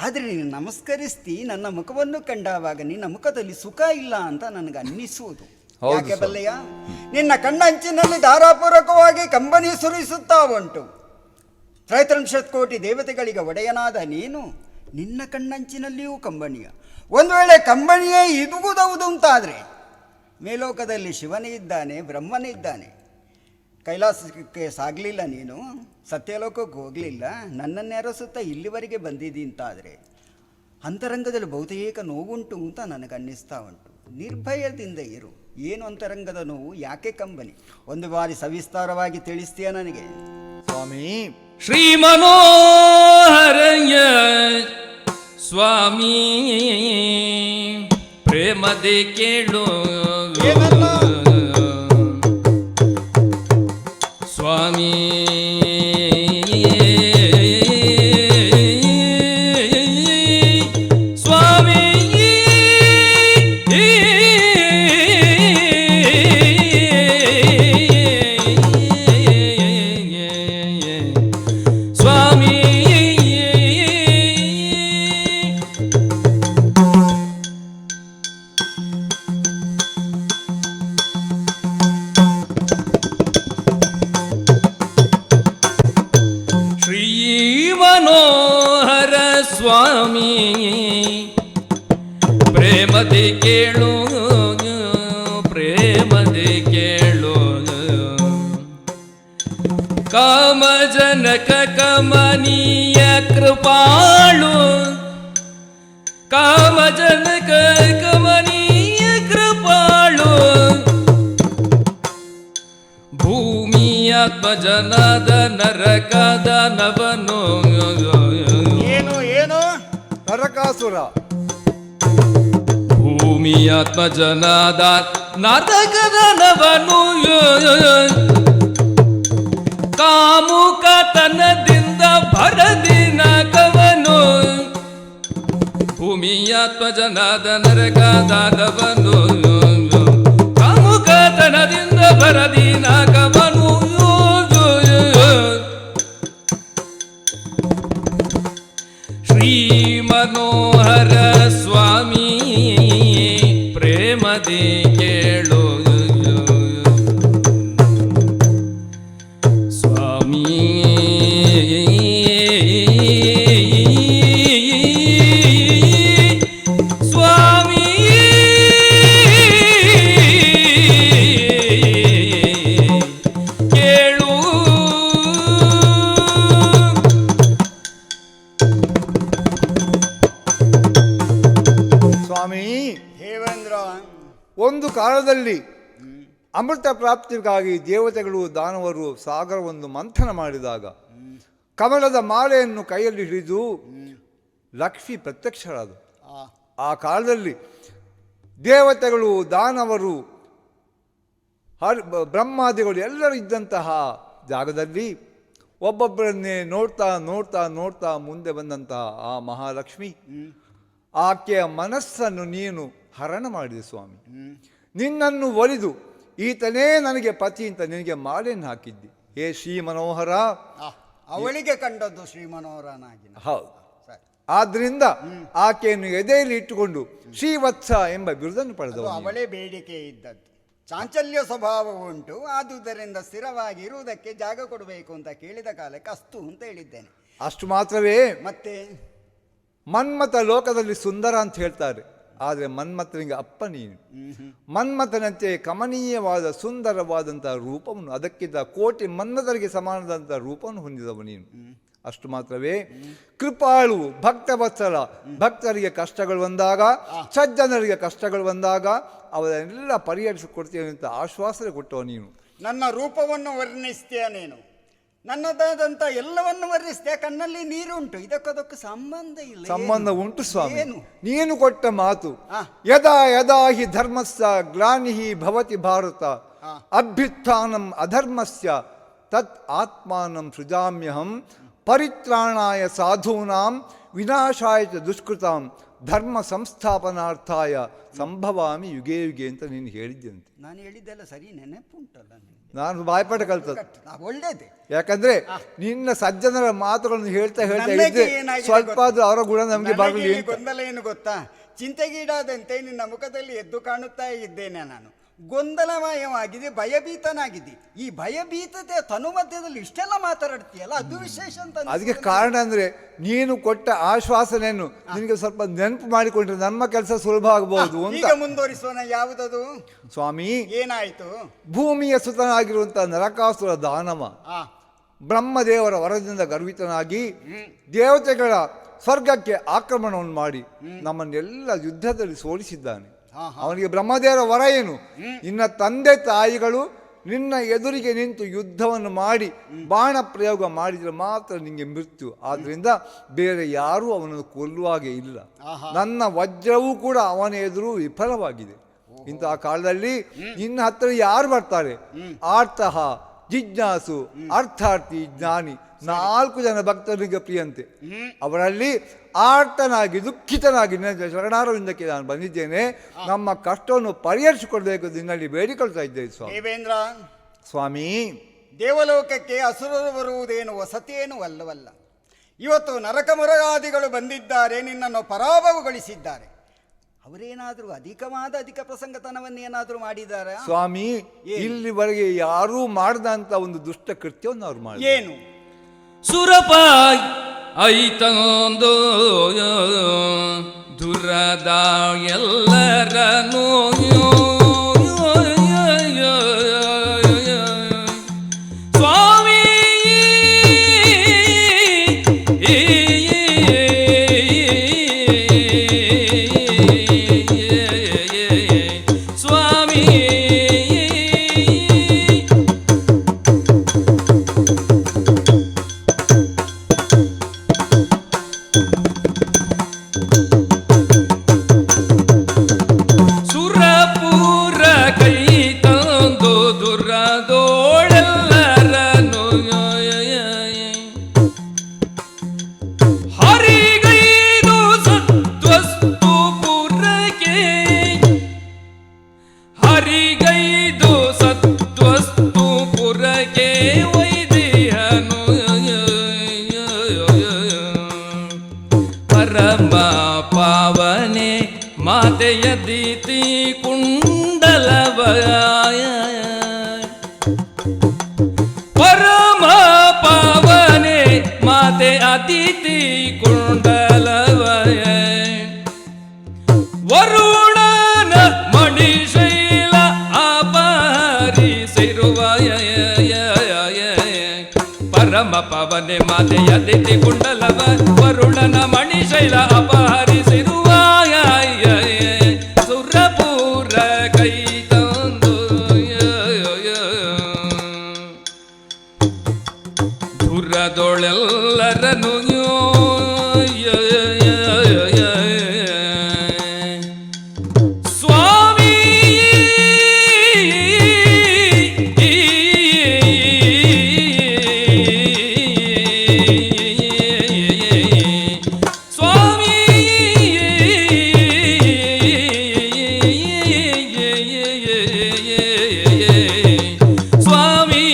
ಆದರೆ ನೀನು ನಮಸ್ಕರಿಸ್ತಿ ನನ್ನ ಮುಖವನ್ನು ಕಂಡಾಗ ನಿನ್ನ ಮುಖದಲ್ಲಿ ಸುಖ ಇಲ್ಲ ಅಂತ ನನಗೆ ಅನ್ನಿಸುವುದು. ಯಾಕೆ ಬಲ್ಲೆಯ? ನಿನ್ನ ಕಣ್ಣಂಚಿನಲ್ಲಿ ಧಾರಾಪೂರ್ವಕವಾಗಿ ಕಂಬನಿ ಸುರಿಸುತ್ತಾ ಉಂಟು. ತ್ರೈತ್ರಂಶತ್ಕೋಟಿ ದೇವತೆಗಳಿಗೆ ಒಡೆಯನಾದ ನೀನು ನಿನ್ನ ಕಣ್ಣಂಚಿನಲ್ಲಿಯೂ ಕಂಬನಿಯ. ಒಂದು ವೇಳೆ ಕಂಬನಿಯೇ ಇದುಗುವುದು ಅಂತಾದರೆ ಮೇಲೋಕದಲ್ಲಿ ಶಿವನೇ ಇದ್ದಾನೆ, ಬ್ರಹ್ಮನೇ ಇದ್ದಾನೆ. ಕೈಲಾಸಕ್ಕೆ ಸಾಗಲಿಲ್ಲ, ನೀನು ಸತ್ಯಲೋಕಕ್ಕೆ ಹೋಗಲಿಲ್ಲ, ನನ್ನನ್ನೇ ಅರಸುತ್ತಾ ಇಲ್ಲಿವರೆಗೆ ಬಂದಿದ್ದಿ ಅಂತಾದರೆ ಅಂತರಂಗದಲ್ಲಿ ಬಹುತೇಕ ನೋವುಂಟು ಅಂತ ನನಗನ್ನಿಸ್ತಾ ಉಂಟು. ನಿರ್ಭಯದಿಂದ ಇರು. ಏನು ಅಂತರಂಗದ ನೋವು, ಯಾಕೆ ಕಂಬನಿ? ಒಂದು ಬಾರಿ ಸವಿಸ್ತಾರವಾಗಿ ತಿಳಿಸ್ತೀಯ ನನಗೆ? ಸ್ವಾಮಿ ಶ್ರೀ ಮನೋಹರಯ್ಯ ಸ್ವಾಮಿ ಪ್ರೇಮದೆ ಕೇಳು ಸ್ವಾಮಿ ಸ್ವಾಮಿ ಸ್ವಾಮಿ ಶ್ರೀ ಮನೋಹರ ಸ್ವಾಮಿ ಪ್ರೇಮದೆ ಕೇಳು ಪ್ರೇಮದೆ ಕೇಳು ಕಾಮಜನಕ ಕಮನೀಯ ಕೃಪಾಳು ಕಾಮಜನಕ ಕಮನೀಯ ಕೃಪಾಳು ಭೂಮಿಯಾತ್ಮಜನಾದ ನರಕದ ನವನು ಏನು ಏನು ನರಕಾಸುರ ಭೂಮಿಯಾತ್ಮಜನಾದ ನರಕದ ನವನು ಕಾಮುಕತನದಿಂದ ಭರದಿನ ಕವನು ಭೂಮಿಯಾತ್ಮಜನಾದ ನರಕದಾದವನು ಕಾಮುಕತನದಿಂದ ಭರದಿನ ಕವನು ಶ್ರೀ ಮನೋಹರ ಸ್ವಾಮಿ ಪ್ರೇಮದೆ ಕೇಳು ಸ್ವಾಮಿ ಸ್ವಾಮಿ ಕೇಳು ಸ್ವಾಮಿ ದೇವೇಂದ್ರ. ಒಂದು ಕಾಲದಲ್ಲಿ ಅಮೃತ ಪ್ರಾಪ್ತಿಗಾಗಿ ದೇವತೆಗಳು ದಾನವರು ಸಾಗರವನ್ನು ಮಂಥನ ಮಾಡಿದಾಗ ಕಮಲದ ಮಾಲೆಯನ್ನು ಕೈಯಲ್ಲಿ ಹಿಡಿದು ಲಕ್ಷ್ಮಿ ಪ್ರತ್ಯಕ್ಷರಾದರು. ಆ ಕಾಲದಲ್ಲಿ ದೇವತೆಗಳು ದಾನವರು ಬ್ರಹ್ಮಾದಿಗಳು ಎಲ್ಲರೂ ಇದ್ದಂತಹ ಜಾಗದಲ್ಲಿ ಒಬ್ಬೊಬ್ಬರನ್ನೇ ನೋಡ್ತಾ ನೋಡ್ತಾ ನೋಡ್ತಾ ಮುಂದೆ ಬಂದಂತಹ ಆ ಮಹಾಲಕ್ಷ್ಮಿ ಆಕೆಯ ಮನಸ್ಸನ್ನು ನೀನು ಹರಣ ಮಾಡಿದೆ ಸ್ವಾಮಿ. ನಿನ್ನನ್ನು ಒಲಿದು ಈತನೇ ನನಗೆ ಪತಿ ಅಂತ ನಿನಗೆ ಮಾಲೆಯನ್ನು ಹಾಕಿದ್ದಿ. ಹೇ ಶ್ರೀ ಮನೋಹರ. ಅವಳಿಗೆ ಕಂಡದ್ದು ಶ್ರೀ ಮನೋಹರನಾಗಿ. ಹೌದು. ಆದ್ರಿಂದ ಆಕೆಯನ್ನು ಎದೆಯಲ್ಲಿ ಇಟ್ಟುಕೊಂಡು ಶ್ರೀವತ್ಸ ಎಂಬ ಬಿರುದನ್ನು ಪಡೆದವು. ಅವಳೇ ಬೇಡಿಕೆ ಇದ್ದದ್ದು. ಚಾಂಚಲ್ಯ ಸ್ವಭಾವ ಉಂಟು, ಆದುದರಿಂದ ಸ್ಥಿರವಾಗಿ ಇರುವುದಕ್ಕೆ ಜಾಗ ಕೊಡಬೇಕು ಅಂತ ಕೇಳಿದ ಕಾಲಕ್ಕೆ ಅಸ್ತು ಅಂತ ಹೇಳಿದ್ದೇನೆ. ಅಷ್ಟು ಮಾತ್ರವೇ, ಮತ್ತೆ ಮನ್ಮಥ ಲೋಕದಲ್ಲಿ ಸುಂದರ ಅಂತ ಹೇಳ್ತಾರೆ. ಆದರೆ ಮನ್ಮಥನಿಗೆ ಅಪ್ಪ ನೀನು. ಮನ್ಮಥನಂತೆ ಕಮನೀಯವಾದ ಸುಂದರವಾದಂತಹ ರೂಪವನ್ನು, ಅದಕ್ಕಿಂತ ಕೋಟಿ ಮನ್ಮಥರಿಗೆ ಸಮಾನದಂಥ ರೂಪವನ್ನು ಹೊಂದಿದವ ನೀನು. ಅಷ್ಟು ಮಾತ್ರವೇ, ಕೃಪಾಳು ಭಕ್ತವತ್ಸಲ. ಭಕ್ತರಿಗೆ ಕಷ್ಟಗಳು ಬಂದಾಗ, ಸಜ್ಜನರಿಗೆ ಕಷ್ಟಗಳು ಬಂದಾಗ ಅವರನ್ನೆಲ್ಲ ಪರಿಹರಿಸಿಕೊಡ್ತೇವೆ ಅಂತ ಆಶ್ವಾಸನೆ ಕೊಟ್ಟವ ನೀನು. ನನ್ನ ರೂಪವನ್ನು ವರ್ಣಿಸ್ತೀಯ ನೀನು, ನನ್ನದಾದಂಥ ಎಲ್ಲವನ್ನು ವರ್ಣಿಸ್ತೀಯ. ಕಣ್ಣಲ್ಲಿ ನೀರುಂಟು, ಇದಕ್ಕದಕ್ಕೂ ಸಂಬಂಧ ಇಲ್ಲ. ಸಂಬಂಧ ಉಂಟು ಸ್ವಾಮಿ. ಏನು? ನೀನು ಕೊಟ್ಟ ಮಾತು, ಯದಾ ಯದಾ ಹಿ ಧರ್ಮಸ್ಯ ಗ್ಲಾನಿಹಿ ಭವತಿ ಭಾರತ ಅಭ್ಯುತ್ಥಾನಂ ಅಧರ್ಮಸ್ಯ ತತ್ ಆತ್ಮಾನಂ ಸೃಜಾಮ್ಯಹಂ ಪರಿತ್ರಾಣಾಯ ಸಾಧೂನಾಂ ವಿನಾಶಾಯ ಚ ದುಷ್ಕೃತಾಂ ಧರ್ಮ ಸಂಸ್ಥಾಪನಾರ್ಥಾಯ ಸಂಭವಾಮಿ ಯುಗೇ ಯುಗೆ ಅಂತ ನೀನು ಹೇಳಿದ್ದಂತೆ. ನಾನು ಹೇಳಿದ್ದೆಲ್ಲ ಸರಿ ನೆನಪುಂಟಲ್ಲ ನಿನಗೆ? ನಾನು ಬಾಯ್ಪಾಠ ಕಲ್ತದ್ದು. ಒಳ್ಳೇದೆ. ಯಾಕಂದ್ರೆ ನಿನ್ನ ಸಜ್ಜನರ ಮಾತುಗಳನ್ನು ಹೇಳ್ತಾ ನನಗೆ ಇದ್ರೆ ಏನಾಗಿದೆ ಸ್ವಲ್ಪ ಗೊತ್ತಾ? ಆದ್ರೂ ಅವರ ಗುಣ ನಮಗೆ ಬರಲಿ ನನಗೆ ಅಂತ. ಗೊಂದಲ ಏನು ಗೊತ್ತಾ, ಚಿಂತೆಗೀಡಾದಂತೆ ನಿನ್ನ ಮುಖದಲ್ಲಿ ಎದ್ದು ಕಾಣುತ್ತಾ ಇದ್ದೇನೆ. ನಾನು ಗೊಂದಲಮಯವಾಗಿದೆ, ಭಯಭೀತನಾಗಿದೆ. ಈ ಭಯಭೀತತೆ ತನುಮಧ್ಯದಲ್ಲಿ ಇಷ್ಟೆಲ್ಲ ಮಾತಾಡ್ತೀಯಲ್ಲ, ಅದು ವಿಶೇಷ ಅಂತ ಅನಿಸ್ತದೆ ಅದಕ್ಕೆ ನನಗೆ. ಕಾರಣ ಅಂದ್ರೆ ನೀನು ಕೊಟ್ಟ ಆಶ್ವಾಸನೆಯನ್ನು ನಿನಗೆ ಸ್ವಲ್ಪ ನೆನಪು ಮಾಡಿಕೊಂಡ್ರೆ ನಮ್ಮ ಕೆಲಸ ಸುಲಭ ಆಗಬಹುದು ಅಂತ. ಈಗ ಮುಂದುವರಿಸೋಣ. ಯಾವುದದು ಸ್ವಾಮಿ, ಏನಾಯ್ತು? ಭೂಮಿಯ ಸುತನಾಗಿರುವಂತಹ ನರಕಾಸುರ ದಾನವ ಆ ಬ್ರಹ್ಮದೇವರ ವರದಿಂದ ಗರ್ವಿತನಾಗಿ ದೇವತೆಗಳ ಸ್ವರ್ಗಕ್ಕೆ ಆಕ್ರಮಣವನ್ನು ಮಾಡಿ ನಮ್ಮನ್ನೆಲ್ಲ ಯುದ್ಧದಲ್ಲಿ ಸೋಲಿಸಿದ್ದಾನೆ. ಅವನಿಗೆ ಬ್ರಹ್ಮದೇವರ ವರ ಏನು? ನಿನ್ನ ತಂದೆ ತಾಯಿಗಳು ನಿನ್ನ ಎದುರಿಗೆ ನಿಂತು ಯುದ್ಧವನ್ನು ಮಾಡಿ ಬಾಣ ಪ್ರಯೋಗ ಮಾಡಿದರೆ ಮಾತ್ರ ನಿಮಗೆ ಮೃತ್ಯು. ಆದ್ರಿಂದ ಬೇರೆ ಯಾರೂ ಅವನನ್ನು ಕೊಲ್ಲುವಾಗೆ ಇಲ್ಲ. ನನ್ನ ವಜ್ರವೂ ಕೂಡ ಅವನ ಎದುರು ವಿಫಲವಾಗಿದೆ. ಇಂತಹ ಕಾಲದಲ್ಲಿ ನಿನ್ನ ಹತ್ತಿರ ಯಾರು ಬರ್ತಾರೆ? ಆರ್ತಃ, ಜಿಜ್ಞಾಸು, ಅರ್ಥಾರ್ಥಿ, ಜ್ಞಾನಿ, 4 ಜನ ಭಕ್ತರಿಗೆ ಪ್ರಿಯಂತೆ. ಅವರಲ್ಲಿ ಆರ್ತನಾಗಿ ದುಃಖಿತನಾಗಿ ನಿನ್ನ ಶರಣಾರವಿಂದಕ್ಕೆ ನಾನು ಬಂದಿದ್ದೇನೆ. ನಮ್ಮ ಕಷ್ಟವನ್ನು ಪರಿಹರಿಸಿಕೊಳ್ಬೇಕು ನಿನ್ನಲ್ಲಿ ಬೇಡಿಕೊಳ್ತಾ ಇದ್ದೇನೆ ಸ್ವಾಮಿ. ದೇವೇಂದ್ರ ಸ್ವಾಮಿ, ದೇವಲೋಕಕ್ಕೆ ಅಸುರರು ಬರುವುದೇನು ಹೊಸತೇನು ಅಲ್ಲವಲ್ಲ. ಇವತ್ತು ನರಕಮುರಗಾದಿಗಳು ಬಂದಿದ್ದಾರೆ, ನಿನ್ನನ್ನು ಪರಾಭವಗೊಳಿಸಿದ್ದಾರೆ. ಅವರೇನಾದರೂ ಅಧಿಕ ಪ್ರಸಂಗತನವನ್ನೇನಾದರೂ ಮಾಡಿದ್ದಾರೆ? ಸ್ವಾಮಿ, ಇಲ್ಲಿವರೆಗೆ ಯಾರೂ ಮಾಡದಂತ ಒಂದು ದುಷ್ಟ ಕೃತ್ಯವನ್ನು ಅವ್ರು ಮಾಡಿ ಏನು? ಸುರಪಾಯ್ ಐತಂದು ದುರದ ಎಲ್ಲರನು ಸ್ವಾಮಿ ಸ್ವಾಮಿ ಸುರಪುರ ಕೈ ತಂದು ದುರದೋಳೆಲ್ಲರನು ಹರಿಗೈದು ಸತ್ವಸ್ತು ಪುರಕ್ಕೆ ಹರಿಗೈದು ಸತ್ವಸ್ತು ಪುರಕ್ಕೆ ವೈದ್ಯನು ಪರಮ ಪಾವನೆ ಮಾತೆಯ ದೀತಿ ಕುಂಡಲವಯ ಪರಮ ಪಾವನೆ ಮಾತೆ ಅತಿಥಿ ಕುಂಡಲವಯ ವರುಣನ ಮಣಿಶೈಲ ಅಪಹರಿಸಿರುವಯ ಪರಮ ಪವನೆ ಮಾತೆಯ ದಿತಿ ಕುಂಡಲವ ವರುಣನ ಮಣಿಶೈಲ ಅಪಹರಿಸಿರುವ ಸುರಪುರ ಕೈ ತಂದು ದುರದೊಳೆಲ್ಲರನು ಸ್ವಾಮಿ ಸ್ವಾಮಿ ಸ್ವಾಮಿ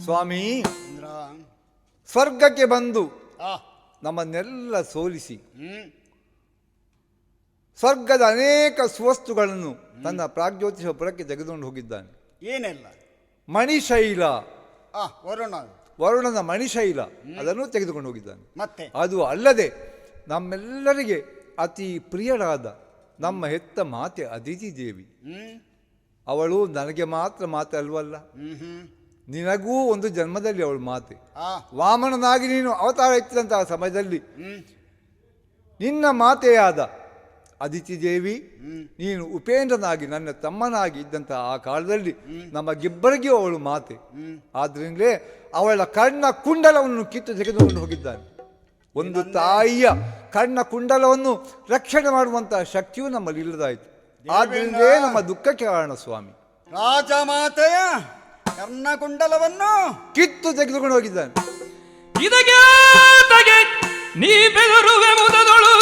ಸ್ವಾಮಿ, ಇಂದ್ರ, ಸ್ವರ್ಗಕ್ಕೆ ಬಂದು ಆ, ನಮ್ಮನ್ನೆಲ್ಲ ಸೋಲಿಸಿ ಸ್ವರ್ಗದ ಅನೇಕ ಸುವಸ್ತುಗಳನ್ನು ತನ್ನ ಪ್ರಾಗ್ಜ್ಯೋತಿಷ ಪುರಕ್ಕೆ ತೆಗೆದುಕೊಂಡು ಹೋಗಿದ್ದಾನೆ. ಏನೆಲ್ಲ? ಮಣಿಶೈಲ, ವರುಣ, ವರುಣನ ಮಣಿಶೈಲ ಅದನ್ನು ತೆಗೆದುಕೊಂಡು ಹೋಗಿದ್ದಾನೆ. ಮತ್ತೆ ಅದು ಅಲ್ಲದೆ ನಮ್ಮೆಲ್ಲರಿಗೆ ಅತಿ ಪ್ರಿಯರಾದ ನಮ್ಮ ಹೆತ್ತ ಮಾತೆ ಅದಿತಿ ದೇವಿ, ಅವಳು ನನಗೆ ಮಾತ್ರ ಮಾತೆ ಅಲ್ವಲ್ಲ, ನಿನಗೂ ಒಂದು ಜನ್ಮದಲ್ಲಿ ಅವಳು ಮಾತೆ. ವಾಮನನಾಗಿ ನೀನು ಅವತಾರ ಎತ್ತಿದಂತಹ ಸಮಯದಲ್ಲಿ ನಿನ್ನ ಮಾತೆಯಾದ ಅದಿತಿ ದೇವಿ ನೀನು ಉಪೇಂದ್ರನಾಗಿ ನನ್ನ ತಮ್ಮನಾಗಿ ಇದ್ದಂತಹ ಆ ಕಾಲದಲ್ಲಿ ನಮಗಿಬ್ಬರಿಗೂ ಅವಳು ಮಾತೆ. ಆದ್ರಿಂದಲೇ ಅವಳ ಕರ್ಣ ಕುಂಡಲವನ್ನು ಕಿತ್ತು ತೆಗೆದುಕೊಂಡು ಹೋಗಿದ್ದಾನೆ. ಒಂದು ತಾಯಿಯ ಕರ್ಣ ಕುಂಡಲವನ್ನು ರಕ್ಷಣೆ ಮಾಡುವಂತಹ ಶಕ್ತಿಯೂ ನಮ್ಮಲ್ಲಿ ಇಲ್ಲದಾಯಿತು. ಆದ್ರಿಂದಲೇ ನಮ್ಮ ದುಃಖಕ್ಕೆ ಕಾರಣ ಸ್ವಾಮಿ. ರಾಜಮಾತೆಯ ಕರ್ಣಕುಂಡಲವನ್ನು ಕಿತ್ತು ತೆಗೆದುಕೊಂಡು ಹೋಗಿದ್ದಾನೆ. ಇದಕ್ಕೆ ತಗೆ ನೀ ಬೆದರುವೆ ಮುದದೊಳು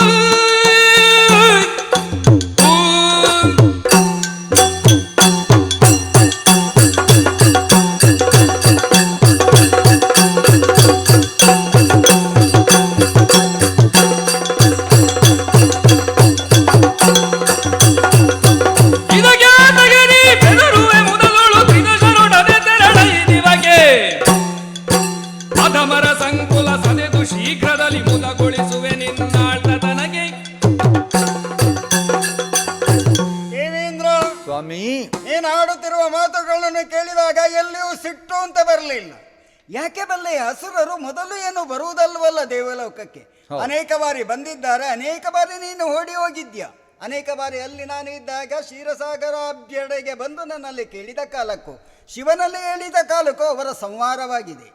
ಅಧಮರ ಸಂಕುಲ ಸದೆದು ಶೀಘ್ರದಲ್ಲಿ ಮುದಗೊಳಿಸುವೆ ನಿನ್ನಾಳ್ತ ತನಗೆ. ದೇವೇಂದ್ರ, ಸ್ವಾಮಿ, ನೀನು ಆಡುತ್ತಿರುವ ಮಾತುಗಳನ್ನು ಕೇಳಿದಾಗ ಎಲ್ಲಿಯೂ ಸಿಟ್ಟು ಅಂತ ಬರಲಿಲ್ಲ. ಯಾಕೆ ಬಲ್ಲೆ, ಅಸುರರು ಮೊದಲು ಏನು ಬರುವುದಲ್ವಲ್ಲ ದೇವಲೋಕಕ್ಕೆ. ಅನೇಕ ಬಾರಿ ಬಂದಿದ್ದಾರೆ, ಅನೇಕ ಬಾರಿ ನೀನು ಓಡಿ ಹೋಗಿದ್ಯಾ. ಅನೇಕ ಬಾರಿ ಅಲ್ಲಿ ನಾನು ಇದ್ದಾಗ ಕ್ಷೀರಸಾಗರಾಭ್ಯಡೆಗೆ ಬಂದು ನನ್ನಲ್ಲಿ ಕೇಳಿದ ಕಾಲಕ್ಕೂ ಶಿವನಲ್ಲಿ ಹೇಳಿದ ಕಾಲಕ್ಕೂ ಅವರ ಸಂಹಾರವಾಗಿದೆ.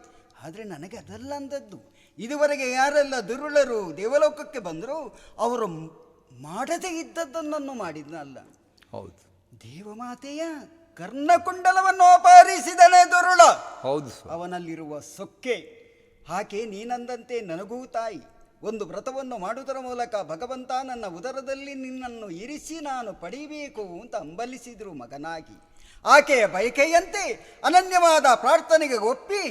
ಆದರೆ ನನಗೆ ಅದಲ್ಲ ಅಂದದ್ದು. ಇದುವರೆಗೆ ಯಾರೆಲ್ಲ ದುರುಳರು ದೇವಲೋಕಕ್ಕೆ ಬಂದರೂ ಅವರು ಮಾಡದೇ ಇದ್ದದ್ದನ್ನು ಮಾಡಿದ್ನಲ್ಲ. ಹೌದು, ದೇವಮಾತೆಯ ಕರ್ಣಕುಂಡಲವನ್ನು ಅಪಹರಿಸಿದನೇ ದುರುಳ. ಹೌದು. ಅವನಲ್ಲಿರುವ ಸೊಕ್ಕೆ ಹಾಗೆ ನೀನಂದಂತೆ ನನಗೂ ತಾಯಿ ಒಂದು ವ್ರತವನ್ನು ಮಾಡುವುದರ ಮೂಲಕ ಭಗವಂತ ನನ್ನ ಉದರದಲ್ಲಿ ನಿನ್ನನ್ನು ಇರಿಸಿ ನಾನು ಪಡೆಯಬೇಕು ಅಂತ ಹಂಬಲಿಸಿದ್ರು ಮಗನಾಗಿ. ಆಕೆಯ ಬಯಕೆಯಂತೆ ಅನನ್ಯವಾದ ಪ್ರಾರ್ಥನೆಗೆ ಒಪ್ಪಿ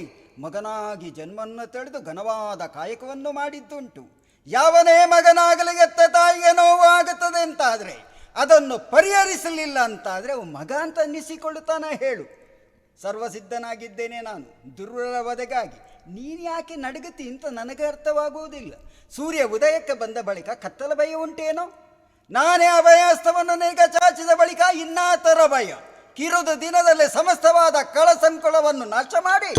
ಮಗನಾಗಿ ಜನ್ಮವನ್ನು ತಳೆದು ಘನವಾದ ಕಾಯಕವನ್ನು ಮಾಡಿದ್ದುಂಟು. ಯಾವನೇ ಮಗನಾಗಲಿ ಎತ್ತ ತಾಯಿಗೆ ನೋವು ಆಗುತ್ತದೆ ಅಂತಾದರೆ ಅದನ್ನು ಪರಿಹರಿಸಲಿಲ್ಲ ಅಂತಾದರೆ ಅವು ಮಗ ಅಂತ ಅನ್ನಿಸಿಕೊಳ್ಳುತ್ತಾನೆ. ಹೇಳು, ಸರ್ವಸಿದ್ಧನಾಗಿದ್ದೇನೆ ನಾನು ದುರ್ಬಲ ವಧೆಗಾಗಿ. ನೀನು ಯಾಕೆ ನಡುಗತಿ ಅಂತ ನನಗೆ ಅರ್ಥವಾಗುವುದಿಲ್ಲ. ಸೂರ್ಯ ಉದಯಕ್ಕೆ ಬಂದ ಬಳಿಕ ಕತ್ತಲ ಭಯ ಉಂಟೇನೋ? ನಾನೇ ಅಭಯಸ್ತವನ್ನು ನೇಗ ಚಾಚಿದ ಬಳಿಕ ಇನ್ನಾತರ ಭಯ. ಕಿರುದ ದಿನದಲ್ಲಿ ಸಮಸ್ತವಾದ ಕಳಸಂಕುಳವನ್ನು ನಾಶ ಮಾಡಿ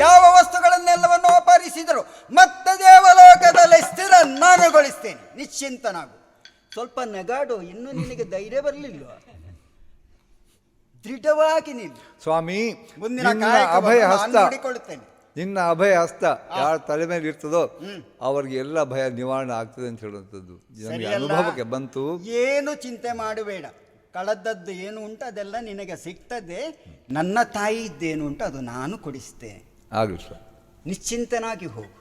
ಯಾವ ವಸ್ತುಗಳನ್ನೆಲ್ಲವನ್ನು ಅಪಹರಿಸಿದರು ಮತ್ತೆ ದೇವಲೋಕದಲ್ಲಿ ಸ್ಥಿರ ನಾನುಗೊಳಿಸ್ತೇನೆ. ನಿಶ್ಚಿಂತನಾಗು. ಸ್ವಲ್ಪ ನಗಾಡು, ಇನ್ನೂ ನಿನಗೆ ಧೈರ್ಯ ಬರಲಿಲ್ಲ. ದೃಢವಾಗಿ ನಿಲ್ಲು ಸ್ವಾಮಿ. ಮುಂದಿನ ಅಭಯ ಹಸ್ತ ನೋಡಿಕೊಳ್ಳುತ್ತೇನೆ. ನಿನ್ನ ಅಭಯ ಹಸ್ತ ಯಾರ ತಲೆ ಮೇಲೆ ಇರ್ತದೋ ಅವ್ರಿಗೆ ಎಲ್ಲ ಭಯ ನಿವಾರಣೆ ಆಗ್ತದೆ ಅಂತ ಹೇಳುವಂಥದ್ದು ನನಗೆ ಅನುಭವಕ್ಕೆ ಬಂತು. ಏನು ಚಿಂತೆ ಮಾಡಬೇಡ. ಕಳೆದದ್ದು ಏನು ಉಂಟು ಅದೆಲ್ಲ ನಿನಗೆ ಸಿಗ್ತದೆ. ನನ್ನ ತಾಯಿ ಇದ್ದೇನು ಉಂಟು ಅದು ನಾನು ಕೊಡಿಸ್ತೇನೆ. ಆಗಲಿ ಸರ್, ನಿಶ್ಚಿಂತನಾಗಿ ಹೋಗು.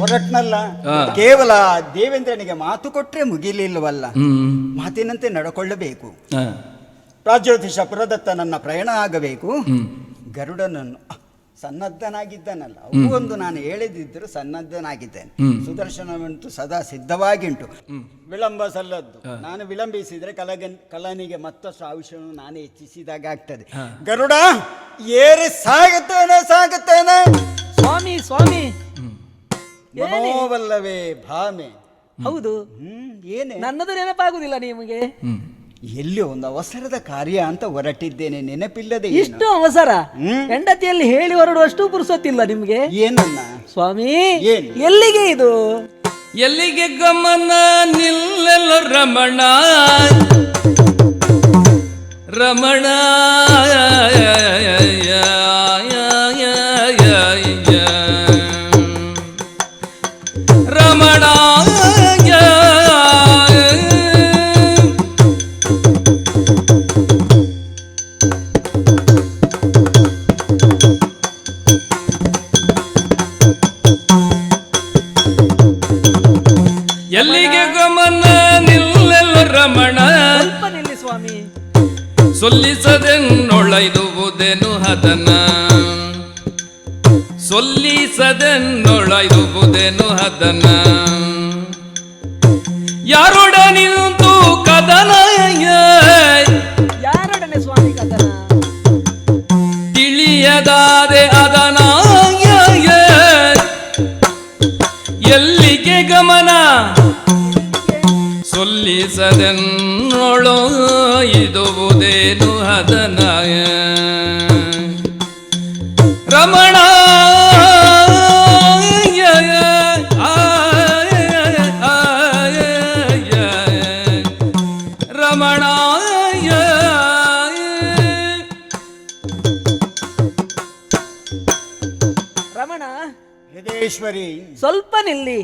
ಹೊರಟ್ನಲ್ಲ, ಕೇವಲ ದೇವೇಂದ್ರನಿಗೆ ಮಾತು ಕೊಟ್ರೆ ಮುಗಿಲಿಲ್ವಲ್ಲ, ಮಾತಿನಂತೆ ನಡ್ಕೊಳ್ಳಬೇಕು. ಪ್ರಾಜ್ಯೋತಿಷ ಪುರದತ್ತ ನನ್ನ ಪ್ರಯಾಣ ಆಗಬೇಕು. ಗರುಡನನ್ನು ಸನ್ನದ್ಧನಾಗಿದ್ದಾನಲ್ಲ, ಅವು ಒಂದು ನಾನು ಹೇಳದಿದ್ದರೂ ಸನ್ನದ್ಧನಾಗಿದ್ದೇನೆ. ಸುದರ್ಶನವಂತೂ ಸದಾ ಸಿದ್ಧವಾಗಿ ಉಂಟು. ವಿಳಂಬ ಸಲ್ಲದ್ದು. ನಾನು ವಿಳಂಬಿಸಿದ್ರೆ ಕಲನಿಗೆ ಮತ್ತಷ್ಟು ಆಯುಷ್ಯವನ್ನು ನಾನೇ ಹೆಚ್ಚಿಸಿದಾಗ ಆಗ್ತದೆ. ಗರುಡ ಏರಿ ಸಾಗುತ್ತೇನೆ. ಸ್ವಾಮಿ ಸ್ವಾಮಿ ಮನೋವಲ್ಲವೇ ಭಾಮೆ. ಹೌದು, ಏನೇ ನನ್ನದು ನೆನಪಾಗುದಿಲ್ಲ ನಿಮಗೆ. ಎಲ್ಲಿ ಒಂದು ಅವಸರದ ಕಾರ್ಯ ಅಂತ ಹೊರಟಿದ್ದೇನೆ, ನೆನಪಿಲ್ಲದೆ ಇಷ್ಟು ಅವಸರ? ಹೆಂಡತಿಯಲ್ಲಿ ಹೇಳಿ ಹೊರಡುವಷ್ಟು ಪುರುಸೊತ್ತಿಲ್ಲ ನಿಮ್ಗೆ? ಏನನ್ನ ಸ್ವಾಮಿ, ಏನು? ಎಲ್ಲಿಗೆ ಇದು? ಎಲ್ಲಿಗೆ ಗಮನ ನಿಲ್ಲೆಲ್ಲ ರಮಣ ರಮಣ ರಮಣ ಎಲ್ಲಿಗೆ ಗಮನ ನಿಲ್ಲೆಲ್ಲ ರಮಣ. ಸ್ವಲ್ಪ ನಿಲ್ಲಿ ಸ್ವಾಮಿ. ಸೊಲ್ಲಿಸದೆನ್ನೊಳೈದುವುದೇನು ಹದನ, ಸೊಲ್ಲಿಸದೆನ್ನೊಳೈದುವುದೇನು ಹದನ. ಯಾರೊಡನಿಂತು ಕದನ, ಯಾರೊಡನೆ ಸ್ವಾಮಿ ಕದನ? ತಿಳಿಯದಾದೆ ಅದನ. ಎಲ್ಲಿಗೆ ಗಮನ ಸೊಲ್ಲಿಸದೆನ್ನೊಳು ಇದುವುದೇನು ಹದನಾಯ. ರಮಣ ರಮಣ ರಮಣ, ಹೃದಯೇಶ್ವರಿ ಸ್ವಲ್ಪ ನಿಲ್ಲಿ.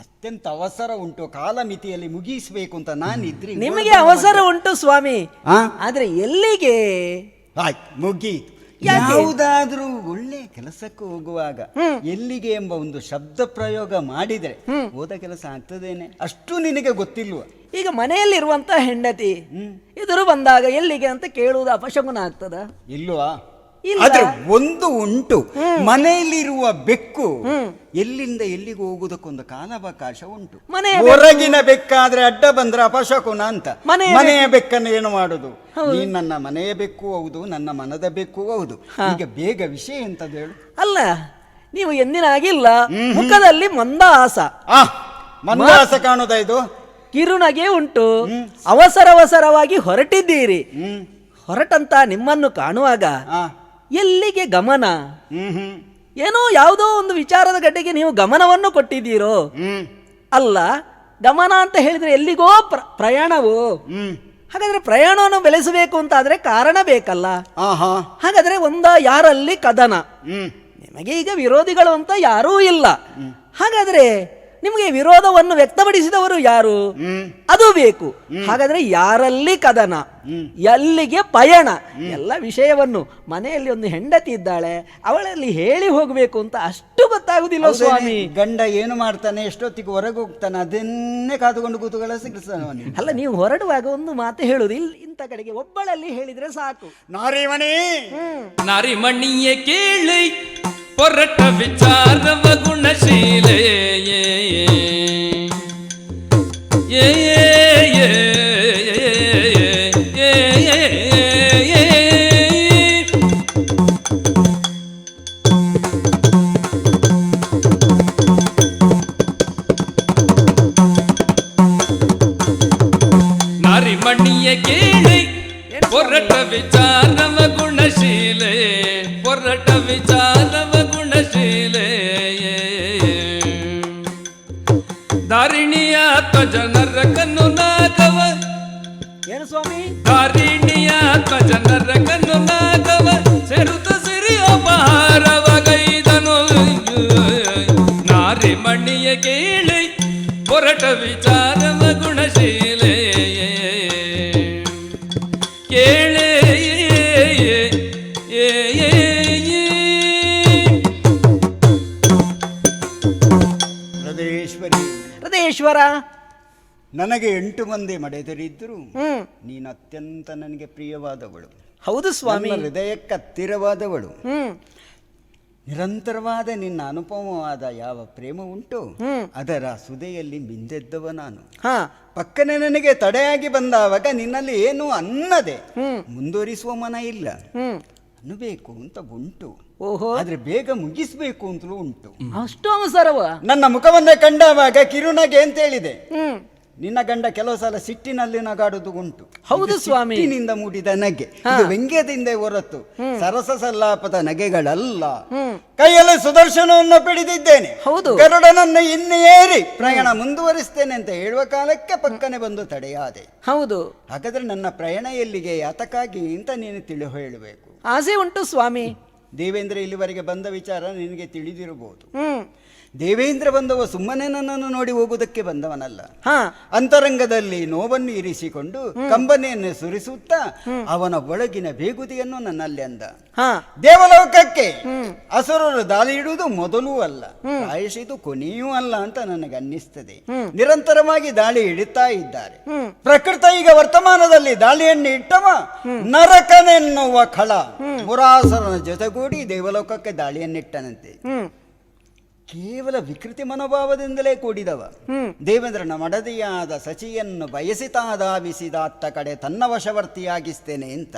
ಅತ್ಯಂತ ಅವಸರ ಉಂಟು, ಕಾಲಮಿತಿಯಲ್ಲಿ ಮುಗಿಸಬೇಕು ಅಂತ ನಾನಿದ್ರಿ. ನಿಮಗೆ ಅವಸರ ಉಂಟು ಸ್ವಾಮಿ, ಆ? ಆದ್ರೆ ಎಲ್ಲಿಗೆ? ಆಯ್ತು, ಮುಗೀತು. ಯಾವುದಾದ್ರೂ ಒಳ್ಳೆ ಕೆಲಸಕ್ಕೆ ಹೋಗುವಾಗ ಎಲ್ಲಿಗೆ ಎಂಬ ಒಂದು ಶಬ್ದ ಪ್ರಯೋಗ ಮಾಡಿದ್ರೆ ಹೋದ ಕೆಲಸ ಆಗ್ತದೇನೆ, ಅಷ್ಟು ನಿನಗೆ ಗೊತ್ತಿಲ್ವ? ಈಗ ಮನೆಯಲ್ಲಿರುವಂತ ಹೆಂಡತಿ ಎದುರು ಬಂದಾಗ ಎಲ್ಲಿಗೆ ಅಂತ ಕೇಳುವುದು ಅಪಶಕುನ ಆಗ್ತದ? ಇಲ್ವಾ? ಇಲ್ಲ. ಆದ್ರೆ ಒಂದು ಉಂಟು, ಮನೆಯಲ್ಲಿರುವ ಬೆಕ್ಕು ಎಲ್ಲಿಂದ ಎಲ್ಲಿಗೆ ಹೋಗುವುದಕ್ಕೊಂದು ಕಾಲಾವಕಾಶ ಉಂಟು. ಹೊರಗಿನ ಬೆಕ್ಕಾದ್ರೆ ಅಡ್ಡ ಬಂದ್ರೆ ಅಪಶಕುನ ಅಂತ. ಮನೆಯ ಬೆಕ್ಕನ್ನು ಏನು ಮಾಡುದು? ನೀನ್ ನನ್ನ ಮನೆಯ ಬೆಕ್ಕು ಹೌದು, ನನ್ನ ಮನದ ಬೆಕ್ಕು ಹೌದು. ಈಗ ಬೇಗ ವಿಷಯ ಎಂತದ್ದು ಹೇಳು? ಅಲ್ಲ, ನೀವು ಎಂದಿನಾಗಿಲ್ಲ ಮುಖದಲ್ಲಿ ಮಂದಹಾಸ, ಮಂದಹಾಸ ಕಾಣುದ? ಇದು ಕಿರುನಗೆ ಉಂಟು. ಅವಸರವಾಗಿ ಹೊರಟಿದ್ದೀರಿ. ಹೊರಟಂತ ನಿಮ್ಮನ್ನು ಕಾಣುವಾಗ ಎಲ್ಲಿಗೆ ಗಮನ? ಏನೋ ಯಾವುದೋ ಒಂದು ವಿಚಾರದ ಗಡ್ಡೆಗೆ ನೀವು ಗಮನವನ್ನು ಕೊಟ್ಟಿದ್ದೀರೋ? ಅಲ್ಲ, ಗಮನ ಅಂತ ಹೇಳಿದ್ರೆ ಎಲ್ಲಿಗೋ ಪ್ರಯಾಣವು. ಹಾಗಾದ್ರೆ ಪ್ರಯಾಣವನ್ನು ಬೆಳೆಸಬೇಕು ಅಂತ ಆದ್ರೆ ಕಾರಣ ಬೇಕಲ್ಲ. ಹಾಗಾದ್ರೆ ಯಾರಲ್ಲಿ ಕದನ? ನಿಮಗೆ ಈಗ ವಿರೋಧಿಗಳು ಅಂತ ಯಾರೂ ಇಲ್ಲ. ಹಾಗಾದ್ರೆ ನಿಮಗೆ ವಿರೋಧವನ್ನು ವ್ಯಕ್ತಪಡಿಸಿದವರು ಯಾರು? ಅದು ಬೇಕು. ಹಾಗಾದ್ರೆ ಯಾರಲ್ಲಿ ಕದನ, ಎಲ್ಲಿಗೆ ಪಯಣ, ಎಲ್ಲ ವಿಷಯವನ್ನು ಮನೆಯಲ್ಲಿ ಒಂದು ಹೆಂಡತಿ ಇದ್ದಾಳೆ, ಅವಳಲ್ಲಿ ಹೇಳಿ ಹೋಗಬೇಕು ಅಂತ ಅಷ್ಟು ಗೊತ್ತಾಗುದಿಲ್ಲ ಸ್ವಾಮಿ. ಗಂಡ ಏನು ಮಾಡ್ತಾನೆ, ಎಷ್ಟೊತ್ತಿಗೆ ಹೊರಗೆ ಹೋಗ್ತಾನೆ, ಅದನ್ನೇ ಕಾದುಕೊಂಡು ಕೂತುಗಳ ಸಿಗಿಸ್ತಾನೆ. ಅಲ್ಲ, ನೀವು ಹೊರಡುವಾಗ ಒಂದು ಮಾತು ಹೇಳುದು, ಇಂಥ ಕಡೆಗೆ ಒಬ್ಬಳಲ್ಲಿ ಹೇಳಿದ್ರೆ ಸಾಕು. ನಾರಿಮಣಿಯೇ ಕೇಳಿ ಹೊರಟ ವಿಚಾರವ ಗುಣಶೀಲೆ ನಾರಿಮಣಿಯೇ ಕೇಳಿ ಹೊರಟ ವಿಚಾರವ ಗುಣಶೀಲೆ, ಹೊರಟ ವಿಚಾರವ ಗುಣಶೀಲೆ. ದಾರಿಣಿಯ ಜನರ ಕಣ್ಣು ನಾಗವ, ಏನು ಸ್ವಾಮಿ? ದಾರಿಣಿಯ ಜನರ ಕಣ್ಣು ನಾಗವ ಸೇರುತ್ತ ಸಿರಿಯೋಪಹಾರವ ಗೈದನು. ನಾರಿಮಣಿಯ ಕೇಳಿ ಹೊರಟ ವಿಚಾರವ ಗುಣಶೀಲೆ ಕೇಳೆ. ಹೃದಯೇಶ್ವರ, ನನಗೆ 8 ಮಂದಿ ಮಡೆದರಿದ್ದರು, ನೀನು ಅತ್ಯಂತ ನನಗೆ ಪ್ರಿಯವಾದವಳು. ಹೌದು ಸ್ವಾಮಿ. ಹೃದಯಕ್ಕೆ ಹತ್ತಿರವಾದವಳು. ನಿರಂತರವಾದ ನಿನ್ನ ಅನುಪಮವಾದ ಯಾವ ಪ್ರೇಮ ಉಂಟು ಅದರ ಸುದೆಯಲ್ಲಿ ಮಿಂದೆದ್ದವ ನಾನು. ಪಕ್ಕನೆ ನನಗೆ ತಡೆಯಾಗಿ ಬಂದಾವಾಗ ನಿನ್ನಲ್ಲಿ ಏನು ಅನ್ನದೆ ಮುಂದುವರಿಸುವ ಮನ ಇಲ್ಲ, ಅನ್ನಬೇಕು ಅಂತ ಉಂಟು. ಆದ್ರೆ ಬೇಗ ಮುಗಿಸ್ಬೇಕು ಅಂತಲೂ ಉಂಟು. ಅಷ್ಟು ಅವಸರವ? ನನ್ನ ಮುಖವನ್ನೇ ಕಂಡಾಗ ಕಿರುನಗೆ ಅಂತ ಹೇಳಿದೆ. ನಿನ್ನ ಗಂಡ ಕೆಲವು ಸಲ ಸಿಟ್ಟಿನಲ್ಲಿ ನಗಾಡುವುದು ಉಂಟು. ಹೌದು ಸ್ವಾಮಿ. ಸಿಟ್ಟಿನಿಂದ ಮೂಡಿದ ನಗೆ ಇದು ವ್ಯಂಗ್ಯದಿಂದ ಹೊರತು ಸರಸ ಸಲ್ಲಾಪದ ನಗೆಗಳಲ್ಲ. ಕೈಯಲ್ಲಿ ಸುದರ್ಶನವನ್ನು ಪಿಡಿದಿದ್ದೇನೆ, ಗರುಡನನ್ನು ಇನ್ನೇರಿ ಪ್ರಯಾಣ ಮುಂದುವರಿಸ್ತೇನೆ ಅಂತ ಹೇಳುವ ಕಾಲಕ್ಕೆ ಪಕ್ಕನೆ ಬಂದು ತಡೆಯಾದೆ. ಹೌದು. ಹಾಗಾದ್ರೆ ನನ್ನ ಪ್ರಯಾಣ ಎಲ್ಲಿಗೆ, ಯಾತಕ್ಕಾಗಿ ಅಂತ ನೀನು ತಿಳಿ ಹೇಳಬೇಕು. ಆಸೆ ಉಂಟು ಸ್ವಾಮಿ. ದೇವೇಂದ್ರ ಇಲ್ಲಿವರೆಗೆ ಬಂದ ವಿಚಾರ ನಿನಗೆ ತಿಳಿದಿರಬಹುದು. ದೇವೇಂದ್ರ ಬಂದವ ಸುಮ್ಮನೆ ನನ್ನನ್ನು ನೋಡಿ ಹೋಗುವುದಕ್ಕೆ ಬಂದವನಲ್ಲ. ಅಂತರಂಗದಲ್ಲಿ ನೋವನ್ನು ಇರಿಸಿಕೊಂಡು ಕಂಬನೆಯನ್ನು ಸುರಿಸುತ್ತಾ ಅವನ ಒಳಗಿನ ಬೇಗುದಿಯನ್ನು ನನ್ನಲ್ಲಿ ಅಂದ. ದೇವಲೋಕಕ್ಕೆ ಅಸುರರು ದಾಳಿ ಇಡುವುದು ಮೊದಲೂ ಅಲ್ಲ, ಪ್ರಾಯಶಿದು ಕೊನೆಯೂ ಅಲ್ಲ ಅಂತ ನನಗೆ ಅನ್ನಿಸ್ತದೆ. ನಿರಂತರವಾಗಿ ದಾಳಿ ಇಡುತ್ತಾ ಇದ್ದಾರೆ. ಪ್ರಕೃತ ಈಗ ವರ್ತಮಾನದಲ್ಲಿ ದಾಳಿಯನ್ನು ಇಟ್ಟವ ನರಕನೆನ್ನುವ ಖಳ ಮುರಾಸರನ ಜೊತೆಗೂಡಿ ದೇವಲೋಕಕ್ಕೆ ದಾಳಿಯನ್ನಿಟ್ಟನಂತೆ. ಕೇವಲ ವಿಕೃತಿ ಮನೋಭಾವದಿಂದಲೇ ಕೂಡಿದವ. ದೇವೇಂದ್ರನ ಮಡದಿಯಾದ ಸಚಿಯನ್ನು ಬಯಸಿತಾಧಾವಿಸಿದ ಅತ್ತ ಕಡೆ ತನ್ನ ವಶವರ್ತಿಯಾಗಿಸ್ತೇನೆ ಅಂತ.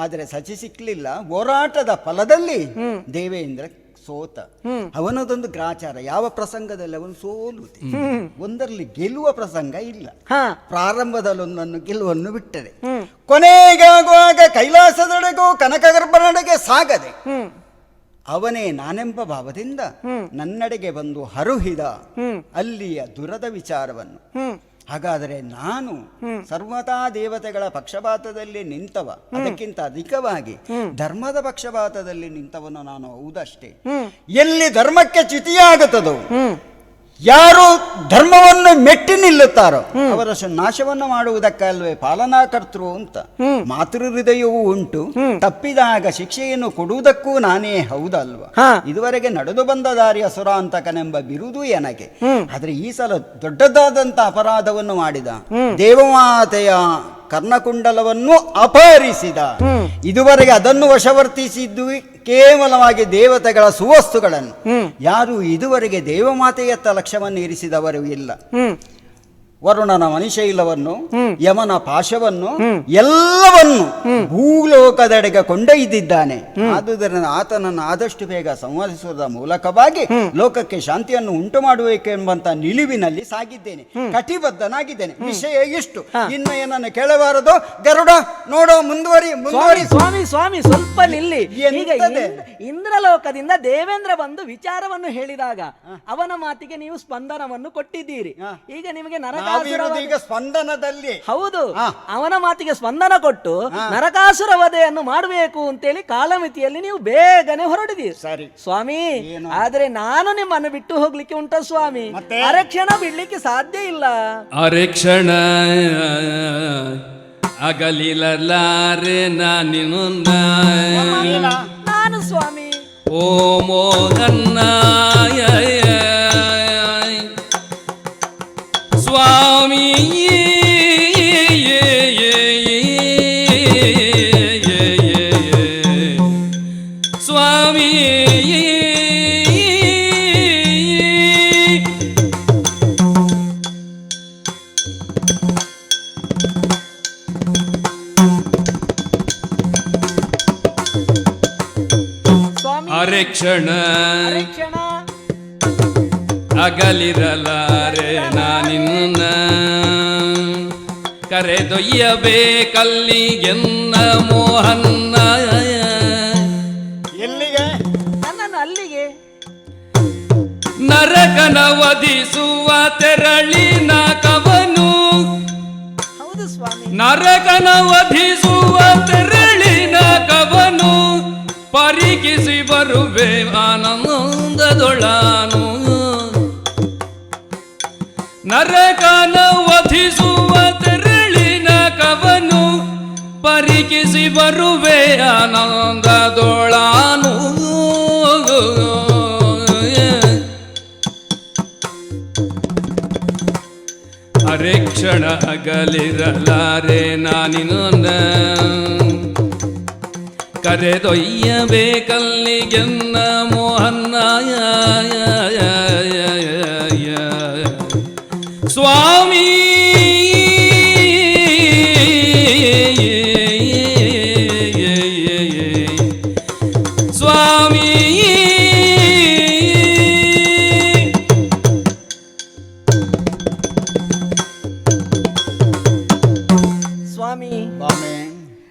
ಆದರೆ ಸಚಿ ಸಿಕ್ಲಿಲ್ಲ. ಹೋರಾಟದ ಫಲದಲ್ಲಿ ದೇವೇಂದ್ರ ಸೋತ. ಅವನದೊಂದು ಗ್ರಾಚಾರ, ಯಾವ ಪ್ರಸಂಗದಲ್ಲಿ ಅವನು ಸೋಲುತ್ತೆ. ಒಂದರಲ್ಲಿ ಗೆಲ್ಲುವ ಪ್ರಸಂಗ ಇಲ್ಲ. ಪ್ರಾರಂಭದಲ್ಲೊಂದನ್ನು ಗೆಲುವನ್ನು ಬಿಟ್ಟರೆ ಕೊನೆಗಾಗುವಾಗ ಕೈಲಾಸದೆಡೆಗೂ ಕನಕಗರ್ಭನಡೆಗೆ ಸಾಗದೆ ಅವನೇ ನಾನೆಂಬ ಭಾವದಿಂದ ನನ್ನೆಡೆಗೆ ಬಂದು ಹರುಹಿದ ಅಲ್ಲಿಯ ದುರದ ವಿಚಾರವನ್ನು. ಹಾಗಾದರೆ ನಾನು ಸರ್ವತಾ ದೇವತೆಗಳ ಪಕ್ಷಪಾತದಲ್ಲಿ ನಿಂತವ, ಅದಕ್ಕಿಂತ ಅಧಿಕವಾಗಿ ಧರ್ಮದ ಪಕ್ಷಪಾತದಲ್ಲಿ ನಿಂತವನು ನಾನು. ಹೌದಷ್ಟೇ. ಎಲ್ಲಿ ಧರ್ಮಕ್ಕೆ ಚ್ಯುತಿಯಾಗುತ್ತದೋ ಯಾರು ಧರ್ಮವನ್ನು ಮೆಟ್ಟಿ ನಿಲ್ಲುತ್ತಾರೋ ಅವರ ನಾಶವನ್ನು ಮಾಡುವುದಕ್ಕಲ್ವೇ ಪಾಲನಾಕರ್ತೃ ಅಂತ. ಮಾತೃ ಹೃದಯವೂ ಉಂಟು, ತಪ್ಪಿದಾಗ ಶಿಕ್ಷೆಯನ್ನು ಕೊಡುವುದಕ್ಕೂ ನಾನೇ ಹೌದಲ್ವಾ. ಇದುವರೆಗೆ ನಡೆದು ಬಂದ ದಾರಿ ಅಸುರಾಂತಕನೆಂಬ ಬಿರುದು ನನಗೆ. ಆದ್ರೆ ಈ ಸಲ ದೊಡ್ಡದಾದಂತ ಅಪರಾಧವನ್ನು ಮಾಡಿದ, ದೇವಮಾತೆಯ ಕರ್ಣಕುಂಡಲವನ್ನು ಅಪಹರಿಸಿದ. ಇದುವರೆಗೆ ಅದನ್ನು ವಶವರ್ತಿಸಿದ್ದು ಕೇವಲವಾಗಿ ದೇವತೆಗಳ ಸುವಸ್ತುಗಳನ್ನು. ಯಾರು ಇದುವರೆಗೆ ದೇವಮಾತೆಯತ್ತ ಲಕ್ಷ್ಯವನ್ನು ಇರಿಸಿದವರು ಇಲ್ಲ. ವರುಣನ ಮಣಿಶೈಲವನ್ನು, ಯಮನ ಪಾಶವನ್ನು, ಎಲ್ಲವನ್ನು ಭೂಲೋಕದೆಡೆಗೆ ಕೊಂಡೊಯ್ದಿದ್ದಾನೆ. ಆದುದರಿಂದ ಆತನನ್ನು ಆದಷ್ಟು ಬೇಗ ಸಂಹರಿಸುವುದರ ಮೂಲಕವಾಗಿ ಲೋಕಕ್ಕೆ ಶಾಂತಿಯನ್ನು ಉಂಟು ಮಾಡಬೇಕೆಂಬಂತ ನಿಲುವಿನಲ್ಲಿ ಸಾಗಿದ್ದೇನೆ, ಕಟಿಬದ್ಧನಾಗಿದ್ದೇನೆ. ವಿಷಯ ಇಷ್ಟು, ಇನ್ನು ಏನನ್ನು ಕೇಳಬಾರದು. ಗರುಡ ನೋಡೋ, ಮುಂದುವರಿ. ಸ್ವಾಮಿ ಸ್ವಾಮಿ ಸ್ವಲ್ಪ ನಿಲ್ಲಿ. ಈಗ ಇಂದ್ರಲೋಕದಿಂದ ದೇವೇಂದ್ರ ಬಂದು ವಿಚಾರವನ್ನು ಹೇಳಿದಾಗ ಅವನ ಮಾತಿಗೆ ನೀವು ಸ್ಪಂದನವನ್ನು ಕೊಟ್ಟಿದ್ದೀರಿ. ಈಗ ನಿಮಗೆ ಈಗ ಸ್ಪಂದನದಲ್ಲಿ ಹೌದು, ಅವನ ಮಾತಿಗೆ ಸ್ಪಂದನ ಕೊಟ್ಟು ನರಕಾಸುರ ವಧೆಯನ್ನು ಮಾಡಬೇಕು ಅಂತೇಳಿ ಕಾಲಮಿತಿಯಲ್ಲಿ ನೀವು ಬೇಗನೆ ಹೊರಡಿದೀರಿ. ಸರಿ ಸ್ವಾಮಿ, ಆದ್ರೆ ನಾನು ನಿಮ್ಮನ್ನು ಬಿಟ್ಟು ಹೋಗ್ಲಿಕ್ಕೆ ಉಂಟ ಸ್ವಾಮಿ. ಅರೆಕ್ಷಣ ಬಿಡ್ಲಿಕ್ಕೆ ಸಾಧ್ಯ ಇಲ್ಲ. ಅರೆಕ್ಷಣ ಅಗಲಿಲಾರೆ ನಾನಿನ್ನ ನಾನು ಸ್ವಾಮಿ. ಓ ಮೋಹನ್ನ ಸ್ವಾಮಿ ಸ್ವಾಮಿ ಅರೆಕ್ಷಣ ಅಗಲಿರಲಾರೆ ನಾನಿನ್ನ ಕರೆದೊಯ್ಯಬೇಕಲ್ಲಿಗೆನ್ನ ಮೋಹನ್ನ. ಎಲ್ಲಿಗೆ? ನನ್ನನ್ನು ಅಲ್ಲಿಗೆ. ನರಕನ ವಧಿಸುವ ತೆರಳಿನ ಕವನು. ಹೌದು ಸ್ವಾಮಿ. ನರಕನ ವಧಿಸುವ ತೆರಳಿನ ಕವನು ಪರಿಕಿಸಿ ಬರುವೆ ಆನಂದದೊಳಾನು. ನರಕನ ವಧಿಸುವ ತೆರಳಿನ ಕವನು ಪರಿಕಿಸಿ ಬರುವೆ ಆನಂದದೊಳಾನು. ಅರೆಕ್ಷಣ ಅಗಲಿರಲಾರೆ ನಾನಿನ್ನ ಕರೆದೊಯ್ಯಬೇಕಲ್ಲಿಗೆನ್ನ ಮೋಹನ್ನ ಸ್ವಾಮಿ. ಸ್ವಾಮಿ ಸ್ವಾಮಿ,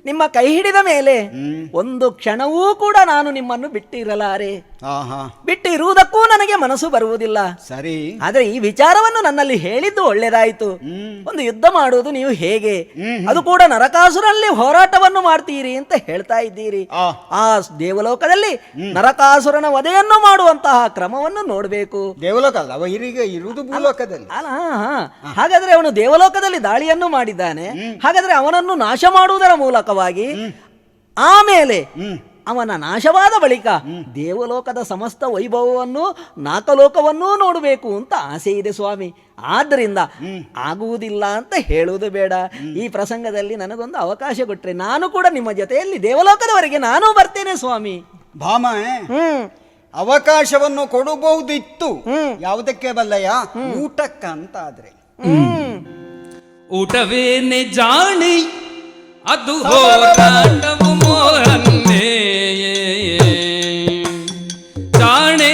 ನಿಮ್ಮ ಕೈ ಹಿಡಿದ ಮೇಲೆ ಒಂದು ಕ್ಷಣವೂ ಕೂಡ ನಾನು ನಿಮ್ಮನ್ನು ಬಿಟ್ಟಿರಲಾರೆ. ಬಿಟ್ಟಿರುವುದಕ್ಕೂ ನನಗೆ ಮನಸ್ಸು ಬರುವುದಿಲ್ಲ. ಸರಿ, ಆದ್ರೆ ಈ ವಿಚಾರವನ್ನು ನನ್ನಲ್ಲಿ ಹೇಳಿದ್ದು ಒಳ್ಳೇದಾಯ್ತು. ಒಂದು ಯುದ್ಧ ಮಾಡುವುದು ನೀವು ಹೇಗೆ, ಅದು ಕೂಡ ನರಕಾಸುರಲ್ಲಿ ಹೋರಾಟವನ್ನು ಮಾಡ್ತೀರಿ ಅಂತ ಹೇಳ್ತಾ ಇದ್ದೀರಿ. ಆ ದೇವಲೋಕದಲ್ಲಿ ನರಕಾಸುರನ ವಧೆಯನ್ನು ಮಾಡುವಂತಹ ಕ್ರಮವನ್ನು ನೋಡಬೇಕು. ದೇವಲೋಕ ಅಲ್ಲ, ಅವ ಇರುವುದು ಭೂಲೋಕದಲ್ಲಿ. ಹಾಗಾದ್ರೆ ಅವನು ದೇವಲೋಕದಲ್ಲಿ ದಾಳಿಯನ್ನು ಮಾಡಿದ್ದಾನೆ. ಹಾಗಾದ್ರೆ ಅವನನ್ನು ನಾಶ ಮಾಡುವುದರ ಮೂಲಕವಾಗಿ ಆಮೇಲೆ ಅವನ ನಾಶವಾದ ಬಳಿಕ ದೇವಲೋಕದ ಸಮಸ್ತ ವೈಭವವನ್ನು ನಾಕಲೋಕವನ್ನೂ ನೋಡಬೇಕು ಅಂತ ಆಸೆ ಇದೆ ಸ್ವಾಮಿ. ಆದ್ದರಿಂದ ಆಗುವುದಿಲ್ಲ ಅಂತ ಹೇಳುವುದು ಬೇಡ. ಈ ಪ್ರಸಂಗದಲ್ಲಿ ನನಗೊಂದು ಅವಕಾಶ ಕೊಟ್ರೆ ನಾನು ಕೂಡ ನಿಮ್ಮ ಜೊತೆಯಲ್ಲಿ ದೇವಲೋಕದವರೆಗೆ ನಾನು ಬರ್ತೇನೆ ಸ್ವಾಮಿ. ಭಾಮ, ಅವಕಾಶವನ್ನು ಕೊಡಬಹುದಿತ್ತು. ಯಾವುದಕ್ಕೆ ಬಲ್ಲಯ್ಯ? ಊಟಕ್ಕಂತ ಆದ್ರೆ ಊಟವೇನೆ ಜಾಣಿ ಅದು ಹೋರಾಟವು ಮೋಹನ್ನೇ ಜಾಣೆ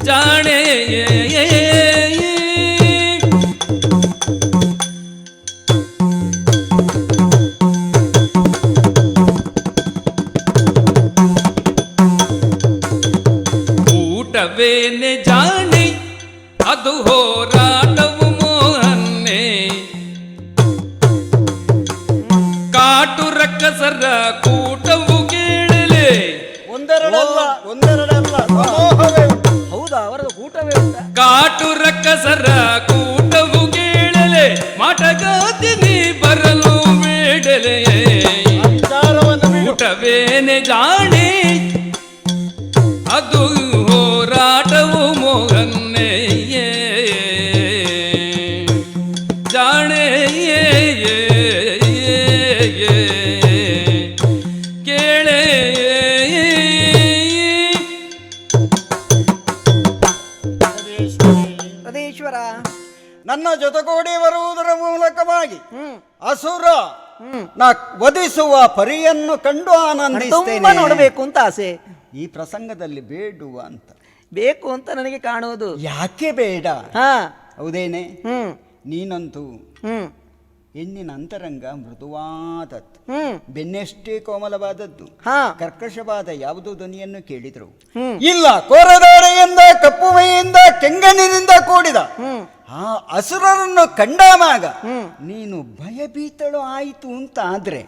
ಜಾಣೆ ಊಟವೇನೆ ಜಾಣಿ ಅದು ಹೋರಾಟವು ಮೋಹನ್ನೇ ಕಾಟು ರಕ್ಕಸರ ಕೂಟವು ಕೇಳಲೆ ಒಂದೆರಡಲ್ಲ ಸಮೂಹವೇ ಉಂಟು. ಹೌದಾ, ಅವರದ್ದು ಕೂಟವೇ ಉಂಟಾ? ಕಾಟು ರಕ್ಕಸರ ಕೂಟವು ಕೇಳಲೆ ಮಠಗಾತಿನಿ ಬರಲು ಬೇಡಲೆ ಊಟವೇನೆ ಜಾಣೆ ಅದು ಹೋರಾಟವು ಮೋಹನ್ನೇ ಜಾಣೆ ಕೇಳೆ ರದೇಶ್ವರ, ನನ್ನ ಜೊತೆಗೂಡಿ ಬರುವುದರ ಮೂಲಕವಾಗಿ ಅಸುರ ನಾ ವಧಿಸುವ ಪರಿಯನ್ನು ಕಂಡು ತುಂಬಾ ಆನಂದಿಸ್ತೇನೆ. ನೋಡಬೇಕು ಅಂತ ಆಸೆ. ಈ ಪ್ರಸಂಗದಲ್ಲಿ ಬೇಡುವ ಅಂತ ಬೇಕು ಅಂತ ನನಗೆ ಕಾಣುವುದು. ಯಾಕೆ ಬೇಡ? ಹಾ, ಹೌದೇನೆ? ಹ್ಮ್ ನೀನಂತೂ ಹ್ಮ್ ಹೆಣ್ಣಿನ ಅಂತರಂಗ ಮೃದುವಾದದ್ದು, ಹ್ಮ್ ಬೆನ್ನೆಷ್ಟೇ ಕೋಮಲವಾದದ್ದು. ಹಾ, ಕರ್ಕಶವಾದ ಯಾವುದೋ ಧ್ವನಿಯನ್ನು ಕೇಳಿದ್ರು ಇಲ್ಲ, ಕೋರದಾಡೆಯಿಂದ ಕಪ್ಪು ಮೈಯಿಂದ ಕೆಂಗಣ್ಣಿನಿಂದ ಕೂಡಿದ ಆ ಅಸುರರನ್ನು ಕಂಡಾಗ ನೀನು ಭಯಭೀತಳು ಆಯಿತು ಅಂತ ಆದ್ರೆ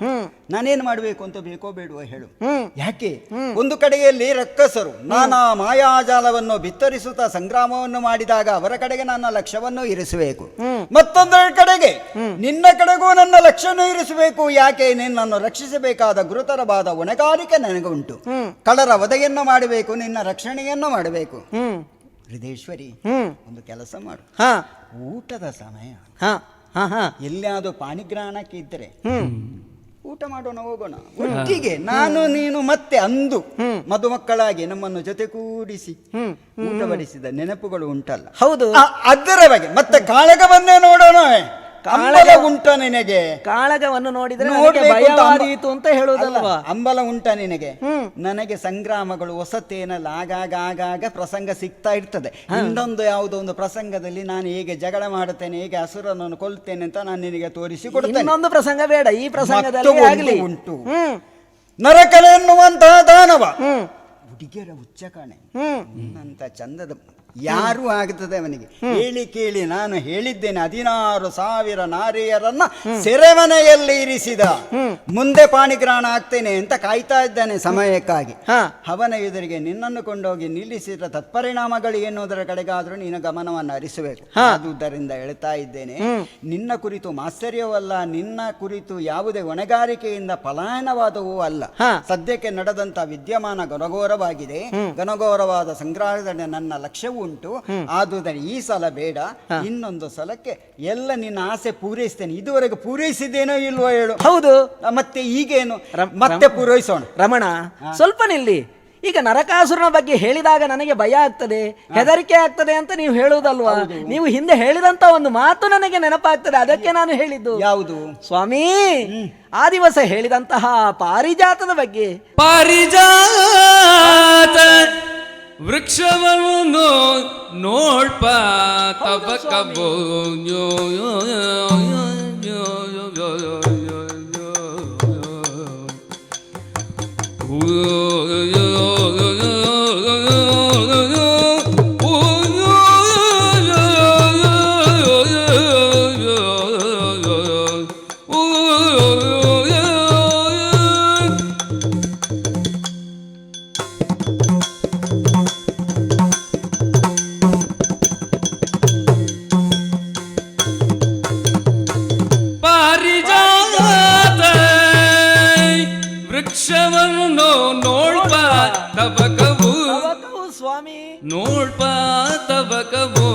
ನಾನೇನು ಮಾಡಬೇಕು ಅಂತ ಬೇಕೋ ಬೇಡುವ ಹೇಳು. ಯಾಕೆ? ಒಂದು ಕಡೆಯಲ್ಲಿ ರಕ್ಕಸರು ನಾನಾ ಮಾಯಾಜಾಲವನ್ನು ಬಿತ್ತರಿಸುತ್ತಾ ಸಂಗ್ರಾಮವನ್ನು ಮಾಡಿದಾಗ ಅವರ ಕಡೆಗೆ ನನ್ನ ಲಕ್ಷ್ಯವನ್ನು ಇರಿಸಬೇಕು, ಮತ್ತೊಂದರ ಕಡೆಗೆ ನಿನ್ನ ಕಡೆಗೂ ನನ್ನ ಲಕ್ಷ್ಯವನ್ನು ಇರಿಸಬೇಕು. ಯಾಕೆ? ನಿನ್ನನ್ನು ರಕ್ಷಿಸಬೇಕಾದ ಗುರುತರವಾದ ಹೊಣೆಗಾರಿಕೆ ನನಗುಂಟು. ಕಳ್ಳರ ವಧೆಯನ್ನು ಮಾಡಬೇಕು, ನಿನ್ನ ರಕ್ಷಣೆಯನ್ನು ಮಾಡಬೇಕು. ಹೃದಯೇಶ್ವರಿ, ಒಂದು ಕೆಲಸ ಮಾಡು. ಊಟದ ಸಮಯ, ಎಲ್ಲಿಯಾದರೂ ಪಾಣಿಗ್ರಹಣಕ್ಕೆ ಇದ್ದರೆ ಊಟ ಮಾಡೋಣ, ಹೋಗೋಣ ಒಟ್ಟಿಗೆ. ನಾನು ನೀನು ಮತ್ತೆ ಅಂದು ಮದುಮಕ್ಕಳಾಗಿ ನಮ್ಮನ್ನು ಜೊತೆ ಕೂಡಿಸಿ ಊಟ ಬಡಿಸಿದ ನೆನಪುಗಳು ಉಂಟಲ್ಲ? ಹೌದು. ಅದರ ಬಗ್ಗೆ ಮತ್ತೆ ಕಾಳಗವನ್ನೇ ನೋಡೋಣ. ಅಂಬಲ ಉಂಟ ನಿನಗೆ? ಕಾಳಗವನ್ನು ನೋಡಿದ್ರೆ ನನಗೆ ಭಯವಾದೀತು ಅಂತ ಹೇಳುವುದಲ್ವಾ? ಅಂಬಲ ಉಂಟ ನಿನಗೆ? ನನಗೆ ಸಂಗ್ರಾಮಗಳು ಹೊಸತೇನಲ್ಲ, ಆಗಾಗ ಪ್ರಸಂಗ ಸಿಗ್ತಾ ಇರ್ತದೆ. ಇನ್ನೊಂದು ಯಾವುದೋ ಒಂದು ಪ್ರಸಂಗದಲ್ಲಿ ನಾನು ಹೇಗೆ ಜಗಳ ಮಾಡುತ್ತೇನೆ, ಹೇಗೆ ಅಸುರನನ್ನು ಕೊಲ್ತೇನೆ ಅಂತ ನಾನು ನಿನಗೆ ತೋರಿಸಿ ಕೊಡ್ತೇನೆ. ಇನ್ನೊಂದು ಪ್ರಸಂಗ ಬೇಡ, ಈ ಪ್ರಸಂಗದಲ್ಲಿ ಆಗಲಿ. ಉಂಟು ನರಕಲೆ ಎನ್ನುವಂತಹ ದಾನವ, ಹುಡುಗಿಯರ ಉಚ್ಚ ಕಾಣೆ, ಅಂತ ಚಂದದ ಯಾರು ಆಗ್ತದೆ ಅವನಿಗೆ? ಹೇಳಿ ಕೇಳಿ ನಾನು ಹೇಳಿದ್ದೇನೆ, 16,000 ನಾರಿಯರನ್ನ ಸೆರೆಮನೆಯಲ್ಲಿ ಇರಿಸಿದ. ಮುಂದೆ ಪಾಣಿಗ್ರಹಣ ಆಗ್ತೇನೆ ಅಂತ ಕಾಯ್ತಾ ಇದ್ದಾನೆ ಸಮಯಕ್ಕಾಗಿ. ಅವನ ಎದುರಿಗೆ ನಿನ್ನನ್ನು ಕೊಂಡೋಗಿ ನಿಲ್ಲಿಸಿದ ತತ್ಪರಿಣಾಮಗಳು ಎನ್ನುವುದರ ಕಡೆಗಾದ್ರೂ ನೀನು ಗಮನವನ್ನು ಹರಿಸಬೇಕು. ಆದುದರಿಂದ ಹೇಳ್ತಾ ಇದ್ದೇನೆ, ನಿನ್ನ ಕುರಿತು ಮಾತ್ಸರ್ಯವಲ್ಲ, ನಿನ್ನ ಕುರಿತು ಯಾವುದೇ ಹೊಣೆಗಾರಿಕೆಯಿಂದ ಪಲಾಯನವಾದವೂ ಅಲ್ಲ. ಸದ್ಯಕ್ಕೆ ನಡೆದಂತ ವಿದ್ಯಮಾನ ಘನಘೋರವಾಗಿದೆ, ಘನಘೋರವಾದ ಸಂಗ್ರಹದಲ್ಲಿ ನನ್ನ ಲಕ್ಷ್ಯವು ಉಂಟು. ಆದುದರಿಂದ ಈ ಸಲ ಬೇಡ, ಇನ್ನೊಂದು ಸಲಕ್ಕೆ ಎಲ್ಲ ನಿನ್ನ ಆಸೆ ಪೂರೈಸ್ತೇನೆ. ಇದುವರೆಗೆ ಪೂರೈಸಿದ್ದೇನೋ ಇಲ್ವೋ ಹೇಳು? ಹೌದು. ಮತ್ತೆ ಈಗೇನು ಮತ್ತೆ ಪೂರೈಸೋಣ? ರಮಣ, ಸ್ವಲ್ಪ ನಿಲ್ಲಿ. ಈಗ ನರಕಾಸುರನ ಬಗ್ಗೆ ಹೇಳಿದಾಗ ನನಗೆ ಭಯ ಆಗ್ತದೆ, ಹೆದರಿಕೆ ಆಗ್ತದೆ ಅಂತ ನೀವು ಹೇಳುವುದಲ್ವಾ? ನೀವು ಹಿಂದೆ ಹೇಳಿದಂತ ಒಂದು ಮಾತು ನನಗೆ ನೆನಪಾಗ್ತದೆ, ಅದಕ್ಕೆ ನಾನು ಹೇಳಿದ್ದು. ಯಾವುದು ಸ್ವಾಮಿ? ಆ ದಿವಸ ಹೇಳಿದಂತಹ ಪಾರಿಜಾತದ ಬಗ್ಗೆ. ಪಾರಿಜಾತ ವೃಕ್ಷವನ್ನು ನೋಡ್ಪ ತಬಕಬೋ ವೃಕ್ಷವನ್ನು ನೋಡ್ಪ ತಬಕವು ಸ್ವಾಮಿ, ನೋಡ್ಪ ತಬಕವು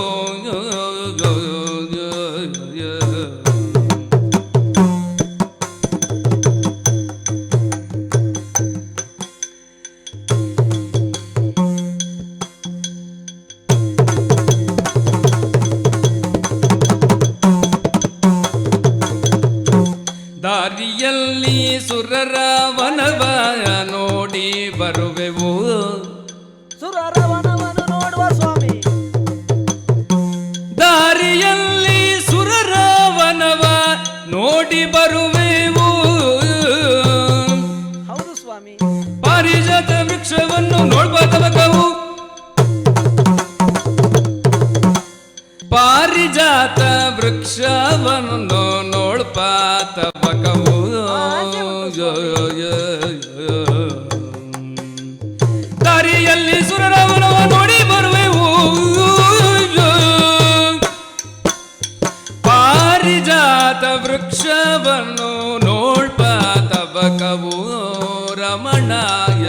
ದಾರಿಯಲ್ಲಿ ಸುರರ ವನವ ನೋಡಿ ಬರುವೆವು. ಸುರರ ವನವನ್ನು ನೋಡುವ ಸ್ವಾಮಿ. ದಾರಿಯಲ್ಲಿ ಸುರರ ವನವ ನೋಡಿ ಬರುವೆವು. ಹೌದು ಸ್ವಾಮಿ. ಪಾರಿಜಾತ ವೃಕ್ಷವನ್ನು ನೋಡ್ಬಾತವಕವು, ಪಾರಿಜಾತ ವೃಕ್ಷವನ್ನು ನೋಡ್ಬಾತವಕವು. ಸ್ತವಕವು ರಮಣಾಯ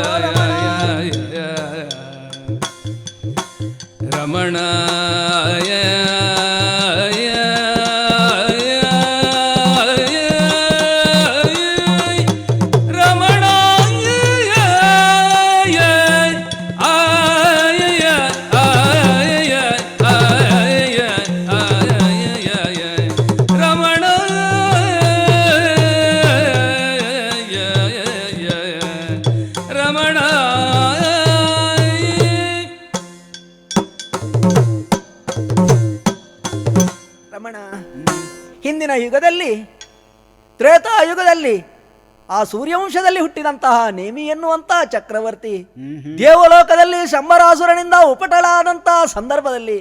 ರಮಣಾಯ ರಮಣ, ಹಿಂದಿನ ಯುಗದಲ್ಲಿ, ತ್ರೇತಾಯುಗದಲ್ಲಿ, ಆ ಸೂರ್ಯವಂಶದಲ್ಲಿ ಹುಟ್ಟಿದಂತಹ ನೇಮಿ ಎನ್ನುವಂತಹ ಚಕ್ರವರ್ತಿ ದೇವಲೋಕದಲ್ಲಿ ಶಂಬರಾಸುರನಿಂದ ಉಪಟಳಾದಂತಹ ಸಂದರ್ಭದಲ್ಲಿ,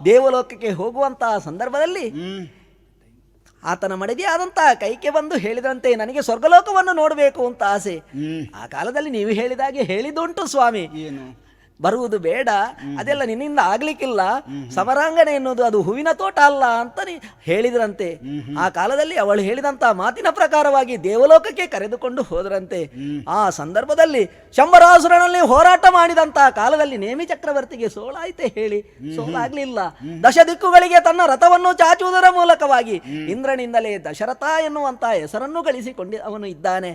ದೇವಲೋಕಕ್ಕೆ ಹೋಗುವಂತಹ ಸಂದರ್ಭದಲ್ಲಿ ಆತನ ಮಡದಿಯಾದಂತಹ ಕೈಕೆ ಬಂದು ಹೇಳಿದಂತೆ ನನಗೆ ಸ್ವರ್ಗಲೋಕವನ್ನು ನೋಡಬೇಕು ಅಂತ ಆಸೆ. ಆ ಕಾಲದಲ್ಲಿ ನೀವು ಹೇಳಿದಾಗೆ ಹೇಳಿದುಂಟು ಸ್ವಾಮಿ, ಬರುವುದು ಬೇಡ, ಅದೆಲ್ಲ ನಿನ್ನಿಂದ ಆಗ್ಲಿಕ್ಕಿಲ್ಲ, ಸಮರಾಂಗಣೆ ಎನ್ನುವುದು ಅದು ಹೂವಿನ ತೋಟ ಅಲ್ಲ ಅಂತ ಹೇಳಿದ್ರಂತೆ. ಆ ಕಾಲದಲ್ಲಿ ಅವಳು ಹೇಳಿದಂತ ಮಾತಿನ ಪ್ರಕಾರವಾಗಿ ದೇವಲೋಕಕ್ಕೆ ಕರೆದುಕೊಂಡು ಹೋದ್ರಂತೆ. ಆ ಸಂದರ್ಭದಲ್ಲಿ ಶಂಬರಾಸುರನಲ್ಲಿ ಹೋರಾಟ ಮಾಡಿದಂತಹ ಕಾಲದಲ್ಲಿ ನೇಮಿ ಚಕ್ರವರ್ತಿಗೆ ಸೋಲಾಯ್ತೆ ಹೇಳಿ ಸೋಲಾಗ್ಲಿಲ್ಲ. ದಶ ದಿಕ್ಕುಗಳಿಗೆ ತನ್ನ ರಥವನ್ನು ಚಾಚುವುದರ ಮೂಲಕವಾಗಿ ಇಂದ್ರನಿಂದಲೇ ದಶರಥ ಎನ್ನುವಂತಹ ಹೆಸರನ್ನು ಗಳಿಸಿಕೊಂಡು ಅವನು ಇದ್ದಾನೆ.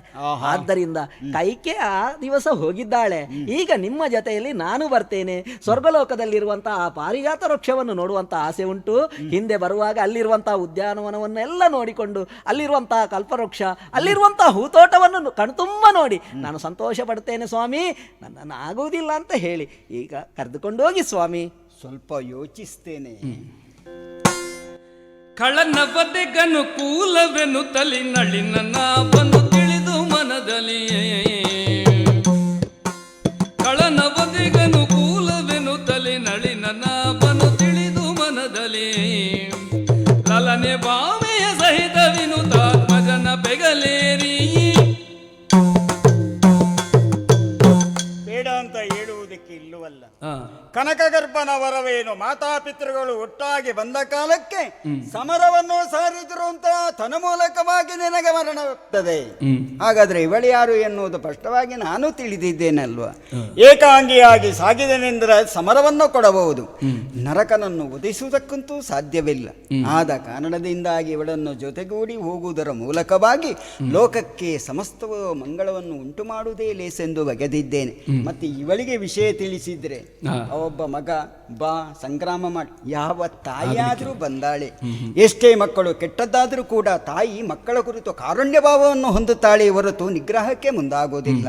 ಆದ್ದರಿಂದ ಕೈಕೆ ಆ ದಿವಸ ಹೋಗಿದ್ದಾಳೆ. ಈಗ ನಿಮ್ಮ ಜೊತೆಯಲ್ಲಿ ನಾನು ಬರ್ತೇನೆ. ಸ್ವರ್ಗಲೋಕದಲ್ಲಿರುವಂತಹ ಆ ಪಾರಿಜಾತ ವೃಕ್ಷವನ್ನು ನೋಡುವಂತಹ ಆಸೆ ಉಂಟು. ಹಿಂದೆ ಬರುವಾಗ ಅಲ್ಲಿರುವಂತಹ ಉದ್ಯಾನವನವನ್ನೆಲ್ಲ ನೋಡಿಕೊಂಡು, ಅಲ್ಲಿರುವಂತಹ ಕಲ್ಪವೃಕ್ಷ, ಅಲ್ಲಿರುವಂತಹ ಹೂತೋಟವನ್ನು ಕಣ್ತುಂಬ ನೋಡಿ ನಾನು ಸಂತೋಷ ಪಡ್ತೇನೆ ಸ್ವಾಮಿ, ನನ್ನನ್ನು ಆಗುವುದಿಲ್ಲ ಅಂತ ಹೇಳಿ ಈಗ ಕರೆದುಕೊಂಡು ಹೋಗಿ ಸ್ವಾಮಿ. ಸ್ವಲ್ಪ ಯೋಚಿಸ್ತೇನೆ. ಕಳನ ಬದೆಗನು ಕೂಲವೆನು ತಲಿ ನಳಿನ ಬಂದು ತಿಳಿದು ಮನದಲ್ಲಿ, ಕಳನ ಬದಿಗನು ಕೂಲವೆನು ತಲೆ ನಳಿನ ಬನು ತಿಳಿದು ಮನದಲ್ಲಿ, ಲಲನೆ ಭಾವೆಯ ಸಹಿತ ವಿನುತಾತ್ಮಜನ ಬೆಗಲೇರಿ. ಬೇಡ ಅಂತ ಹೇಳುವುದಕ್ಕೆ ಇಲ್ಲವಲ್ಲ. ಕನಕಗರ್ಭನ ವರವೇನು, ಮಾತಾಪಿತೃಗಳು ಒಟ್ಟಾಗಿ ಬಂದ ಕಾಲಕ್ಕೆ ಸಮರವನ್ನು ಸಾರಿದ್ರು ಅಂತ ತನ್ನ ಮೂಲಕವಾಗಿ ನಿನಗೆ ಮರಣವಾಗ್ತದೆ. ಹಾಗಾದ್ರೆ ಇವಳು ಯಾರು ಎನ್ನುವುದು ಸ್ಪಷ್ಟವಾಗಿ ನಾನು ತಿಳಿದಿದ್ದೇನಲ್ವಾ. ಏಕಾಂಗಿಯಾಗಿ ಸಾಗಿದನೆಂದರೆ ಸಮರವನ್ನು ಕೊಡಬಹುದು, ನರಕನನ್ನು ಒದಿಸುವುದಕ್ಕಂತೂ ಸಾಧ್ಯವಿಲ್ಲ. ಆದ ಕಾರಣದಿಂದಾಗಿ ಇವಳನ್ನು ಜೊತೆಗೂಡಿ ಹೋಗುವುದರ ಮೂಲಕವಾಗಿ ಲೋಕಕ್ಕೆ ಸಮಸ್ತವ ಮಂಗಳವನ್ನು ಉಂಟು ಮಾಡುವುದೇ ಲೇಸೆಂದು ಬಗೆದಿದ್ದೇನೆ. ಮತ್ತೆ ಇವಳಿಗೆ ವಿಷಯ ತಿಳಿಸಿದ್ರೆ ಒಬ್ಬ ಮಗ ಬಾ ಸಂಗ್ರಾಮ ಮಾಡಿ, ಯಾವ ತಾಯಿಯಾದರೂ ಬಂದಾಳೆ, ಎಷ್ಟೇ ಮಕ್ಕಳು ಕೆಟ್ಟದ್ದಾದರೂ ಕೂಡ ತಾಯಿ ಮಕ್ಕಳ ಕುರಿತು ಕಾರುಣ್ಯ ಭಾವವನ್ನು ಹೊಂದುತ್ತಾಳೆ ಹೊರತು ನಿಗ್ರಹಕ್ಕೆ ಮುಂದಾಗೋದಿಲ್ಲ.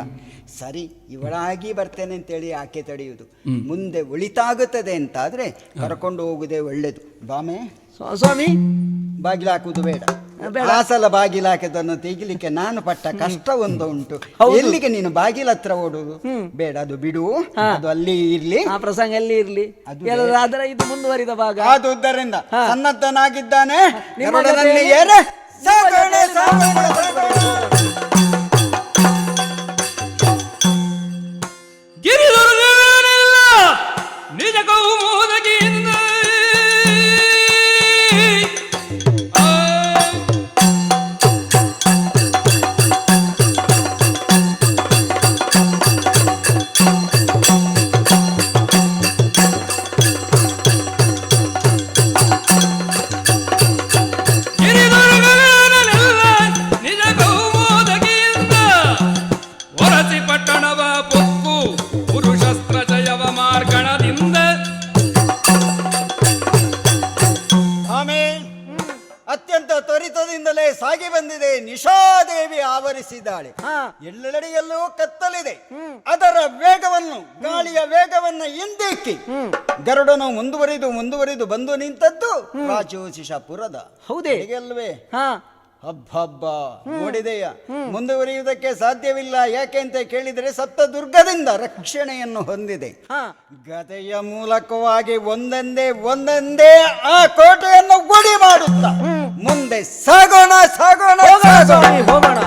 ಸರಿ, ಇವಳಾಗಿ ಬರ್ತೇನೆ ಅಂತೇಳಿ ಆಕೆ ತಡೆಯುವುದು, ಮುಂದೆ ಒಳಿತಾಗುತ್ತದೆ ಅಂತಾದ್ರೆ ಕರ್ಕೊಂಡು ಹೋಗುವುದೇ ಒಳ್ಳೇದು. ಬಾಮೆ ಸ್ವಾಮಿ, ಬಾಗಿಲು ಹಾಕುವುದು ಬೇಡ. ಆ ಸಲ ಬಾಗಿಲು ಹಾಕಿದನ್ನು ತೆಗಿಲಿಕ್ಕೆ ನಾನು ಪಟ್ಟ ಕಷ್ಟ ಒಂದು ಉಂಟು. ಎಲ್ಲಿಗೆ ನೀನು ಬಾಗಿಲ ಹತ್ರ ಓಡುದು ಬೇಡ, ಅದು ಬಿಡು, ಅದು ಅಲ್ಲಿ ಇರ್ಲಿ, ಆ ಪ್ರಸಂಗ ಎಲ್ಲಿ ಇರ್ಲಿ, ಆದ್ರೆ ಇದು ಮುಂದುವರಿದ ಭಾಗ. ಆದುದರಿಂದ ಸನ್ನದ್ಧನಾಗಿದ್ದಾನೆ. ಗಿರಿದುರ್ಗವೆಲ್ಲ ನಿಜ ಕೌಮೋದಗಿಯಿಂದ ಅತ್ಯಂತ ತ್ವರಿತದಿಂದಲೇ ಸಾಗಿ ಬಂದಿದೆ. ನಿಶಾದೇವಿ ಆವರಿಸಿದ್ದಾಳೆ. ಎಲ್ಲೆಡೆಯಲ್ಲೂ ಕತ್ತಲಿದೆ. ಅದರ ವೇಗವನ್ನು, ಗಾಳಿಯ ವೇಗವನ್ನು ಹಿಂದಿಕ್ಕಿ ಗರುಡನು ಮುಂದುವರಿದು ಬಂದು ನಿಂತದ್ದು ರಾಜೋಶಿಷಪುರದ. ಹೌದೇ ಅಲ್ವೇ? ಹಬ್ಬ ನೋಡಿದೆಯ. ಮುಂದುವರಿಯುವುದಕ್ಕೆ ಸಾಧ್ಯವಿಲ್ಲ. ಯಾಕೆ ಅಂತ ಕೇಳಿದರೆ ಸಪ್ತ ದುರ್ಗದಿಂದ ರಕ್ಷಣೆಯನ್ನು ಹೊಂದಿದೆ. ಗದೆಯ ಮೂಲಕವಾಗಿ ಒಂದೊಂದೇ ಆ ಕೋಟೆಯನ್ನು ಗುಡಿ ಮಾಡುತ್ತಾ ಮುಂದೆ ಸಾಗೋಣ. ಹೋಗೋಣ.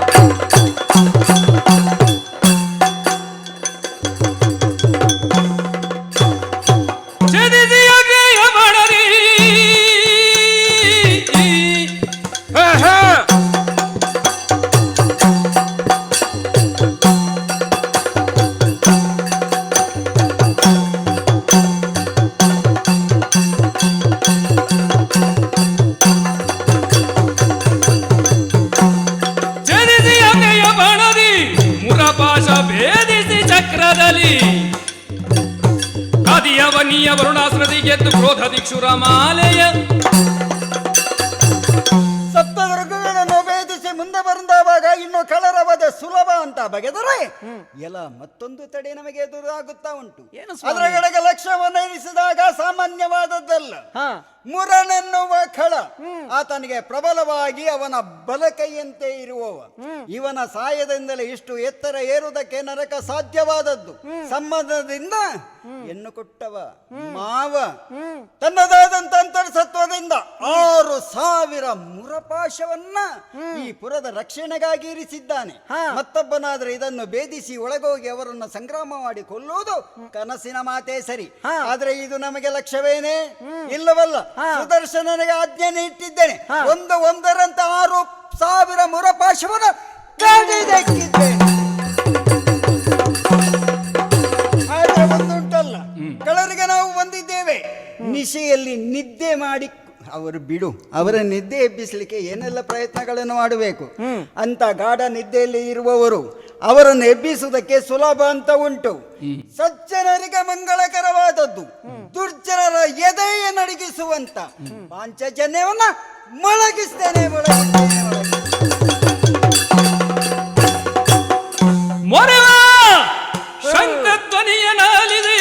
ವರುಣಾಸ್ರದಿ ಗೆದ್ದು ಕ್ರೋಧ ದಿಕ್ಷುರ ಮಾಲೆಯ ಸಪ್ತದುರ್ಗಗಳನ್ನು ಭೇದಿಸಿ ಮುಂದೆ ಬಂದವಾಗ ಇನ್ನು ಕಳರವದ ಸುಲಭ ಅಂತ ಬಗೆದರೆ ಎಲ್ಲ ಮತ್ತೊಂದು ತಡೆ ನಮಗೆ ಎದುರಾಗುತ್ತಾ ಉಂಟು. ಏನು ಸ್ವಾಮಿ? ಅದರ ಕಡೆಗೆ ಲಕ್ಷ್ಯವನ್ನು ಇರಿಸಿದಾಗ ಸಾಮಾನ್ಯವಾದದ್ದಲ್ಲ. ಹಾ. ಮುರನೆನ್ನುವ ಖಳ ಆತನಿಗೆ ಪ್ರಬಲವಾಗಿ ಅವನ ಬಲಕೈಯಂತೆ ಇರುವವ. ಇವನ ಸಹಾಯದಿಂದಲೇ ಇಷ್ಟು ಎತ್ತರ ಏರುವುದಕ್ಕೆ ನರಕ ಸಾಧ್ಯವಾದದ್ದು. ಸಂಬಂಧದಿಂದ ಹೆಣ್ಣು ಕೊಟ್ಟವ ಮಾವ ತನ್ನದಾದಂತ ಅಂತರ್ಸತ್ವದಿಂದ 6,000 ಮುರಪಾಶವನ್ನ ಈ ಪುರದ ರಕ್ಷಣೆಗಾಗಿ ಇರಿಸಿದ್ದಾನೆ. ಮತ್ತೊಬ್ಬನಾದ್ರೆ ಇದನ್ನು ಭೇದಿಸಿ ಒಳಗೋಗಿ ಅವರನ್ನು ಸಂಗ್ರಾಮ ಮಾಡಿ ಕೊಲ್ಲುವುದು ಕನಸಿನ ಮಾತೇ ಸರಿ. ಆದ್ರೆ ಇದು ನಮಗೆ ಲಕ್ಷ್ಯವೇನೇ? ಇಲ್ಲವಲ್ಲ. ಸುದರ್ಶನನಿಗೆ ಆಜ್ಞೆಯನ್ನು ಇಟ್ಟಿದ್ದೇನೆ. ಒಂದರಂತ 6,000 ಮುರಪಾಶವನ್ನು ಕಾಡಿದಕ್ಕಿದ್ದೇನೆ. ಆದ್ರೆ ಒಂದುಂಟಲ್ಲ, ಕಳರಿಗೆ ನಾವು ಬಂದಿದ್ದೇವೆ. ನಿಶೆಯಲ್ಲಿ ನಿದ್ದೆ ಮಾಡಿ ಅವರು ಬಿಡು, ಅವರ ನಿದ್ದೆ ಎಬ್ಬಿಸಲಿಕ್ಕೆ ಏನೆಲ್ಲ ಪ್ರಯತ್ನಗಳನ್ನು ಮಾಡಬೇಕು ಅಂತ ಗಾಢ ನಿದ್ದೆಯಲ್ಲಿ ಇರುವವರು ಅವರನ್ನು ಎಬ್ಬಿಸುವುದಕ್ಕೆ ಸುಲಭ ಅಂತ ಉಂಟು. ಸಜ್ಜನರಿಗೆ ಮಂಗಳಕರವಾದದ್ದು, ದುರ್ಜನರ ಎದೆಯ ನಡಗಿಸುವಂತ ಪಾಂಚಜನ್ಯವನ್ನ ಮೊಳಗಿಸ್ತೇನೆ. ಮೊರೆವ ಶಂಖಧ್ವನಿಯ ನಾಲಿದೆ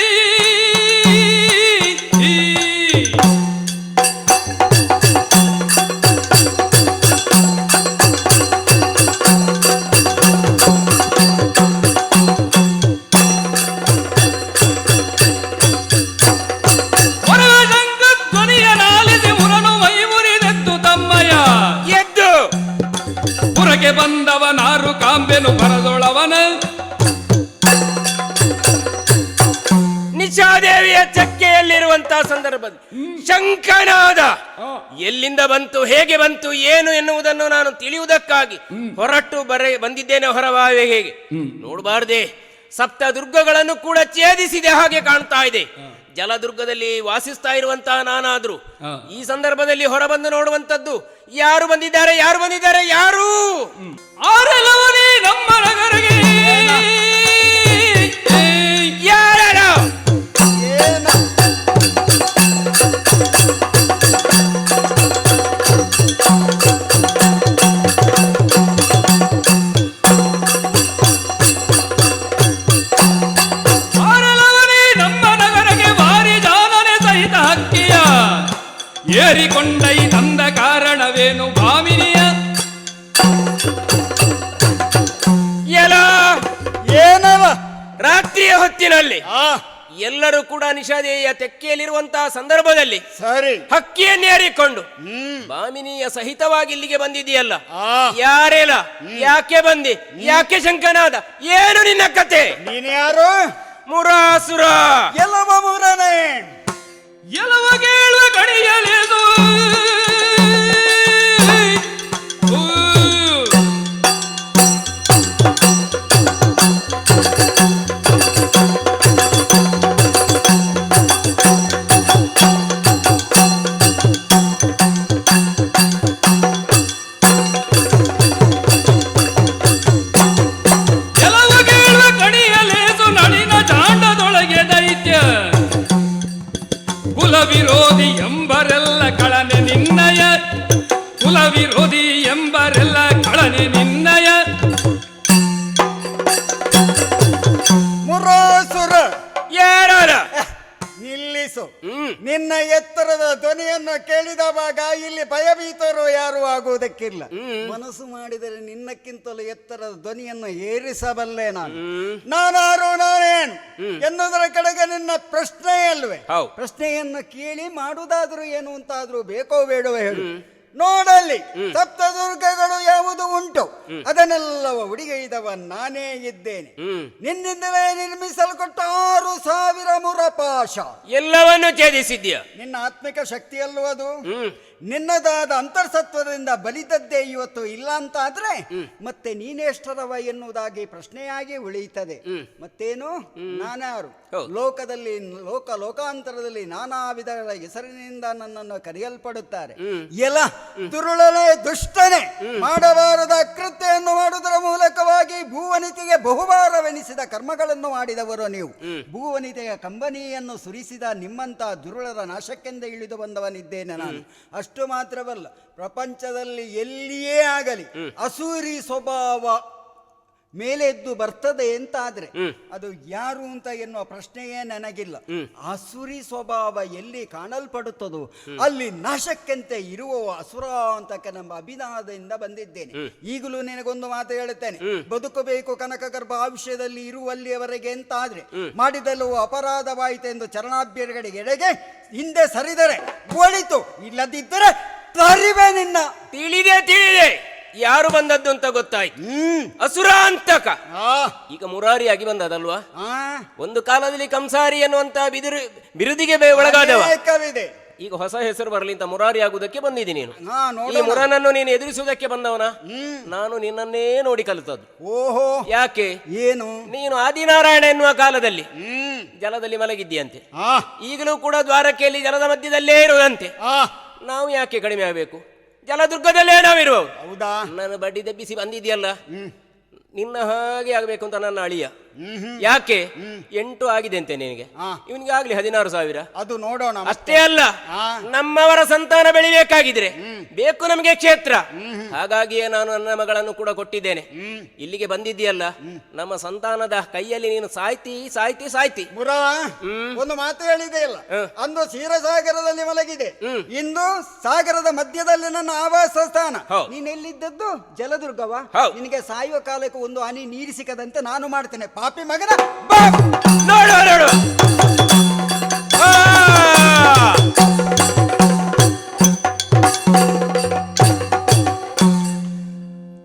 ಬಂದವನಾರು ಕಾಂಬೆನು ಬರದೊಳವನ ನಿಶಾದೇವಿಯ ಚಕ್ಕೆಯಲ್ಲಿರುವಂತಹ ಸಂದರ್ಭದಲ್ಲಿ ಶಂಕನಾದ ಎಲ್ಲಿಂದ ಬಂತು, ಹೇಗೆ ಬಂತು, ಏನು ಎನ್ನುವುದನ್ನು ನಾನು ತಿಳಿಯುವುದಕ್ಕಾಗಿ ಹೊರಟು ಬಂದಿದ್ದೇನೆ. ಹೊರವಾವೆ ಹೇಗೆ ನೋಡಬಾರ್ದೆ, ಸಪ್ತ ದುರ್ಗಗಳನ್ನು ಕೂಡ ಛೇದಿಸಿದೆ ಹಾಗೆ ಕಾಣ್ತಾ ಇದೆ. ಜಲದುರ್ಗದಲ್ಲಿ ವಾಸಿಸ್ತಾ ಇರುವಂತಹ ನಾನಾದ್ರೂ ಈ ಸಂದರ್ಭದಲ್ಲಿ ಹೊರಬಂದು ನೋಡುವಂತದ್ದು ಯಾರು ಬಂದಿದ್ದಾರೆ, ಯಾರು ಬಂದಿದ್ದಾರೆ, ಯಾರು ಆರಲವನೇ ನಮ್ಮ ನಗರಿಗೆ ಯಾರ ಏರಿಕೊಂಡೈ ತಂದ ಕಾರಣವೇನು ಭಾಮಿನಿಯ ಎಲ ಏನವ ರಾತ್ರಿಯ ಹೊತ್ತಿನಲ್ಲಿ ಎಲ್ಲರೂ ಕೂಡ ನಿಷಾದೇವಿಯ ತೆಕ್ಕೆಯಲ್ಲಿರುವಂತಹ ಸಂದರ್ಭದಲ್ಲಿ ಸರಿ ಹಕ್ಕಿಯನ್ನು ಏರಿಕೊಂಡು ಭಾಮಿನಿಯ ಸಹಿತವಾಗಿ ಇಲ್ಲಿಗೆ ಬಂದಿದೆಯಲ್ಲ, ಯಾರೇಲ, ಯಾಕೆ ಬಂದಿ, ಯಾಕೆ ಶಂಕನಾದ, ಏನು ನಿನ್ನ ಕತೆ? ನೀನು ಯಾರು? ಮುರಾಸುರ. ಎಲ್ಲವ ಮುರನೇ ಎಲವಗೇಳುವ ಗಡಿಯಲೇದು ಎಲವಗೇಳುವ ಗಡಿಯಲೇದು ನಳಿನ ಜಾಂಡದೊಳಗೆ ದೈತ್ಯ ಕುಲವಿರೋಧಿ ಎಂಬರೆಲ್ಲ ಕಳನೆ ನಿನ್ನಯ, ಕುಲವಿರೋಧಿ ಎಂಬರೆಲ್ಲ ಕಳನೆ ನಿನ್ನಯ. ಮುರಾಸುರ ಯಾರ ನಿಲ್ಲಿಸು. ನಿನ್ನ ಎತ್ತರದ ಧ್ವನಿಯನ್ನು ಕೇಳಿದವಾಗ ಇಲ್ಲಿ ಭಯಭೀತರು ಯಾರು ಆಗುವುದಕ್ಕಿಲ್ಲ. ಮನಸ್ಸು ಮಾಡಿದರೆ ನಿನ್ನಕ್ಕಿಂತಲೂ ಎತ್ತರದ ಧ್ವನಿಯನ್ನು ಏರಿಸಬಲ್ಲೆ ನಾನು. ನಾನಾರು ನಾನೇನು ಎನ್ನುವುದರ ಕಡೆಗೆ ನಿನ್ನ ಪ್ರಶ್ನೆ ಅಲ್ವೇ? ಪ್ರಶ್ನೆಯನ್ನು ಕೇಳಿ ಮಾಡುವುದಾದ್ರೂ ಏನು ಅಂತಾದ್ರೂ ಬೇಕೋ ಬೇಡವೋ ಹೇಳು. ನೋಡಲ್ಲಿ ಸಪ್ತದುರ್ಗಗಳು ಯಾವುದು ಉಂಟು ಅದನ್ನೆಲ್ಲವ ಹುಡುಗೈದವ ನಾನೇ ಇದ್ದೇನೆ. ನಿನ್ನಿಂದಲೇ ನಿರ್ಮಿಸಲ್ಪಟ್ಟ 6,000 ಮುರಪಾಶ ಎಲ್ಲವನ್ನು ಛೇದಿಸಿದ್ಯಾ. ನಿನ್ನ ಆತ್ಮಿಕ ಶಕ್ತಿಯಲ್ಲೂ ಅದು ನಿನ್ನದಾದ ಅಂತರ್ಸತ್ವದಿಂದ ಬಲಿದದ್ದೇ ಇವತ್ತು ಇಲ್ಲ ಅಂತ ಆದ್ರೆ ಮತ್ತೆ ನೀನೆಷ್ಟರವ ಎನ್ನುವುದಾಗಿ ಪ್ರಶ್ನೆಯಾಗಿ ಉಳಿಯುತ್ತದೆ. ಮತ್ತೇನು ನಾನಾರು? ಲೋಕದಲ್ಲಿ ಲೋಕಾಂತರದಲ್ಲಿ ನಾನಾ ವಿಧಗಳ ಹೆಸರಿನಿಂದ ನನ್ನನ್ನು ಕರೆಯಲ್ಪಡುತ್ತಾರೆ. ಎಲ್ಲ ದುರುಳನೆ ದುಷ್ಟನೆ ಮಾಡಬಾರದ ಕೃತ್ಯವನ್ನು ಮಾಡುವುದರ ಮೂಲಕವಾಗಿ ಭೂವನಿತೆಗೆ ಬಹುಭಾರವೆನಿಸಿದ ಕರ್ಮಗಳನ್ನು ಮಾಡಿದವರು ನೀವು. ಭೂವನಿತೆಯ ಕಂಬನಿಯನ್ನು ಸುರಿಸಿದ ನಿಮ್ಮಂತ ದುರುಳರ ನಾಶಕ್ಕೆಂದು ಇಳಿದು ಬಂದವನಿದ್ದೇನೆ ನಾನು. ಅಷ್ಟು ಮಾತ್ರವಲ್ಲ, ಪ್ರಪಂಚದಲ್ಲಿ ಎಲ್ಲಿಯೇ ಆಗಲಿ ಅಸೂರಿ ಸ್ವಭಾವ ಮೇಲೆ ಎದ್ದು ಬರ್ತದೆ ಅಂತಾದ್ರೆ ಅದು ಯಾರು ಅಂತ ಎನ್ನುವ ಪ್ರಶ್ನೆಯೇ ನನಗಿಲ್ಲ. ಅಸುರಿ ಸ್ವಭಾವ ಎಲ್ಲಿ ಕಾಣಲ್ಪಡುತ್ತದೋ ಅಲ್ಲಿ ನಾಶಕ್ಕೆಂತೆ ಇರುವ ಅಸುರ ಅಂತ ನಮ್ಮ ಅಭಿನಾದದಿಂದ ಬಂದಿದ್ದೇನೆ. ಈಗಲೂ ನಿನಗೊಂದು ಮಾತು ಹೇಳುತ್ತೇನೆ, ಬದುಕಬೇಕು ಕನಕಗರ್ಭ ಆಯುಷ್ಯದಲ್ಲಿ ಇರುವಲ್ಲಿಯವರೆಗೆ ಅಂತಾದ್ರೆ ಮಾಡಿದಲ್ಲೂ ಅಪರಾಧವಾಯಿತೆಂದು ಚರಣಾಭ್ಯರ್ಥಿಗಳಿಗೆ ಹಿಂದೆ ಸರಿದರೆ ಒಳಿತು, ಇಲ್ಲದಿದ್ದರೆ ತರಿವೆ ನಿನ್ನ. ತಿಳಿದೆ ಯಾರು ಬಂದದ್ದು ಅಂತ ಗೊತ್ತಾಯ್ತು. ಅಸುರ ಅಂತಕ ಈಗ ಮುರಾರಿಯಾಗಿ ಬಂದದಲ್ವಾ? ಒಂದು ಕಾಲದಲ್ಲಿ ಕಂಸಾರಿ ಎನ್ನುವಂತ ಬಿರುದಿಗೆ ಒಳಗಾದವ. ಈಗ ಹೊಸ ಹೆಸರು ಬರಲಿ ಅಂತ ಮುರಾರಿ ಆಗುವುದಕ್ಕೆ ಬಂದಿದ್ದೀನಿ ನೀನು. ಈ ಮುರನನ್ನು ನೀನು ಎದುರಿಸುವುದಕ್ಕೆ ಬಂದವನ? ನಾನು ನಿನ್ನನ್ನೇ ನೋಡಿ ಕಲಿತದ್ದು. ಓಹೋ, ಯಾಕೆ? ಏನು? ನೀನು ಆದಿನಾರಾಯಣ ಎನ್ನುವ ಕಾಲದಲ್ಲಿ ಜಲದಲ್ಲಿ ಮಲಗಿದ್ದೀಯಂತೆ. ಈಗಲೂ ಕೂಡ ದ್ವಾರಕೆಯಲ್ಲಿ ಜಲದ ಮಧ್ಯದಲ್ಲೇ ಇರುವುದಂತೆ. ನಾವು ಯಾಕೆ ಕಡಿಮೆ ಆಗಬೇಕು? ಜಲದುರ್ಗದಲ್ಲೇ ನಾವಿರುವವು. ಹೌದಾ? ನಾನು ಬಡ್ಡಿ ದಬ್ಬಿಸಿ ಬಂದಿದ್ಯಲ್ಲ, ನಿನ್ನ ಹಾಗೆ ಆಗ್ಬೇಕು ಅಂತ ನನ್ನ ಅಳಿಯ. ಯಾಕೆ? 8 ಆಗಿದೆ ಅಂತೆ ನಿನಗೆ, ಇವನಿಗೆ ಆಗ್ಲಿ 16,000. ಅದು ನೋಡೋಣ. ಅಷ್ಟೇ ಅಲ್ಲ, ನಮ್ಮವರ ಸಂತಾನ ಬೆಳಿಬೇಕಾಗಿದ್ರೆ ಬೇಕು ನಮಗೆ ಕ್ಷೇತ್ರ. ಹಾಗಾಗಿಯೇ ನಾನು ನನ್ನ ಮಗಳನ್ನು ಕೂಡ ಕೊಟ್ಟಿದ್ದೇನೆ. ಇಲ್ಲಿಗೆ ಬಂದಿದ್ದೀಯಲ್ಲ, ನಮ್ಮ ಸಂತಾನದ ಕೈಯಲ್ಲಿ ನೀನು ಸಾಯ್ತಿ. ಮುರಾ, ಒಂದು ಮಾತು ಹೇಳಿದೆ ಅಲ್ಲ, ಅಂದು ಕ್ಷೀರಸಾಗರದಲ್ಲಿ ಮಲಗಿದೆ, ಇಂದು ಸಾಗರದ ಮಧ್ಯದಲ್ಲಿ ನನ್ನ ಆವಾಸ ಸ್ಥಾನ. ನೀನೆಲ್ಲಿದ್ದದ್ದು? ಜಲದುರ್ಗವ. ನಿನಗೆ ಸಾಯುವ ಕಾಲಕ್ಕೆ ಒಂದು ಹನಿ ನೀರು ಸಿಕ್ಕದಂತೆ ನಾನು ಮಾಡ್ತೇನೆ. ಪಾಪಿ ಮಗನ, ನೋಡು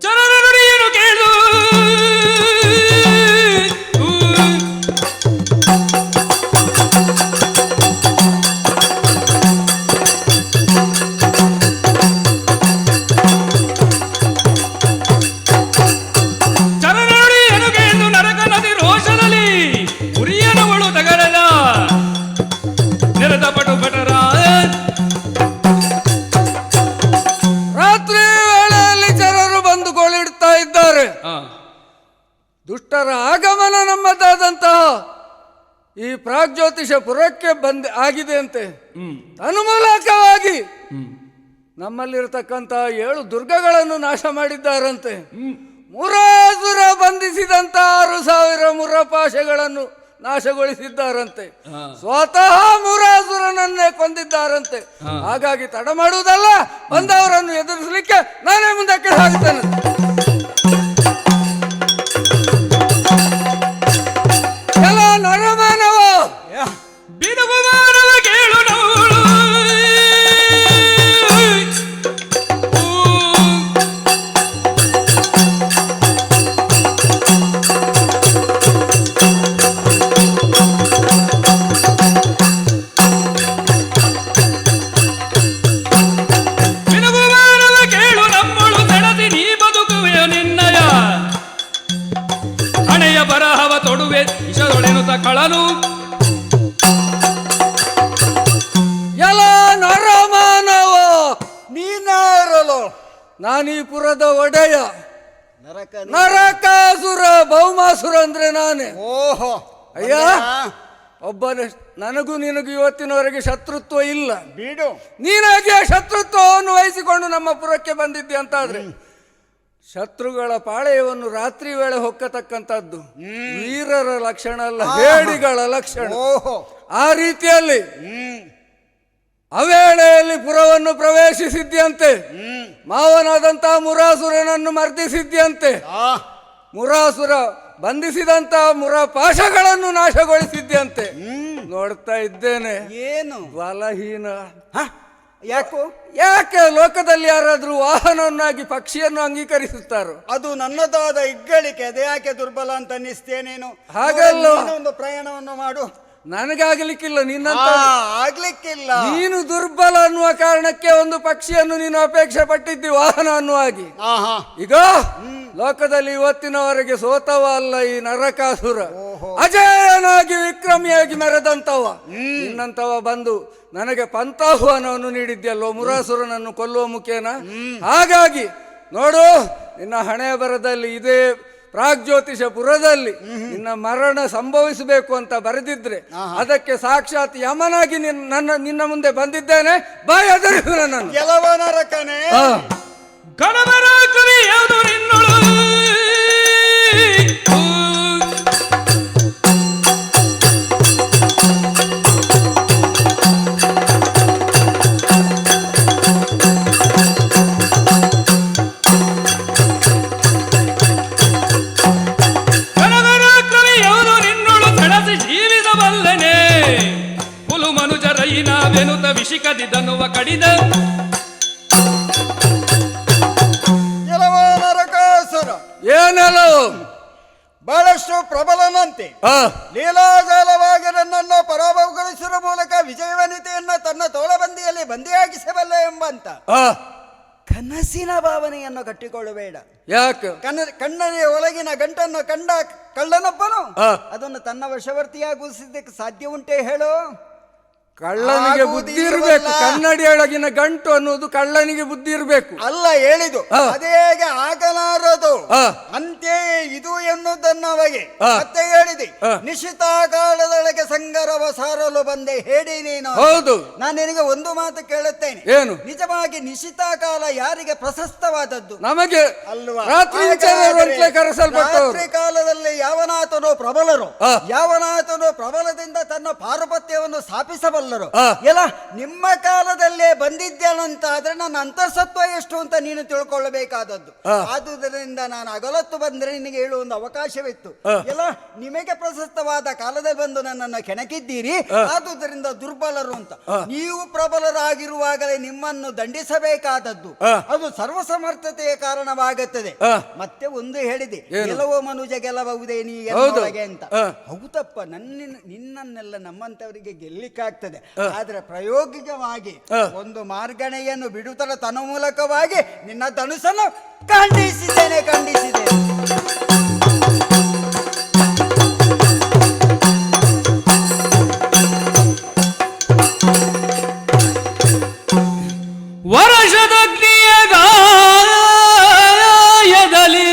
ಜನರ ನುಡಿಯನ್ನು ಕೇಳು. ರಾತ್ರಿ ವೇಳೆಯಲ್ಲಿ ಜನರು ಬಂದು ಗೋಳಿಡ್ತಾ ಇದ್ದಾರೆ. ದುಷ್ಟರ ಆಗಮನ ನಮ್ಮದಾದಂತಹ ಈ ಪ್ರಾಗ್ಜ್ಯೋತಿಷ ಪುರಕ್ಕೆ ಆಗಿದೆ ಅಂತೆ. ತನ್ಮೂಲಕವಾಗಿ ನಮ್ಮಲ್ಲಿರತಕ್ಕಂತಹ 7 ದುರ್ಗಗಳನ್ನು ನಾಶ ಮಾಡಿದ್ದಾರಂತೆ. ಮುರಾಸುರ ಬಂಧಿಸಿದಂತ 6,000 ಮುರಪಾಶಗಳನ್ನು ನಾಶಗೊಳಿಸಿದ್ದಾರಂತೆ. ಸ್ವತಃ ಮುರಾಸುರನನ್ನೇ ಕೊಂದಿದ್ದಾರಂತೆ. ಹಾಗಾಗಿ ತಡ ಮಾಡುವುದಲ್ಲ, ಬಂದವರನ್ನು ಎದುರಿಸಲಿಕ್ಕೆ ನಾನೇ ಮುಂದಕ್ಕೆ ಸಾಗುತ್ತೇನೆ. ಎಲ್ಲ ನರಮಾನವ ಬಿಡುವ ಕೇಳು ನೋಡು. ಬರಹವ ತೊಡುವೆ ಇಶದೊಳೆನುತ ಕಳನು. ಎಲ್ಲ ನರಮಾನವ ನೀನಾರಲು ನಾನೀ ಪುರದ ಒಡೆಯ. ನರಕಾಸುರ ಭೌಮಾಸುರ ಅಂದ್ರೆ ನಾನೇ. ಓಹೋ ಅಯ್ಯ, ಒಬ್ಬನ ನನಗೂ ನಿನಗೂ ಇವತ್ತಿನವರೆಗೆ ಶತ್ರುತ್ವ ಇಲ್ಲ. ಬಿಡು, ನೀನಾಗಿ ಆ ಶತ್ರುತ್ವವನ್ನು ವಹಿಸಿಕೊಂಡು ನಮ್ಮ ಪುರಕ್ಕೆ ಬಂದಿದ್ದೆ ಅಂತಾದ್ರೆ ಶತ್ರುಗಳ ಪಾಳೆಯವನ್ನು ರಾತ್ರಿ ವೇಳೆ ಹೊಕ್ಕತಕ್ಕಂಥದ್ದು ವೀರರ ಲಕ್ಷಣ ಅಲ್ಲ, ಹೇಡಿಗಳ ಲಕ್ಷಣ. ಆ ರೀತಿಯಲ್ಲಿ ಅವೇಳೆಯಲ್ಲಿ ಪುರವನ್ನು ಪ್ರವೇಶಿಸಿದ್ಯಂತೆ. ಮಾವನಾದಂತಹ ಮುರಾಸುರನನ್ನು ಮರ್ದಿಸಿದ್ಯಂತೆ. ಮುರಾಸುರ ಬಂಧಿಸಿದಂತಹ ಮುರಪಾಶಗಳನ್ನು ನಾಶಗೊಳಿಸಿದ್ಯಂತೆ. ನೋಡ್ತಾ ಇದ್ದೇನೆ. ಏನು ಬಲಹೀನ. ಯಾಕೆ ಲೋಕದಲ್ಲಿ ಯಾರಾದ್ರೂ ವಾಹನವನ್ನಾಗಿ ಪಕ್ಷಿಯನ್ನು ಅಂಗೀಕರಿಸುತ್ತಾರೋ? ಅದು ನನ್ನದಾದ ಇಗ್ಗಳಿಕೆ. ಅದು ಯಾಕೆ ದುರ್ಬಲ ಅಂತ ಅನ್ನಿಸ್ತೇನೇನು? ಹಾಗಲ್ಲ, ಒಂದು ಪ್ರಯಾಣವನ್ನು ಮಾಡು. ನನಗಾಗಲಿಕ್ಕಿಲ್ಲ, ನಿನ್ನಂತ ಆಗ್ಲಿಕ್ಕಿಲ್ಲ. ನೀನು ದುರ್ಬಲ ಅನ್ನುವ ಕಾರಣಕ್ಕೆ ಒಂದು ಪಕ್ಷಿಯನ್ನು ನೀನು ಅಪೇಕ್ಷೆ ಪಟ್ಟಿದ್ದಿ ವಾಹನ ಅನ್ನುವಾಗಿ. ಈಗ ಲೋಕದಲ್ಲಿ ಇವತ್ತಿನವರೆಗೆ ಸೋತವ ಅಲ್ಲ ಈ ನರಕಾಸುರ, ಅಜಯನಾಗಿ ವಿಕ್ರಮಿಯಾಗಿ ಮೆರೆದಂತವ. ನಿನ್ನಂತವ ಬಂದು ನನಗೆ ಪಂಥಾಹ್ವಾನವನ್ನು ನೀಡಿದ್ಯಲ್ಲೋ ಮುರಾಸುರನನ್ನು ಕೊಲ್ಲುವ ಮುಖೇನ. ಹಾಗಾಗಿ ನೋಡು, ನಿನ್ನ ಹಣೆ ಬರದಲ್ಲಿ ಇದೇ ಪ್ರಾಗ್ಜ್ಯೋತಿಷಪುರದಲ್ಲಿ ನಿನ್ನ ಮರಣ ಸಂಭವಿಸಬೇಕು ಅಂತ ಬರೆದಿದ್ರೆ ಅದಕ್ಕೆ ಸಾಕ್ಷಾತ್ ಯಮನಾಗಿ ನಿನ್ನ ಮುಂದೆ ಬಂದಿದ್ದೇನೆ. ಬಾಯ್ ಅದರಿಸು ನನ್ನನ್ನು. ಕೆಲವ ನರಕನೇ ಗಣವರ ಕವಿ ಯಾವುದು ನಿನ್ನೊಳು ನಾವೆನುತ ವಿಷಿಕದಿದನ್ನುವ ಕಡಿದ ಕೆಲವ ನರಕಾಸುರ ಏನಲ್ಲ ಬಹಳಷ್ಟು ಪ್ರಬಲನಂತೆ ಲೀಲಾಜಾಲವಾಗಿ ನನ್ನನ್ನು ಪರಾಭವಗೊಳಿಸುವ ಮೂಲಕ ವಿಜಯವನಿತೆಯನ್ನ ತನ್ನ ತೋಳಬಂದಿಯಲ್ಲಿ ಬಂದಿಯಾಗಿಸಬಲ್ಲ ಎಂಬಂತ ಕನಸಿನ ಭಾವನೆಯನ್ನು ಕಟ್ಟಿಕೊಳ್ಳಬೇಡ. ಯಾಕೆ? ಕಣ್ಣನೆಯ ಒಳಗಿನ ಗಂಟನ್ನು ಕಂಡ ಕಳ್ಳನೊಬ್ಬನು ಅದನ್ನು ತನ್ನ ವಶವರ್ತಿಯಾಗಿಸಲಿಕ್ಕೆ ಸಾಧ್ಯ ಉಂಟೆ ಹೇಳು? ಕಳ್ಳನಿಗೆ ಬುದ್ಧಿ ಇರಬೇಕು. ಕನ್ನಡಿಯೊಳಗಿನ ಗಂಟು ಅನ್ನೋದು ಕಳ್ಳನಿಗೆ ಬುದ್ಧಿ ಇರಬೇಕು. ಅಲ್ಲ ಹೇಳಿದು ಅದೇ ಹೇಗೆ ಆಗಲಾರದು ಅಂತೆಯೇ ಇದು ಎನ್ನುವುದನ್ನವಗೆ ಮತ್ತೆ ಹೇಳಿದೆ. ನಿಶ್ಚಿತ ಕಾಲದೊಳಗೆ ಸಂಗರವ ಸಾರಲು ಬಂದೆ ಹೇಳಿ ನೀನು. ಹೌದು, ನಾನು ನಿನಗೆ ಒಂದು ಮಾತು ಕೇಳುತ್ತೇನೆ. ಏನು? ನಿಜವಾಗಿ ನಿಶ್ಚಿತ ಕಾಲ ಯಾರಿಗೆ ಪ್ರಶಸ್ತವಾದದ್ದು? ನಮಗೆ ಅಲ್ವಾ? ಕರೆಸಲ್ಪಟ್ಟವರು. ರಾತ್ರಿ ಕಾಲದಲ್ಲಿ ಯಾವನಾತನೋ ಪ್ರಬಲರು, ಯಾವನಾತನೋ ಪ್ರಬಲದಿಂದ ತನ್ನ ಪಾರುಪತ್ಯವನ್ನು ಸ್ಥಾಪಿಸಬಲ್ಲ. ಎಲ್ಲ ನಿಮ್ಮ ಕಾಲದಲ್ಲೇ ಬಂದಿದ್ದೇನಂತ ಆದ್ರೆ ನನ್ನ ಅಂತರ್ಸತ್ವ ಎಷ್ಟು ಅಂತ ನೀನು ತಿಳ್ಕೊಳ್ಳಬೇಕಾದದ್ದು. ಆದುದರಿಂದ ನಾನು ಅಗಲತ್ತು ಬಂದ್ರೆ ನಿನಗೆ ಹೇಳುವ ಒಂದು ಅವಕಾಶವಿತ್ತು. ಎಲ್ಲ ನಿಮಗೆ ಪ್ರಶಸ್ತವಾದ ಕಾಲದಲ್ಲಿ ಬಂದು ನನ್ನನ್ನು ಕೆಣಕಿದ್ದೀರಿ, ಆದುದರಿಂದ ದುರ್ಬಲರು ಅಂತ. ನೀವು ಪ್ರಬಲರಾಗಿರುವಾಗಲೇ ನಿಮ್ಮನ್ನು ದಂಡಿಸಬೇಕಾದದ್ದು ಅದು ಸರ್ವಸಮರ್ಥತೆಯ ಕಾರಣವಾಗುತ್ತದೆ. ಮತ್ತೆ ಒಂದು ಹೇಳಿದೆ, ಗೆಲುವ ಮನುಜ ಗೆಲಬಹುದೇ ನೀ ಗೆಲ್ಲುವಾಗೆ ಅಂತ. ಹೌದಪ್ಪ, ನಿನ್ನನ್ನೆಲ್ಲ ನಮ್ಮಂತವರಿಗೆ ಗೆಲ್ಲಿಕ್ಕಾಗ್ತದೆ. ಆದ್ರೆ ಪ್ರಾಯೋಗಿಕವಾಗಿ ಒಂದು ಮಾರ್ಗಣೆಯನ್ನು ಬಿಡುವುದರ ತನ್ನ ಮೂಲಕವಾಗಿ ನಿನ್ನ ಧನುಸನ್ನು ಖಂಡಿಸಿದ್ದೇನೆ. ವರಷದಗ್ನಿಯ ಗಾಯದಲ್ಲಿ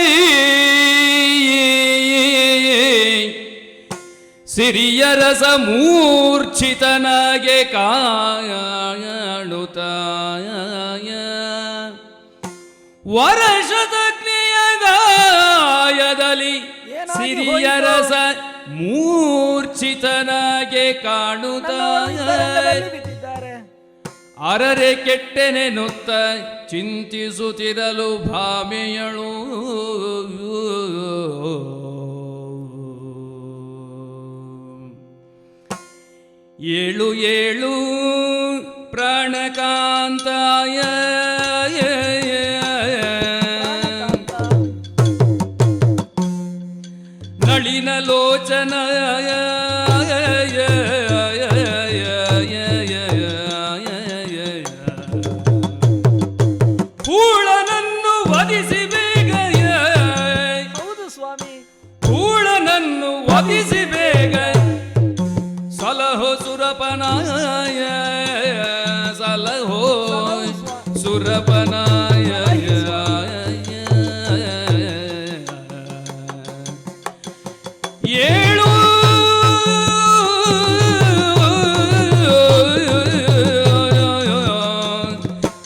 ಸಿರಿಯರಸ ಮೂರ್ಛಿತನಾಗೆ ಕಾಣುತ್ತ ವರಷದಗ್ನಿಯ ಗಾಯದಲ್ಲಿ ಸಿರಿಯರಸ ಮೂರ್ಛಿತನಾಗೆ ಕಾಣುತ್ತ ಅರರೆ ಕೆಟ್ಟೆನೆನುತ್ತ ಚಿಂತಿಸುತ್ತಿರಲು ಭಾಮೆಯಳು ಏಳು ಏಳು ಪ್ರಾಣಕಾಂತಾಯ ನಳಿನ ಲೋಚನಾಯ ಕೂಳನನ್ನು ವಧಿಸಿ ಬೇಗ. ಹೌದು ಸ್ವಾಮಿ, ಕೂಳನನ್ನು ವಧಿಸಿ ಬೇಗ ಸಲಹೋ ಸುರಪನಾಯ, ಸಲಹೋ ಸುರಪನಾಯ. ಏಳು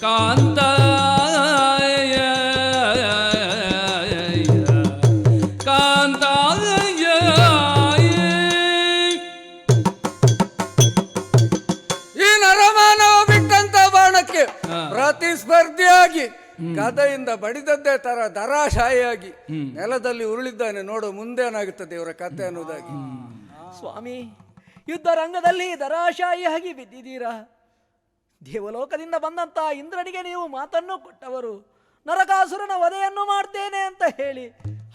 ಕಾಂತಾಯ ಕಾಂತಾಯ. ಈ ನರಮಾನವ ಬಿಟ್ಟಂತ ಬಾಣಕ್ಕೆ ಪ್ರತಿಸ್ಪರ್ಧಿಯಾಗಿ ಗದೆಯಿಂದ ಬಡಿದದ್ದೇ ತರ ದರಾಶಾಹಿಯಾಗಿ ನೆಲದಲ್ಲಿ ಉರುಳಿದ್ದಾನೆ. ನೋಡು ಮುಂದೇನಾಗುತ್ತದೆ ಇವರ ಕಥೆ ಅನ್ನೋದಾಗಿ. ಸ್ವಾಮಿ, ಯುದ್ಧ ರಂಗದಲ್ಲಿ ದರಾಶಾಹಿಯಾಗಿ ಬಿದ್ದಿದ್ದೀರಾ. ದೇವಲೋಕದಿಂದ ಬಂದಂತ ಇಂದ್ರನಿಗೆ ನೀವು ಮಾತನ್ನು ಕೊಟ್ಟವರು, ನರಕಾಸುರನ ವಧೆಯನ್ನು ಮಾಡ್ತೇನೆ ಅಂತ ಹೇಳಿ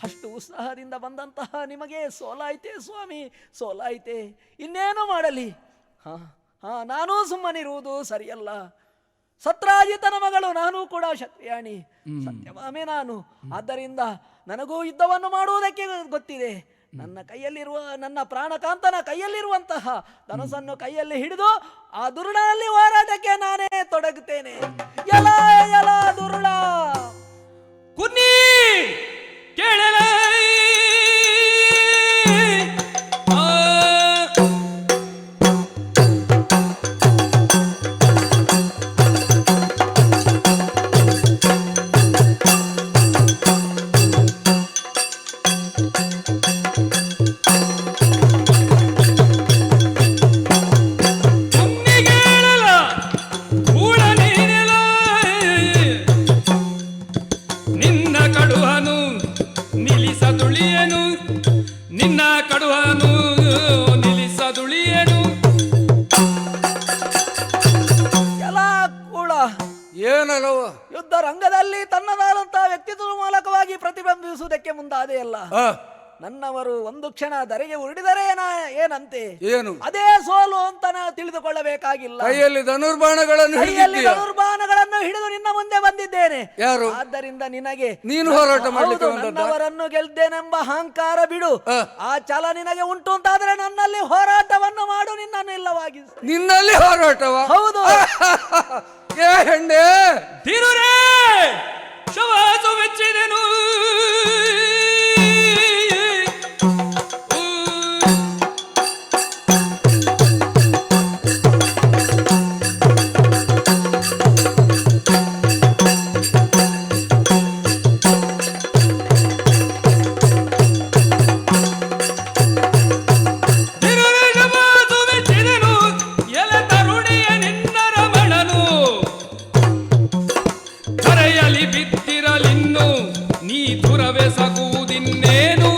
ಅಷ್ಟು ಉತ್ಸಾಹದಿಂದ ಬಂದಂತಹ ನಿಮಗೆ ಸೋಲಾಯ್ತೆ ಸ್ವಾಮಿ, ಸೋಲಾಯ್ತೆ. ಇನ್ನೇನು ಮಾಡಲಿ? ನಾನೂ ಸುಮ್ಮನಿರುವುದು ಸರಿಯಲ್ಲ. ಸತ್ರಾಜಿತನ ಮಗಳು, ನಾನು ಕೂಡ ಕ್ಷತ್ರಿಯಾಣಿ, ಸತ್ಯಭಾಮೆ ನಾನು. ಆದ್ದರಿಂದ ನನಗೂ ಯುದ್ಧವನ್ನು ಮಾಡುವುದಕ್ಕೆ ಗೊತ್ತಿದೆ. ನನ್ನ ಕೈಯಲ್ಲಿರುವ, ನನ್ನ ಪ್ರಾಣಕಾಂತನ ಕೈಯಲ್ಲಿರುವಂತಹ ಧನಸ್ಸನ್ನು ಕೈಯಲ್ಲಿ ಹಿಡಿದು ಆ ದುರುಳನಲ್ಲಿ ಹೋರಾಟಕ್ಕೆ ನಾನೇ ತೊಡಗುತ್ತೇನೆ. ಎಲ ಎಲ ದುರುಳ ಕುನ್ನಿ ಕೇಳಲ ನಿನ್ನ ಕಡುಹನು ನಿಲ್ಲಿಸದುಳಿಯನು. ಎಲ್ಲ ಕೂಡ ಏನಲ್ಲವ ಯುದ್ಧ ರಂಗದಲ್ಲಿ ತನ್ನದಾದಂತಹ ವ್ಯಕ್ತಿತ್ವದ ಮೂಲಕವಾಗಿ ಪ್ರತಿಬಿಂಬಿಸುವುದಕ್ಕೆ ಮುಂದಾದೆಯಲ್ಲ. ನನ್ನವರು ಒಂದು ಕ್ಷಣ ಧರೆಗೆ ಉರುಳಿದರೆ ಏನಂತೆ, ಏನು ಅದೇ ಸೋಲು ಅಂತ ತಿಳಿದುಕೊಳ್ಳಬೇಕಾಗಿಲ್ಲ. ಕೈಯಲ್ಲಿ ಧನುರ್ಬಾಣಗಳನ್ನು ಹಿಡಿದು ನಿನ್ನ ಮುಂದೆ ಬಂದಿದ್ದೇನೆ. ಯಾರು? ಆದ್ದರಿಂದ ನಿನಗೆ ನೀನು ಹೋರಾಟ ಮಾಡಲಿಕ್ಕೆ ನನ್ನವರನ್ನು ಗೆಲ್ದೇನೆಂಬ ಅಹಂಕಾರ ಬಿಡು. ಆ ಛಲ ನಿನಗೆ ಉಂಟು ಅಂತಾದ್ರೆ ನನ್ನಲ್ಲಿ ಹೋರಾಟವನ್ನು ಮಾಡು. ನಿನ್ನನ್ನು ಇಲ್ಲವಾಗಿ ನಿನ್ನಲ್ಲಿ ಹೋರಾಟವ? ಹೌದು. ಏ ಹೆಣ್ಣೆ ತಿರುರೇ ಶವಾಸು ಮೆಚ್ಚಿದೆನು. ಬಿದ್ದಿರಲಿನ್ನು ನೀ ದುರವೆ ಸಗುವುದಿನ್ನೇನು.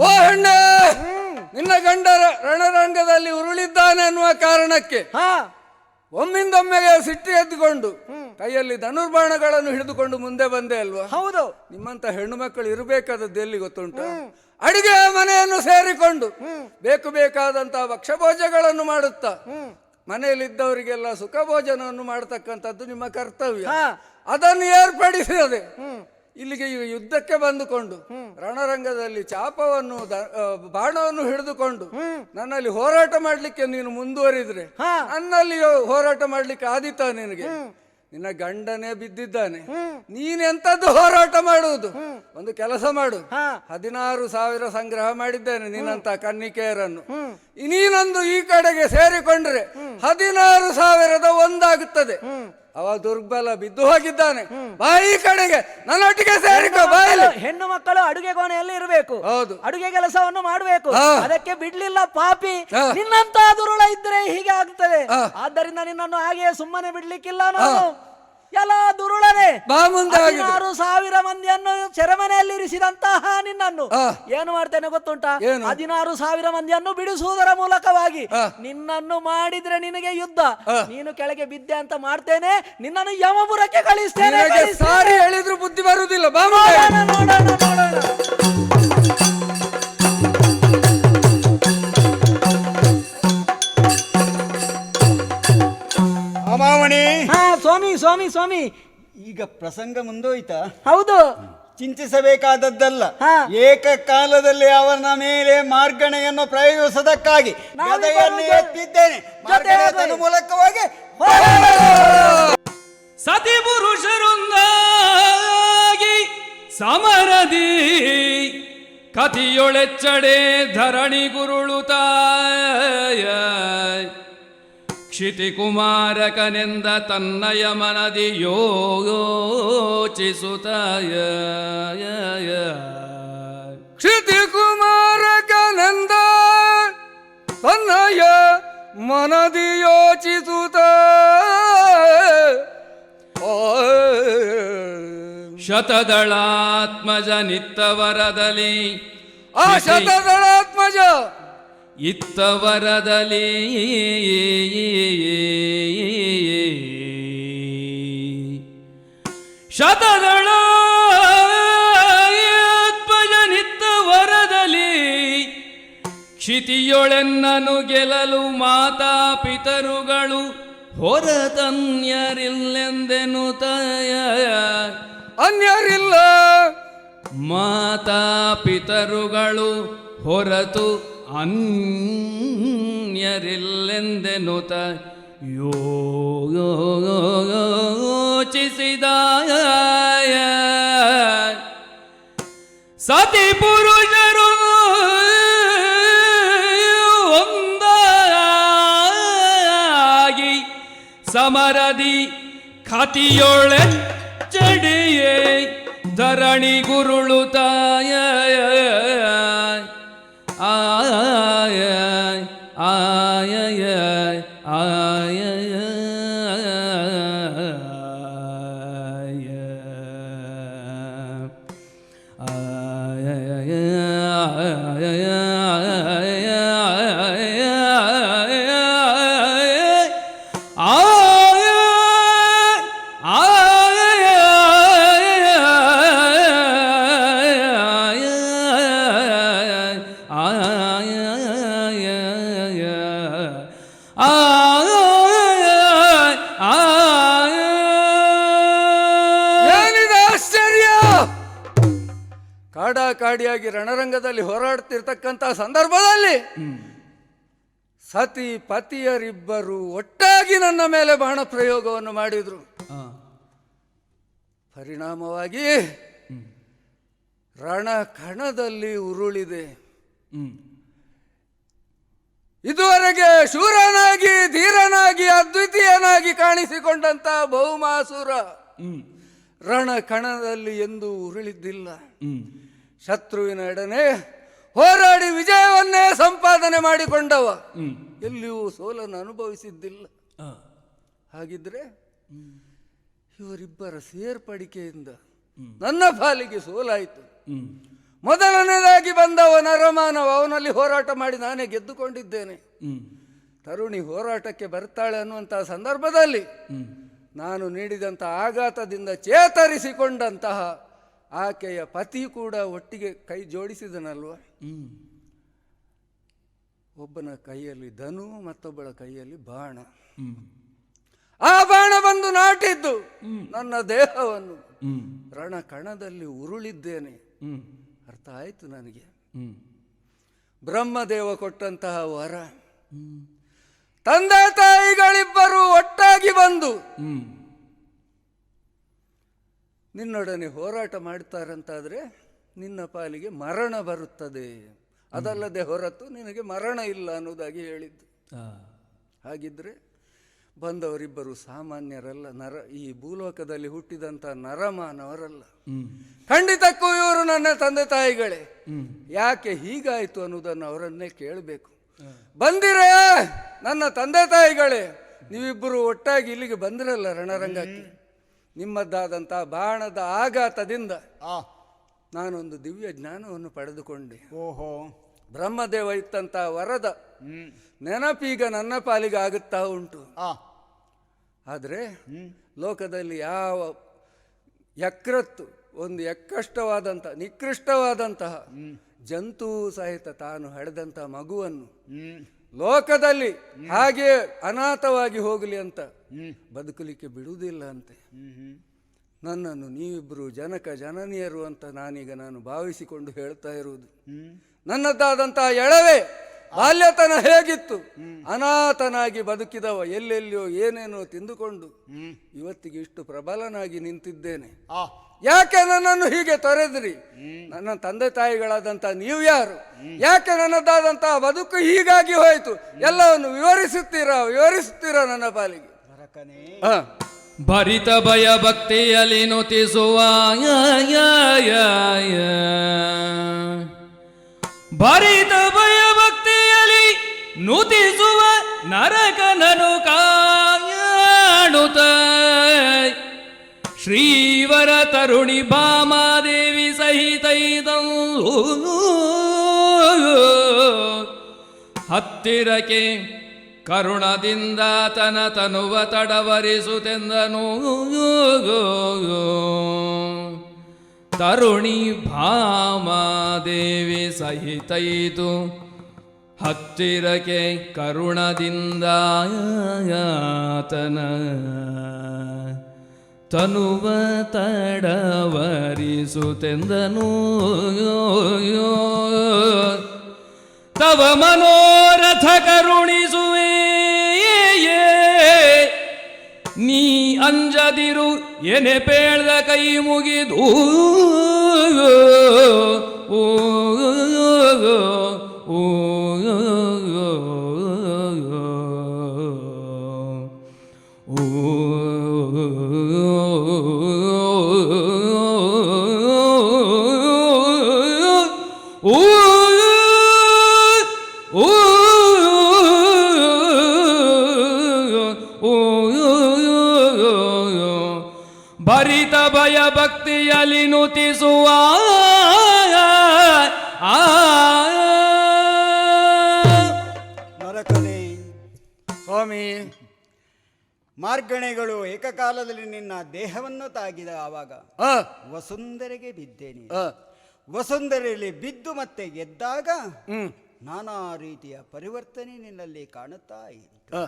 ಓ ಹೆಣ್ಣೆ, ನಿನ್ನ ಗಂಡ ರಣರಂಗದಲ್ಲಿ ಉರುಳಿದ್ದಾನೆ ಅನ್ನುವ ಕಾರಣಕ್ಕೆ ಒಮ್ಮಿಂದೊಮ್ಮೆಗೆ ಸಿಟ್ಟು ಎದ್ದುಕೊಂಡು ಕೈಯಲ್ಲಿ ಧನುರ್ಬಾಣಗಳನ್ನು ಹಿಡಿದುಕೊಂಡು ಮುಂದೆ ಬಂದೆ ಅಲ್ವಾ? ಹೌದು. ನಿಮ್ಮಂತ ಹೆಣ್ಣು ಮಕ್ಕಳು ಇರಬೇಕಾದದ್ದು ಎಲ್ಲಿ ಗೊತ್ತುಂಟ? ಅಡಿಗೆ ಮನೆಯನ್ನು ಸೇರಿಕೊಂಡು ಬೇಕು ಬೇಕಾದಂತಹ ಭಕ್ಷ್ಯಭೋಜಗಳನ್ನು ಮಾಡುತ್ತಾ ಮನೆಯಲ್ಲಿದ್ದವರಿಗೆಲ್ಲ ಸುಖ ಭೋಜನವನ್ನು ಮಾಡತಕ್ಕಂಥದ್ದು ನಿಮ್ಮ ಕರ್ತವ್ಯ. ಅದನ್ನು ಏರ್ಪಡಿಸದೆ ಇಲ್ಲಿಗೆ ಯುದ್ಧಕ್ಕೆ ಬಂದುಕೊಂಡು ರಣರಂಗದಲ್ಲಿ ಚಾಪವನ್ನು ಬಾಣವನ್ನು ಹಿಡಿದುಕೊಂಡು ನನ್ನಲ್ಲಿ ಹೋರಾಟ ಮಾಡ್ಲಿಕ್ಕೆ ನೀನು ಮುಂದುವರಿದ್ರೆ ನನ್ನಲ್ಲಿ ಹೋರಾಟ ಮಾಡ್ಲಿಕ್ಕೆ ಆದೀತ ನಿನಗೆ? ನಿನ್ನ ಗಂಡನೇ ಬಿದ್ದಿದ್ದಾನೆ, ನೀನೆಂತದ್ದು ಹೋರಾಟ ಮಾಡುವುದು? ಒಂದು ಕೆಲಸ ಮಾಡು, 16,000 ಸಂಗ್ರಹ ಮಾಡಿದ್ದೇನೆ ನಿನ್ನಂತ ಕನ್ನಿಕೆಯರನ್ನು. ನೀನೊಂದು ಈ ಕಡೆಗೆ ಸೇರಿಕೊಂಡ್ರೆ 16,000 ಒಂದಾಗುತ್ತದೆ. ಅವ ದುರ್ಬಲ ಬಿದ್ದು ಹೋಗಿದ್ದಾನೆ. ಬಾಯಿ ಕಡೆಗೆ ನನ್ನೊಟ್ಟಿಗೆ ಸೇರಿಕೋ. ಬಾಯಲ್ಲಿ ಹೆಣ್ಣು ಮಕ್ಕಳು ಅಡುಗೆ ಕೋಣೆಯಲ್ಲಿ ಇರಬೇಕು. ಹೌದು, ಅಡುಗೆ ಕೆಲಸವನ್ನು ಮಾಡಬೇಕು. ಅದಕ್ಕೆ ಬಿಡ್ಲಿಲ್ಲ ಪಾಪಿ. ನಿನ್ನಂತ ದುರುಳ ಇದ್ರೆ ಹೀಗೆ ಆಗ್ತದೆ. ಆದ್ದರಿಂದ ನಿನ್ನನ್ನು ಹಾಗೆ ಸುಮ್ಮನೆ ಬಿಡ್ಲಿಕ್ಕಿಲ್ಲ ನಾನು. ಎಲ್ಲ ದುರುಳನೆ 16,000 ಮಂದಿಯನ್ನು ಸೆರೆಮನೆಯಲ್ಲಿ ಇರಿಸಿದಂತಹ ನಿನ್ನನ್ನು ಏನು ಮಾಡ್ತೇನೆ ಗೊತ್ತುಂಟಾ? 16,000 ಮಂದಿಯನ್ನು ಬಿಡಿಸುವುದರ ಮೂಲಕವಾಗಿ ನಿನ್ನನ್ನು ಮಾಡಿದ್ರೆ ನಿನಗೆ ಯುದ್ಧ. ನೀನು ಕೆಳಗೆ ಬಿದ್ದೆ ಅಂತ ಮಾಡ್ತೇನೆ, ನಿನ್ನನ್ನು ಯಮಪುರಕ್ಕೆ ಕಳಿಸ್ತೇನೆ. ಸಾರಿ ಹೇಳಿದ್ರು ಬುದ್ಧಿ ಬರುವುದಿಲ್ಲ. ಅಮಾಮಣಿ. ಸ್ವಾಮಿ ಸ್ವಾಮಿ ಸ್ವಾಮಿ, ಈಗ ಪ್ರಸಂಗ ಮುಂದೋಯ್ತಾ? ಹೌದು. ಚಿಂತಿಸಬೇಕಾದದ್ದಲ್ಲ. ಏಕಕಾಲದಲ್ಲಿ ಅವನ ಮೇಲೆ ಮಾರ್ಗಣೆಯನ್ನು ಪ್ರಯೋಗಿಸುವುದಕ್ಕಾಗಿ ಗದೆಯನ್ನು ಎತ್ತಿದ್ದೇನೆ. ಮಾರ್ಗಣೆಯ ಮೂಲಕವಾಗಿ ಸತಿ ಪುರುಷರೊಂದಾಗಿ ಸಮರದಿ ಕತಿಯೊಳೆಚ್ಚಡೆ ಧರಣಿ ಗುರುಳುತ್ತಾಯ ಕ್ಷಿತಿ ಕುಮಾರಕನೆಂದ ತನ್ನಯ ಮನದಿ ಯೋಚಿಸುತ್ತಾಯ. ಕ್ಷಿತಿ ಕುಮಾರಕನೆಂದ ತನ್ನಯ ಮನದಿ ಯೋಚಿಸುತ್ತ ಶತದಳಾತ್ಮಜ ನಿತ್ತವರದಲ್ಲಿ ಆ ಶತದಳಾತ್ಮಜ ಇತ್ತವರದಲ್ಲಿ ಶತದಳ ಧ್ವಜನಿತ್ತ ವರದಲ್ಲಿ ಕ್ಷಿತಿಯೊಳೆನ್ನನು ಗೆಲ್ಲಲು ಮಾತಾ ಪಿತರುಗಳು ಹೊರತನ್ಯರಿಲ್ಲೆಂದೆನು ತಯ ಅನ್ಯರಿಲ್ಲ ಮಾತಾ ಪಿತರುಗಳು ಹೊರತು ಅನ್ಯರಿಲ್ಲೆಂದೆನುತ ಯೋಚಿಸಿದ ಸತಿ ಪುರುಷರು ಒಂದಾಗಿ ಸಮರದಿ ಖತಿಯೊಳೆ ಚಡಿಯೇ ಧರಣಿ ಗುರುಳುತ್ತಾಯ ಆಯ ಆಯ ಆಯ ಏನಿದೆ ಆಶ್ಚರ್ಯ! ಕಾಡಿಯಾಗಿ ರಣರಂಗದಲ್ಲಿ ಹೋರಾಡ್ತಿರ್ತಕ್ಕಂಥ ಸಂದರ್ಭದಲ್ಲಿ ಸತಿ ಪತಿಯರಿಬ್ಬರು ಒಟ್ಟಾಗಿ ನನ್ನ ಮೇಲೆ ಬಾಣ ಪ್ರಯೋಗವನ್ನು ಮಾಡಿದ್ರು. ಪರಿಣಾಮವಾಗಿ ರಣ ಕಣದಲ್ಲಿ ಉರುಳಿದೆ. ಇದುವರೆಗೆ ಶೂರನಾಗಿ ಧೀರನಾಗಿ ಅದ್ವಿತೀಯನಾಗಿ ಕಾಣಿಸಿಕೊಂಡಂತ ಭೌಮಾಸುರ ರಣ ಕಣದಲ್ಲಿ ಎಂದೂ ಉರುಳಿದ್ದಿಲ್ಲ. ಶತ್ರುವಿನ ಎಡನೆ ಹೋರಾಡಿ ವಿಜಯವನ್ನೇ ಸಂಪಾದನೆ ಮಾಡಿಕೊಂಡವ ಎಲ್ಲಿಯೂ ಸೋಲನ್ನು ಅನುಭವಿಸಿದ್ದಿಲ್ಲ. ಹಾಗಿದ್ರೆ ಇವರಿಬ್ಬರ ಸೇರ್ಪಡಿಕೆಯಿಂದ ನನ್ನ ಪಾಲಿಗೆ ಸೋಲಾಯಿತು. ಮೊದಲನೇದಾಗಿ ಬಂದವ ನರಮಾನವ, ಅವನಲ್ಲಿ ಹೋರಾಟ ಮಾಡಿ ನಾನೇ ಗೆದ್ದುಕೊಂಡಿದ್ದೇನೆ. ತರುಣಿ ಹೋರಾಟಕ್ಕೆ ಬರ್ತಾಳೆ ಅನ್ನುವಂತಹ ಸಂದರ್ಭದಲ್ಲಿ ನಾನು ನೀಡಿದಂಥ ಆಘಾತದಿಂದ ಚೇತರಿಸಿಕೊಂಡಂತಹ ಆಕೆಯ ಪತಿ ಕೂಡ ಒಟ್ಟಿಗೆ ಕೈ ಜೋಡಿಸಿದನಲ್ವ. ಒಬ್ಬನ ಕೈಯಲ್ಲಿ ಧನು, ಮತ್ತೊಬ್ಬಳ ಕೈಯಲ್ಲಿ ಬಾಣ. ಆ ಬಾಣ ಬಂದು ನಾಟಿದ್ದು ನನ್ನ ದೇಹವನ್ನು. ರಣ ಕಣದಲ್ಲಿ ಉರುಳಿದ್ದೇನೆ. ಅರ್ಥ ಆಯ್ತು ನನಗೆ. ಬ್ರಹ್ಮದೇವ ಕೊಟ್ಟಂತಹ ವರ. ತಂದೆ ತಾಯಿಗಳಿಬ್ಬರು ಒಟ್ಟಾಗಿ ಬಂದು ನಿನ್ನೊಡನೆ ಹೋರಾಟ ಮಾಡ್ತಾರಂತಾದ್ರೆ ನಿನ್ನ ಪಾಲಿಗೆ ಮರಣ ಬರುತ್ತದೆ, ಅದಲ್ಲದೆ ಹೊರತು ನಿನಗೆ ಮರಣ ಇಲ್ಲ ಅನ್ನೋದಾಗಿ ಹೇಳಿದ್ದು. ಹಾಗಿದ್ರೆ ಬಂದವರಿಬ್ಬರು ಸಾಮಾನ್ಯರಲ್ಲ, ಈ ಭೂಲೋಕದಲ್ಲಿ ಹುಟ್ಟಿದಂಥ ನರಮಾನವರಲ್ಲ. ಖಂಡಿತಕ್ಕೂ ಇವರು ನನ್ನ ತಂದೆ ತಾಯಿಗಳೇ. ಯಾಕೆ ಹೀಗಾಯಿತು ಅನ್ನೋದನ್ನು ಅವರನ್ನೇ ಕೇಳಬೇಕು. ಬಂದಿರೇ ನನ್ನ ತಂದೆ ತಾಯಿಗಳೇ, ನೀವಿಬ್ಬರು ಒಟ್ಟಾಗಿ ಇಲ್ಲಿಗೆ ಬಂದಿರಲ್ಲ ರಣರಂಗಕ್ಕೆ. ನಿಮ್ಮದ್ದಾದಂಥ ಬಾಣದ ಆಘಾತದಿಂದ ನಾನೊಂದು ದಿವ್ಯ ಜ್ಞಾನವನ್ನು ಪಡೆದುಕೊಂಡೆ. ಓಹೋ, ಬ್ರಹ್ಮದೇವ ಇತ್ತಂತ ವರದ ನೆನಪೀಗ ನನ್ನ ಪಾಲಿಗೆ ಆಗುತ್ತಾ ಉಂಟು. ಆದರೆ ಲೋಕದಲ್ಲಿ ಯಾವ ಯಕೃತ್ತು ಒಂದು ಯಕ್ಕಷ್ಟವಾದಂಥ ನಿಕೃಷ್ಟವಾದಂತಹ ಜಂತು ಸಹಿತ ತಾನು ಹಡೆದಂಥ ಮಗುವನ್ನು ಲೋಕದಲ್ಲಿ ಹಾಗೆ ಅನಾಥವಾಗಿ ಹೋಗಲಿ ಅಂತ ಬದುಕಲಿಕ್ಕೆ ಬಿಡುವುದಿಲ್ಲ ಅಂತೆ. ನನ್ನನ್ನು ನೀವಿಬ್ಬರು ಜನಕ ಜನನಿಯರು ಅಂತ ನಾನು ಭಾವಿಸಿಕೊಂಡು ಹೇಳ್ತಾ ಇರುವುದು. ನನ್ನದಾದಂತಹ ಎಳವೆ ಬಾಲ್ಯತನ ಹೇಗಿತ್ತು, ಅನಾಥನಾಗಿ ಬದುಕಿದವ ಎಲ್ಲೆಲ್ಲಿಯೋ ಏನೇನೋ ತಿಂದುಕೊಂಡು ಇವತ್ತಿಗೆ ಇಷ್ಟು ಪ್ರಬಲನಾಗಿ ನಿಂತಿದ್ದೇನೆ. ಯಾಕೆ ನನ್ನನ್ನು ಹೀಗೆ ತೊರೆದ್ರಿ? ನನ್ನ ತಂದೆ ತಾಯಿಗಳಾದಂಥ ನೀವು ಯಾರು? ಯಾಕೆ ನನ್ನದಾದಂತಹ ಬದುಕು ಹೀಗಾಗಿ ಹೋಯಿತು? ಎಲ್ಲವನ್ನು ವಿವರಿಸುತ್ತೀರಾ ನನ್ನ ಪಾಲಿಗೆ? ಭರಿತ ಭಯ ಭಕ್ತಿಯಲ್ಲಿ ನುತಿಸುವ ಭರಿತ ಭಯ ಭಕ್ತಿಯಲ್ಲಿ ನುತಿಸುವ ನರಕನನು ಕಾಡುತ್ತ ಶ್ರೀವರ ತರುಣಿ ಭಾಮಾದೇವಿ ಸಹಿತ ಹತ್ತಿರಕ್ಕೆ ಕರುಣದಿಂದ ತನ ತನುವ ತಡವರಿಸುತ್ತೆಂದನು. ತರುಣಿ ಭಾಮಾದೇವಿ ಸಹಿತೈತು ಹತ್ತಿರಕ್ಕೆ ಕರುಣದಿಂದ ತನ ತನುವ ತಡವರಿಸುತ್ತೆಂದನು. ತವ ಮನೋರಥ ಕರುಣಿಸುವೆ ನೀ ಅಂಜದಿರು ಎನೆ ಪೇಳ್ದ ಕೈ ಮುಗಿದು. ಓ ಭರಿತ ಭಯ ಭಕ್ತಿಯಲ್ಲಿ ನುತಿಸುವ ನರಕಲೆ ಸ್ವಾಮಿ, ಮಾರ್ಗಣೆಗಳು ಏಕಕಾಲದಲ್ಲಿ ನಿನ್ನ ದೇಹವನ್ನು ತಾಗಿದ ಆವಾಗ ಆ, ವಸುಂಧರೆಗೆ ಬಿದ್ದೇನೆ. ಆ, ವಸುಂಧರೆಯಲ್ಲಿ ಬಿದ್ದು ಮತ್ತೆ ಗೆದ್ದಾಗ ಹ್ಮ್, ನಾನಾ ರೀತಿಯ ಪರಿವರ್ತನೆ ನಿನ್ನಲ್ಲಿ ಕಾಣುತ್ತಾ ಇತ್ತು. ಆ,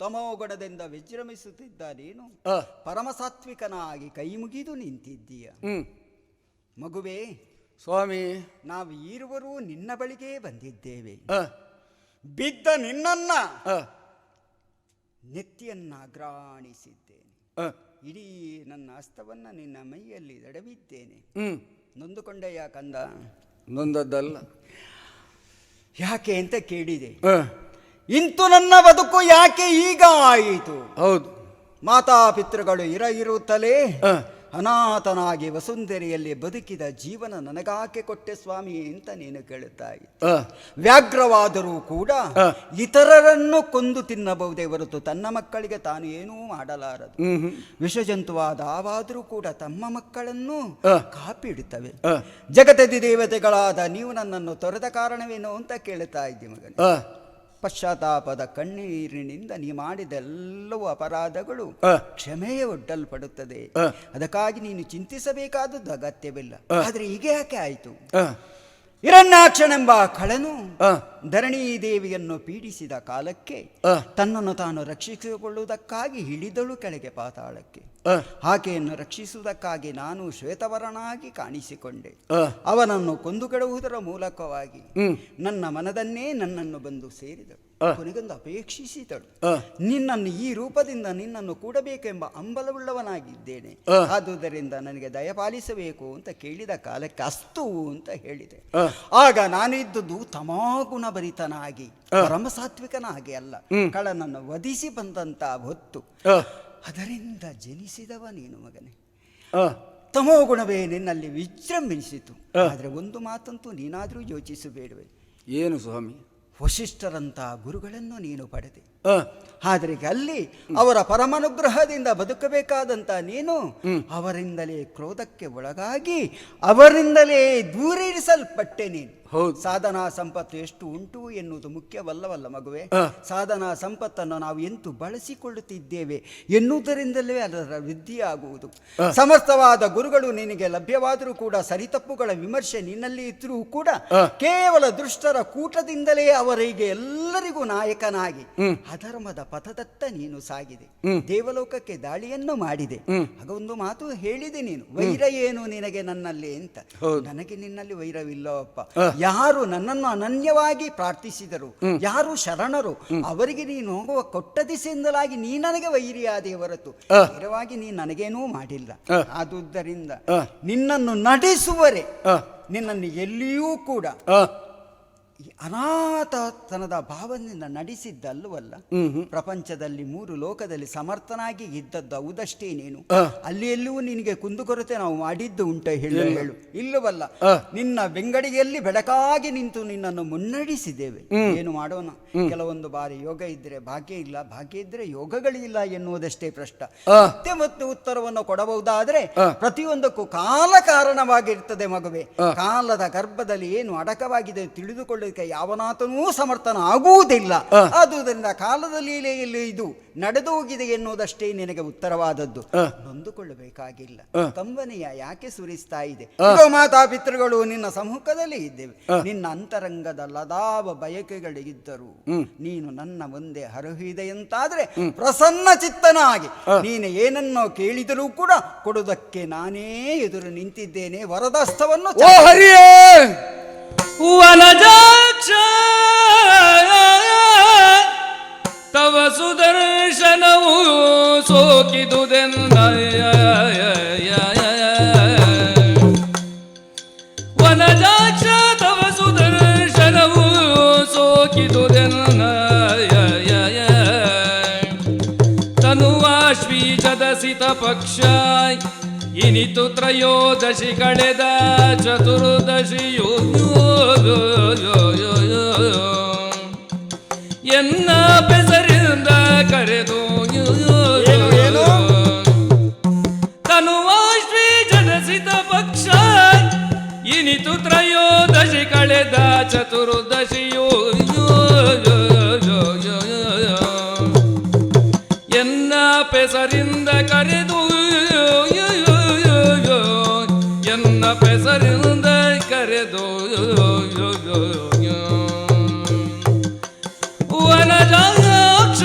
ತಮೋಗುಣದಿಂದ ವಿಜೃಂಭಿಸುತ್ತಿದ್ದ ನೀನು ಆ, ಪರಮಸಾತ್ವಿಕನಾಗಿ ಕೈ ಮುಗಿದು ನಿಂತಿದ್ದೀಯ. ಹ್ಮ್. ಮಗುವೇ, ಸ್ವಾಮಿ, ನಾವು ಈರುವರು ನಿನ್ನ ಬಳಿಗೆ ಬಂದಿದ್ದೇವೆ. ಆ, ಬಿದ್ದ ನಿನ್ನನ್ನ ಆ, ನೆತ್ತಿಯನ್ನ ಅಗ್ರಾಣಿಸಿದ್ದೇನೆ. ಆ, ಇಡೀ ನನ್ನ ಹಸ್ತವನ್ನ ನಿನ್ನ ಮೈಯಲ್ಲಿ ದಡವಿದ್ದೇನೆ. ಹ್ಮ್. ನೊಂದುಕೊಂಡೆಯ ಕಂದ? ನೊಂದದ್ದಲ್ಲ. ಯಾಕೆ ಅಂತ ಕೇಳಿದೆ. ಆ, ಇಂತು ನನ್ನ ಬದುಕು ಯಾಕೆ ಈಗ ಆಯಿತು? ಹೌದು. ಮಾತಾಪಿತೃಗಳು ಇರುತ್ತಲೇ ಆ, ಅನಾಥನಾಗಿ ವಸುಂಧರೆಯಲ್ಲಿ ಬದುಕಿದ ಜೀವನ ನನಗಾಕೆ ಕೊಟ್ಟೆ ಸ್ವಾಮಿ ಅಂತ ನೀನು ಕೇಳುತ್ತಾ ಇದ್ದೆ. ಆ, ವ್ಯಾಘ್ರವಾದರೂ ಕೂಡ ಇತರರನ್ನು ಕೊಂದು ತಿನ್ನಬಹುದೇ ಹೊರತು ತನ್ನ ಮಕ್ಕಳಿಗೆ ತಾನು ಏನೂ ಮಾಡಲಾರದು. ವಿಷಜಂತುವಾದ ಆವಾದರೂ ಕೂಡ ತಮ್ಮ ಮಕ್ಕಳನ್ನು ಕಾಪಿಡುತ್ತವೆ. ಜಗತದಿ ದೇವತೆಗಳಾದ ನೀವು ನನ್ನನ್ನು ತೊರೆದ ಕಾರಣವೇನು ಅಂತ ಕೇಳುತ್ತಾ ಇದ್ದೆ ಮಗನೇ. ಪಶ್ಚಾತ್ತಾಪದ ಕಣ್ಣೀರಿನಿಂದ ನೀ ಮಾಡಿದೆಲ್ಲವೂ ಅಪರಾಧಗಳು ಕ್ಷಮೆಯೇ ಒಡ್ಡಲ್ಪಡುತ್ತದೆ. ಅದಕ್ಕಾಗಿ ನೀನು ಚಿಂತಿಸಬೇಕಾದದ್ದು ಅಗತ್ಯವಿಲ್ಲ. ಆದ್ರೆ ಈಗ ಯಾಕೆ ಆಯಿತು? ಹಿರಣ್ಯಾಕ್ಷನೆಂಬ ಕಳನು ಧರಣಿ ದೇವಿಯನ್ನು ಪೀಡಿಸಿದ ಕಾಲಕ್ಕೆ ತನ್ನನ್ನು ತಾನು ರಕ್ಷಿಸಿಕೊಳ್ಳುವುದಕ್ಕಾಗಿ ಹಿಡಿದಳು ಕೆಳಗೆ ಪಾತಾಳಕ್ಕೆ. ಆಕೆಯನ್ನು ರಕ್ಷಿಸುವುದಕ್ಕಾಗಿ ನಾನು ಶ್ವೇತವರನಾಗಿ ಕಾಣಿಸಿಕೊಂಡೆ. ಅವನನ್ನು ಕೊಂದುಗೆಡುವುದರ ಮೂಲಕವಾಗಿ ನನ್ನ ಮನದನ್ನೇ ನನ್ನನ್ನು ಬಂದು ಸೇರಿದಳು. ಕೊನೆಗೊಂದು ಅಪೇಕ್ಷಿಸಿದಳು. ನಿನ್ನನ್ನು ಈ ರೂಪದಿಂದ ನಿನ್ನನ್ನು ಕೂಡಬೇಕೆಂಬ ಹಂಬಲವುಳ್ಳವನಾಗಿದ್ದೇನೆ. ಆದುದರಿಂದ ನನಗೆ ದಯಪಾಲಿಸಬೇಕು ಅಂತ ಕೇಳಿದ ಕಾಲಕ್ಕೆ ಅಸ್ತು ಅಂತ ಹೇಳಿದೆ. ಆಗ ನಾನಿದ್ದುದು ತಮಾಗುಣಭರಿತನಾಗಿ ಪರಮಸಾತ್ವಿಕನಾಗಿ ಅಲ್ಲ, ಕಳನನ್ನು ವಧಿಸಿ ಬಂದಂತ ಹೊತ್ತು. ಅದರಿಂದ ಜನಿಸಿದವ ನೀನು ಮಗನೇ. ತಮೋಗುಣವೇ ನಿನ್ನಲ್ಲಿ ವಿಜೃಂಭಿಸಿತು. ಆದರೆ ಒಂದು ಮಾತಂತೂ ನೀನಾದರೂ ಯೋಚಿಸಬೇಡವೆ. ಏನು ಸ್ವಾಮಿ? ವಶಿಷ್ಠರಂಥ ಗುರುಗಳನ್ನು ನೀನು ಪಡೆದೆ. ಆದರೆ ಅಲ್ಲಿ ಅವರ ಪರಮಾನುಗ್ರಹದಿಂದ ಬದುಕಬೇಕಾದಂತ ನೀನು ಅವರಿಂದಲೇ ಕ್ರೋಧಕ್ಕೆ ಒಳಗಾಗಿ ಅವರಿಂದಲೇ ದೂರಿಸಲ್ಪಟ್ಟೆ ನೀನು. ಸಾಧನಾ ಸಂಪತ್ತು ಎಷ್ಟು ಉಂಟು ಎನ್ನುವುದು ಮುಖ್ಯವಲ್ಲವಲ್ಲ ಮಗುವೆ. ಸಾಧನಾ ಸಂಪತ್ತನ್ನು ನಾವು ಎಂತೂ ಬಳಸಿಕೊಳ್ಳುತ್ತಿದ್ದೇವೆ ಎನ್ನುವುದರಿಂದಲೇ ಅದರ ವೃದ್ಧಿಯಾಗುವುದು. ಸಮರ್ಥವಾದ ಗುರುಗಳು ನಿನಗೆ ಲಭ್ಯವಾದರೂ ಕೂಡ ಸರಿತಪ್ಪುಗಳ ವಿಮರ್ಶೆ ನಿನ್ನಲ್ಲಿ ಇದ್ರೂ ಕೂಡ ಕೇವಲ ದುಷ್ಟರ ಕೂಟದಿಂದಲೇ ಅವರಿಗೆ ಎಲ್ಲರಿಗೂ ನಾಯಕನಾಗಿ ಅಧರ್ಮದ ಪಥದತ್ತ ನೀನು ಸಾಗಿದೆ. ದೇವಲೋಕಕ್ಕೆ ದಾಳಿಯನ್ನು ಮಾಡಿದೆ. ಆಗ ಒಂದು ಮಾತು ಹೇಳಿದೆ ನೀನು, ವೈರ ಏನು ನಿನಗೆ ನನ್ನಲ್ಲಿ ಅಂತ. ನನಗೆ ನಿನ್ನಲ್ಲಿ ವೈರವಿಲ್ಲವಪ್ಪ. ಯಾರು ನನ್ನನ್ನು ಅನನ್ಯವಾಗಿ ಪ್ರಾರ್ಥಿಸಿದರು, ಯಾರು ಶರಣರು, ಅವರಿಗೆ ನೀನು ಹೋಗುವ ಕೊಟ್ಟ ದಿಸೆಯಿಂದಲಾಗಿ ನೀ ನನಗೆ ವೈರಿಯಾದೆ ಹೊರತು ನೇರವಾಗಿ ನೀ ನನಗೇನೂ ಮಾಡಿಲ್ಲ. ಆದುದರಿಂದ ನಿನ್ನನ್ನು ನಡೆಸುವರೆ ನಿನ್ನನ್ನು ಎಲ್ಲಿಯೂ ಕೂಡ ಅನಾಥತನದ ಭಾವನೆಯಿಂದ ನಡೆಸಿದ್ದಲ್ಲವಲ್ಲ. ಪ್ರಪಂಚದಲ್ಲಿ 3 ಲೋಕದಲ್ಲಿ ಸಮರ್ಥನಾಗಿ ಇದ್ದದ್ದು ಹೌದಷ್ಟೇ ನೀನು. ಅಲ್ಲಿ ಎಲ್ಲೂ ನಿನಗೆ ಕುಂದುಕೊರತೆ ನಾವು ಮಾಡಿದ್ದು ಉಂಟ ಹೇಳು? ಇಲ್ಲವಲ್ಲ. ನಿನ್ನ ಬೆಂಗಡಿಗೆಯಲ್ಲಿ ಬೆಳಕಾಗಿ ನಿಂತು ನಿನ್ನನ್ನು ಮುನ್ನಡೆಸಿದ್ದೇವೆ. ಏನು ಮಾಡೋಣ? ಕೆಲವೊಂದು ಬಾರಿ ಯೋಗ ಇದ್ರೆ ಭಾಗ್ಯ ಇಲ್ಲ, ಭಾಗ್ಯ ಇದ್ರೆ ಯೋಗಗಳಿಲ್ಲ ಎನ್ನುವುದಷ್ಟೇ ಪ್ರಶ್ನೆ. ಮತ್ತೆ ಉತ್ತರವನ್ನು ಕೊಡಬಹುದಾದ್ರೆ ಪ್ರತಿಯೊಂದಕ್ಕೂ ಕಾಲ ಕಾರಣವಾಗಿರ್ತದೆ ಮಗುವೆ. ಕಾಲದ ಗರ್ಭದಲ್ಲಿ ಏನು ಅಡಕವಾಗಿದೆ ತಿಳಿದುಕೊಳ್ಳ ನಡೆಸಿಕೊಳ್ಳಲಿಕ್ಕೆ ಯಾವನಾತನೂ ಸಮರ್ಥನಾಗುವುದಿಲ್ಲ. ಆದುದರಿಂದ ಕಾಲದ ಲೀಲೆಯಲ್ಲಿ ಇದು ನಡೆದು ಹೋಗಿದೆ ಎನ್ನುವುದಷ್ಟೇ ನಿನಗೆ ಉತ್ತರವಾದದ್ದು. ನೊಂದುಕೊಳ್ಳಬೇಕಾಗಿಲ್ಲ. ಕಂಬನಿಯ ಯಾಕೆ ಸುರಿಸ್ತಾ ಇದೆ? ಮಾತಾ ಪಿತೃಗಳು ನಿನ್ನ ಸಮ್ಮುಖದಲ್ಲಿ ಇದ್ದೇವೆ. ನಿನ್ನ ಅಂತರಂಗದ ಲದಾವ ಬಯಕೆಗಳಿದ್ದರು ನೀನು ನನ್ನ ಮುಂದೆ ಹರಹಿದೆಯಂತಾದ್ರೆ ಪ್ರಸನ್ನ ಚಿತ್ತನಾಗಿ ನೀನು ಏನನ್ನೋ ಕೇಳಿದರೂ ಕೂಡ ಕೊಡುವುದಕ್ಕೆ ನಾನೇ ಎದುರು ನಿಂತಿದ್ದೇನೆ. ವರದಸ್ಥವನ್ನು ಓ ಹರಿಯೇ ವನಜಾಕ್ಷ ತವ ಸುದರ್ಶನವು ಸೋಕಿದುದೆನ್ನ ವನಜಾಕ್ಷ ತವ ಸುದರ್ಶನವು ಸೋಕಿದುದೆನ್ನ ತನುವಾಶ್ವೀಜದಸಿತ ಪಕ್ಷ ಇನಿತು ತ್ರಯೋದಶಿ ಕಳೆದ ಚತುರ್ದಶಿಯೋ ಎನ್ನ ಬೆಸರಿಂದ ಕರೆದು ತನುವಾಶ್ವೀ ಜನಸಿತ ಪಕ್ಷ ಇನಿತು ತ್ರಯೋದಶಿ ಕಳೆದ ಚತುರ್ದಶಿಯೋ ಎನ್ನ ಪೆಸರಿಂದ ಕರೆದು ಎನ್ನ ಪೆಸರಿಂದ ಕರೆದು ವನಜಾಕ್ಷ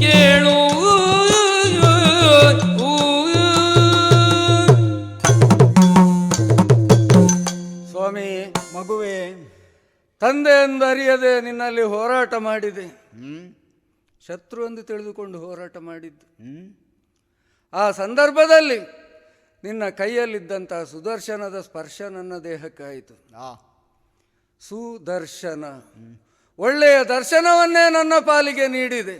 ಕೇಳು ಸ್ವಾಮಿ. ಮಗುವೆ, ತಂದೆ ಎಂದರಿಯದೆ ನಿನ್ನಲ್ಲಿ ಹೋರಾಟ ಮಾಡಿದೆ. ಶತ್ರು ಎಂದು ತಿಳಿದುಕೊಂಡು ಹೋರಾಟ ಮಾಡಿದ್ದು. ಆ ಸಂದರ್ಭದಲ್ಲಿ ನಿನ್ನ ಕೈಯಲ್ಲಿದ್ದಂತಹ ಸುದರ್ಶನದ ಸ್ಪರ್ಶ ನನ್ನ ದೇಹಕ್ಕಾಯಿತು. ಸುದರ್ಶನ ಒಳ್ಳೆಯ ದರ್ಶನವನ್ನೇ ನನ್ನ ಪಾಲಿಗೆ ನೀಡಿದೆ.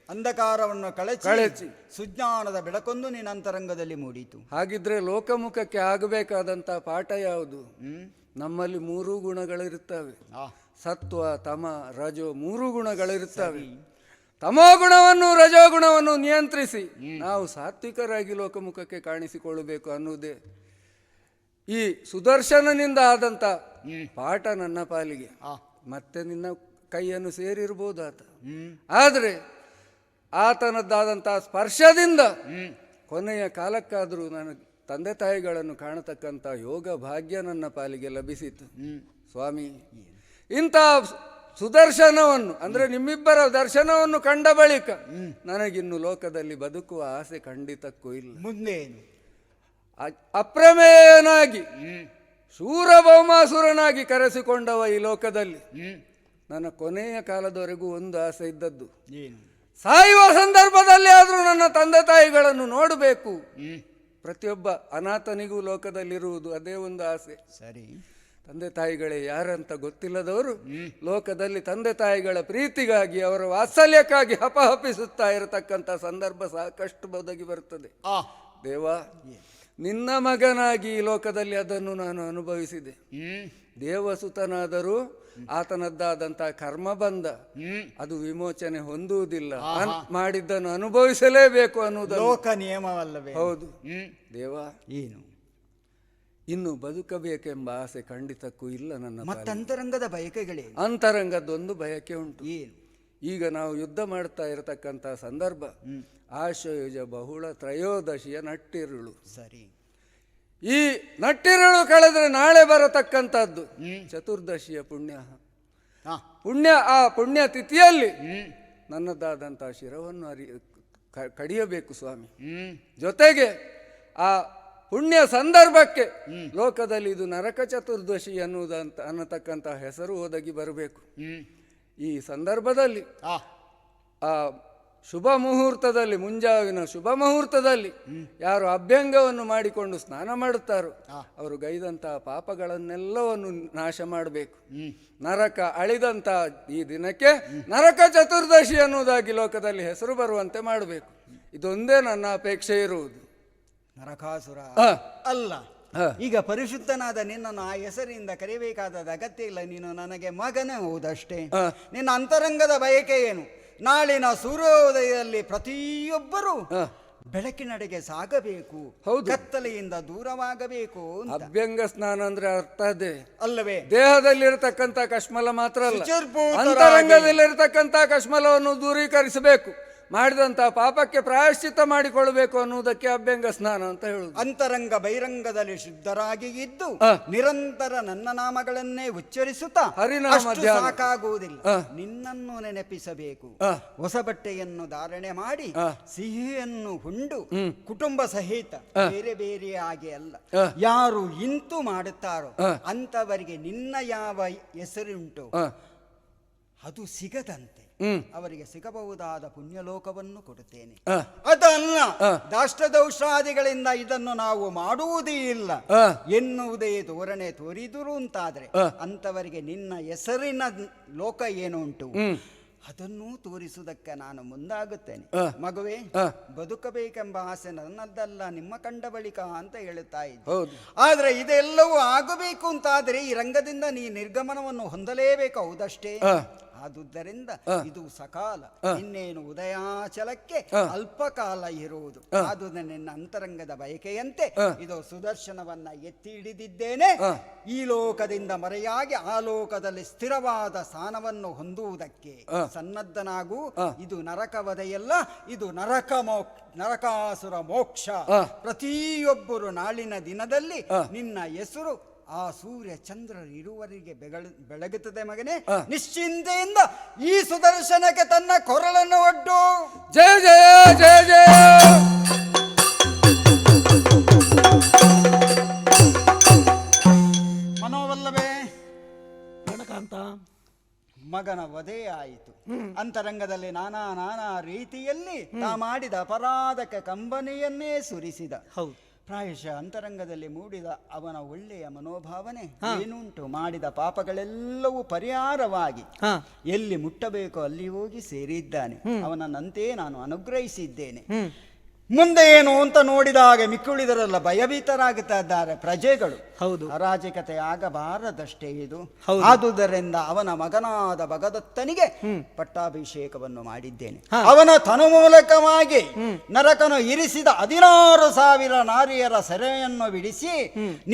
ಅಂಧಕಾರವನ್ನು ಕಳಚಿ ಸುಜ್ಞಾನದ ಬೆಳಕೊಂದು ನಿನ್ನ ಅಂತರಂಗದಲ್ಲಿ ಮೂಡಿತು. ಹಾಗಿದ್ರೆ ಲೋಕಮುಖಕ್ಕೆ ಆಗಬೇಕಾದಂಥ ಪಾಠ ಯಾವುದು? ನಮ್ಮಲ್ಲಿ 3 ಗುಣಗಳಿರುತ್ತವೆ. ಸತ್ವ, ತಮ, ರಜೋ 3 ಗುಣಗಳಿರುತ್ತವೆ. ತಮೋ ಗುಣವನ್ನು ರಜೋ ಗುಣವನ್ನು ನಿಯಂತ್ರಿಸಿ ನಾವು ಸಾತ್ವಿಕರಾಗಿ ಲೋಕಮುಖಕ್ಕೆ ಕಾಣಿಸಿಕೊಳ್ಳಬೇಕು ಅನ್ನುವುದೇ ಈ ಸುದರ್ಶನನಿಂದ ಆದಂಥ ಪಾಠ ನನ್ನ ಪಾಲಿಗೆ. ಮತ್ತೆ ನಿನ್ನ ಕೈಯನ್ನು ಸೇರಿರ್ಬೋದು ಆತ, ಆದರೆ ಆತನದ್ದಾದಂಥ ಸ್ಪರ್ಶದಿಂದ ಕೊನೆಯ ಕಾಲಕ್ಕಾದರೂ ನನ್ನ ತಂದೆ ತಾಯಿಗಳನ್ನು ಕಾಣತಕ್ಕಂಥ ಯೋಗ ಭಾಗ್ಯ ನನ್ನ ಪಾಲಿಗೆ ಲಭಿಸಿತು. ಸ್ವಾಮಿ, ಇಂಥ ಸುದರ್ಶನವನ್ನು ಅಂದರೆ ನಿಮ್ಮಿಬ್ಬರ ದರ್ಶನವನ್ನು ಕಂಡ ಬಳಿಕ ನನಗಿನ್ನು ಲೋಕದಲ್ಲಿ ಬದುಕುವ ಆಸೆ ಖಂಡಿತಕ್ಕೂ ಇಲ್ಲ. ಮುಂದೇನು? ಅಪ್ರಮೇಯನಾಗಿ ಶೂರ ಭೌಮಾಸುರನಾಗಿ ಕರೆಸಿಕೊಂಡವ ಈ ಲೋಕದಲ್ಲಿ ನನ್ನ ಕೊನೆಯ ಕಾಲದವರೆಗೂ ಒಂದು ಆಸೆ ಇದ್ದದ್ದು, ಸಾಯುವ ಸಂದರ್ಭದಲ್ಲಿ ಆದರೂ ನನ್ನ ತಂದೆ ತಾಯಿಗಳನ್ನು ನೋಡಬೇಕು. ಪ್ರತಿಯೊಬ್ಬ ಅನಾಥನಿಗೂ ಲೋಕದಲ್ಲಿರುವುದು ಅದೇ ಒಂದು ಆಸೆ. ಸರಿ, ತಂದೆ ತಾಯಿಗಳೇ ಯಾರಂತ ಗೊತ್ತಿಲ್ಲದವರು ಲೋಕದಲ್ಲಿ ತಂದೆ ತಾಯಿಗಳ ಪ್ರೀತಿಗಾಗಿ ಅವರ ವಾತ್ಸಲ್ಯಕ್ಕಾಗಿ ಹಪಹಪಿಸುತ್ತಾ ಇರತಕ್ಕಂಥ ಸಂದರ್ಭ ಸಾಕಷ್ಟು ಒದಗಿ ಬರುತ್ತದೆ. ದೇವ, ನಿನ್ನ ಮಗನಾಗಿ ಈ ಲೋಕದಲ್ಲಿ ಅದನ್ನು ನಾನು ಅನುಭವಿಸಿದೆ. ದೇವಸುತನಾದರೂ ಆತನದ್ದಾದಂತಹ ಕರ್ಮ ಬಂದ ಅದು ವಿಮೋಚನೆ ಹೊಂದುವುದಿಲ್ಲ. ಮಾಡಿದ್ದನ್ನು ಅನುಭವಿಸಲೇಬೇಕು ಅನ್ನುವುದು ಲೋಕ ನಿಯಮವಲ್ಲವೇ? ಹೌದು. ದೇವ, ಏನು ಇನ್ನು ಬದುಕಬೇಕೆಂಬ ಆಸೆ ಖಂಡಿತಕ್ಕೂ ಇಲ್ಲ ನನ್ನ. ಮತ್ತಂತರಂಗದ ಬಯಕೆಗಳೇ? ಅಂತರಂಗದೊಂದು ಬಯಕೆ ಉಂಟು. ಏನು? ಈಗ ನಾವು ಯುದ್ಧ ಮಾಡ್ತಾ ಇರತಕ್ಕಂಥ ಸಂದರ್ಭ ಆಶ್ವಯುಜ ಬಹುಳ ತ್ರಯೋದಶಿಯ ನಟ್ಟಿರುಳು. ಸರಿ, ಈ ನಟ್ಟಿರುಳು ಕಳೆದ್ರೆ ನಾಳೆ ಬರತಕ್ಕಂಥದ್ದು ಚತುರ್ದಶಿಯ ಪುಣ್ಯ. ಆ ಪುಣ್ಯ ತಿಥಿಯಲ್ಲಿ ನನ್ನದಾದಂಥ ಶಿರವನ್ನು ಕಡಿಯಬೇಕು ಸ್ವಾಮಿ. ಜೊತೆಗೆ ಆ ಪುಣ್ಯ ಸಂದರ್ಭಕ್ಕೆ ಲೋಕದಲ್ಲಿ ಇದು ನರಕ ಚತುರ್ದಶಿ ಅನ್ನತಕ್ಕಂಥ ಹೆಸರು ಒದಗಿ ಬರಬೇಕು. ಈ ಸಂದರ್ಭದಲ್ಲಿ ಆ ಶುಭ ಮುಹೂರ್ತದಲ್ಲಿ, ಮುಂಜಾವಿನ ಶುಭ ಮುಹೂರ್ತದಲ್ಲಿ ಯಾರು ಅಭ್ಯಂಗವನ್ನು ಮಾಡಿಕೊಂಡು ಸ್ನಾನ ಮಾಡುತ್ತಾರೋ ಅವರು ಗೈದಂತಹ ಪಾಪಗಳನ್ನೆಲ್ಲವನ್ನು ನಾಶ ಮಾಡಬೇಕು. ನರಕ ಅಳಿದಂಥ ಈ ದಿನಕ್ಕೆ ನರಕ ಚತುರ್ದಶಿ ಅನ್ನುವುದಾಗಿ ಲೋಕದಲ್ಲಿ ಹೆಸರು ಬರುವಂತೆ ಮಾಡಬೇಕು. ಇದೊಂದೇ ನನ್ನ ಅಪೇಕ್ಷೆ ಇರುವುದು. ನರಕಾಸುರ ಅಲ್ಲ, ಈಗ ಪರಿಶುದ್ಧನಾದ ನಿನ್ನನ್ನು ಆ ಹೆಸರಿನಿಂದ ಕರೆಯಬೇಕಾದ ಅಗತ್ಯ ಇಲ್ಲ. ನೀನು ನನಗೆ ಮಗನೇ ಹೌದಷ್ಟೇ. ನಿನ್ನ ಅಂತರಂಗದ ಬಯಕೆ ಏನು? ನಾಳಿನ ಸೂರ್ಯೋದಯದಲ್ಲಿ ಪ್ರತಿಯೊಬ್ಬರೂ ಬೆಳಕಿನಡೆಗೆ ಸಾಗಬೇಕು, ಹೌದು. ಕತ್ತಲೆಯಿಂದ ದೂರವಾಗಬೇಕು ಅಂತ. ಅಭ್ಯಂಗ ಸ್ನಾನ ಅಂದ್ರೆ ಅರ್ಥ ಅದೇ ಅಲ್ಲವೇ? ದೇಹದಲ್ಲಿರತಕ್ಕಂತ ಕಶ್ಮಲ ಮಾತ್ರ ಅಲ್ಲ, ಶುಚಿರ್ಭೂತರಾಗಿ ಅಂತರಂಗದಲ್ಲಿರತಕ್ಕಂತ ಕಶ್ಮಲವನ್ನು ದೂರೀಕರಿಸಬೇಕು, ಮಾಡಿದಂತ ಪಾಪಕ್ಕೆ ಪ್ರಾಯಶ್ಚಿತ್ತ ಮಾಡಿಕೊಳ್ಳಬೇಕು ಅನ್ನುವುದಕ್ಕೆ ಅಭ್ಯಂಗ ಸ್ನಾನ ಅಂತ ಹೇಳುದು. ಅಂತರಂಗ ಬಹಿರಂಗದಲ್ಲಿ ಶುದ್ಧರಾಗಿ ಇದ್ದು ನಿರಂತರ ನನ್ನ ನಾಮಗಳನ್ನೇ ಉಚ್ಚರಿಸುತ್ತಾ ಹರಿನಾಮ ಅಷ್ಟು ಧ್ಯಾನ. ಸಾಕಾಗುವುದಿಲ್ಲ, ನಿನ್ನನ್ನು ನೆನಪಿಸಬೇಕು. ಹೊಸ ಬಟ್ಟೆಯನ್ನು ಧಾರಣೆ ಮಾಡಿ ಸಿಹಿಯನ್ನು ಉಂಡು ಕುಟುಂಬ ಸಹಿತ ಬೇರೆ ಬೇರೆಯಾಗಿ ಅಲ್ಲ, ಯಾರು ಇಂತು ಮಾಡುತ್ತಾರೋ ಅಂತವರಿಗೆ ನಿನ್ನ ಯಾವ ಹೆಸರುಂಟು ಅದು ಸಿಗದಂತೆ ಅವರಿಗೆ ಸಿಗಬಹುದಾದ ಪುಣ್ಯಲೋಕವನ್ನು ಕೊಡುತ್ತೇನೆ. ಅದಲ್ಲ ದಾಷ್ಟದೌಷಾದಿಗಳಿಂದ ಇದನ್ನು ನಾವು ಮಾಡುವುದೇ ಇಲ್ಲ ಎನ್ನುವುದೇ ಧೋರಣೆ ತೋರಿದರು ಅಂತಾದ್ರೆ ಅಂತವರಿಗೆ ನಿನ್ನ ಹೆಸರಿನ ಲೋಕ ಏನು ಉಂಟು ಅದನ್ನೂ ತೋರಿಸುವುದಕ್ಕೆ ನಾನು ಮುಂದಾಗುತ್ತೇನೆ. ಮಗುವೆ, ಬದುಕಬೇಕೆಂಬ ಆಸೆ ನನ್ನದಲ್ಲ, ನಿಮ್ಮ ಕಂಡ ಬಳಿಕ ಅಂತ ಹೇಳುತ್ತಾ ಇದ್ದೆ. ಆದ್ರೆ ಇದೆಲ್ಲವೂ ಆಗಬೇಕು ಅಂತಾದ್ರೆ ಈ ರಂಗದಿಂದ ನೀ ನಿರ್ಗಮನವನ್ನು ಹೊಂದಲೇಬೇಕು, ಹೌದಷ್ಟೇ? ಆದುದರಿಂದ ಇದು ಸಕಾಲ, ಇನ್ನೇನು ಉದಯಾಚಲಕ್ಕೆ ಅಲ್ಪ ಕಾಲ ಇರುವುದು. ಆದುದರಿಂದ ನಿನ್ನ ಅಂತರಂಗದ ಬಯಕೆಯಂತೆ ಇದು ಸುದರ್ಶನವನ್ನ ಎತ್ತಿ ಹಿಡಿದಿದ್ದೇನೆ. ಈ ಲೋಕದಿಂದ ಮರೆಯಾಗಿ ಆ ಲೋಕದಲ್ಲಿ ಸ್ಥಿರವಾದ ಸ್ಥಾನವನ್ನು ಹೊಂದುವುದಕ್ಕೆ ಸನ್ನದ್ಧನಾಗು. ಇದು ನರಕವದೆಯಲ್ಲ, ಇದು ನರಕಾಸುರ ಮೋಕ್ಷ. ಪ್ರತಿಯೊಬ್ಬರು ನಾಳಿನ ದಿನದಲ್ಲಿ ನಿನ್ನ ಹೆಸರು ಆ ಸೂರ್ಯ ಚಂದ್ರರು ಇರುವವರಿಗೆ ಬೆಳಗುತ್ತದೆ ಮಗನೇ. ನಿಶ್ಚಿಂತೆಯಿಂದ ಈ ಸುದರ್ಶನಕ್ಕೆ ತನ್ನ ಕೊರಳನ್ನು ಒಡ್ಡು. ಜಯ ಜಯ ಜಯ ಜಯ. ಮನೋವಲ್ಲವೇ ಗಣಕಾಂತ, ಮಗನ ವಧೆ ಆಯಿತು. ಅಂತರಂಗದಲ್ಲಿ ನಾನಾ ರೀತಿಯಲ್ಲಿ ತಾ ಮಾಡಿದ ಅಪರಾಧಕ ಕಂಬನಿಯನ್ನೇ ಸುರಿಸಿದ. ಹೌದು, ಪ್ರಾಯಶಃ ಅಂತರಂಗದಲ್ಲಿ ಮೂಡಿದ ಅವನ ಒಳ್ಳೆಯ ಮನೋಭಾವನೆ ಏನುಂಟು, ಮಾಡಿದ ಪಾಪಗಳೆಲ್ಲವೂ ಪರಿಹಾರವಾಗಿ ಎಲ್ಲಿ ಮುಟ್ಟಬೇಕೋ ಅಲ್ಲಿ ಹೋಗಿ ಸೇರಿದ್ದಾನೆ. ಅವನನ್ನಂತೆ ನಾನು ಅನುಗ್ರಹಿಸಿದ್ದೇನೆ. ಮುಂದೆ ಏನು ಅಂತ ನೋಡಿದಾಗ ಮಿಕ್ಕುಳಿದರೆಲ್ಲ ಭಯಭೀತರಾಗುತ್ತಾ ಇದ್ದಾರೆ ಪ್ರಜೆಗಳು. ಹೌದು, ಅರಾಜಕತೆ ಆಗಬಾರದಷ್ಟೇ ಇದು. ಆದುದರಿಂದ ಅವನ ಮಗನಾದ ಭಗದತ್ತನಿಗೆ ಪಟ್ಟಾಭಿಷೇಕವನ್ನು ಮಾಡಿದ್ದೇನೆ. ಅವನ ತನು ಮೂಲಕವಾಗಿ ನರಕನು ಇರಿಸಿದ 16,000 ನಾರಿಯರ ಸೆರೆಯನ್ನು ಬಿಡಿಸಿ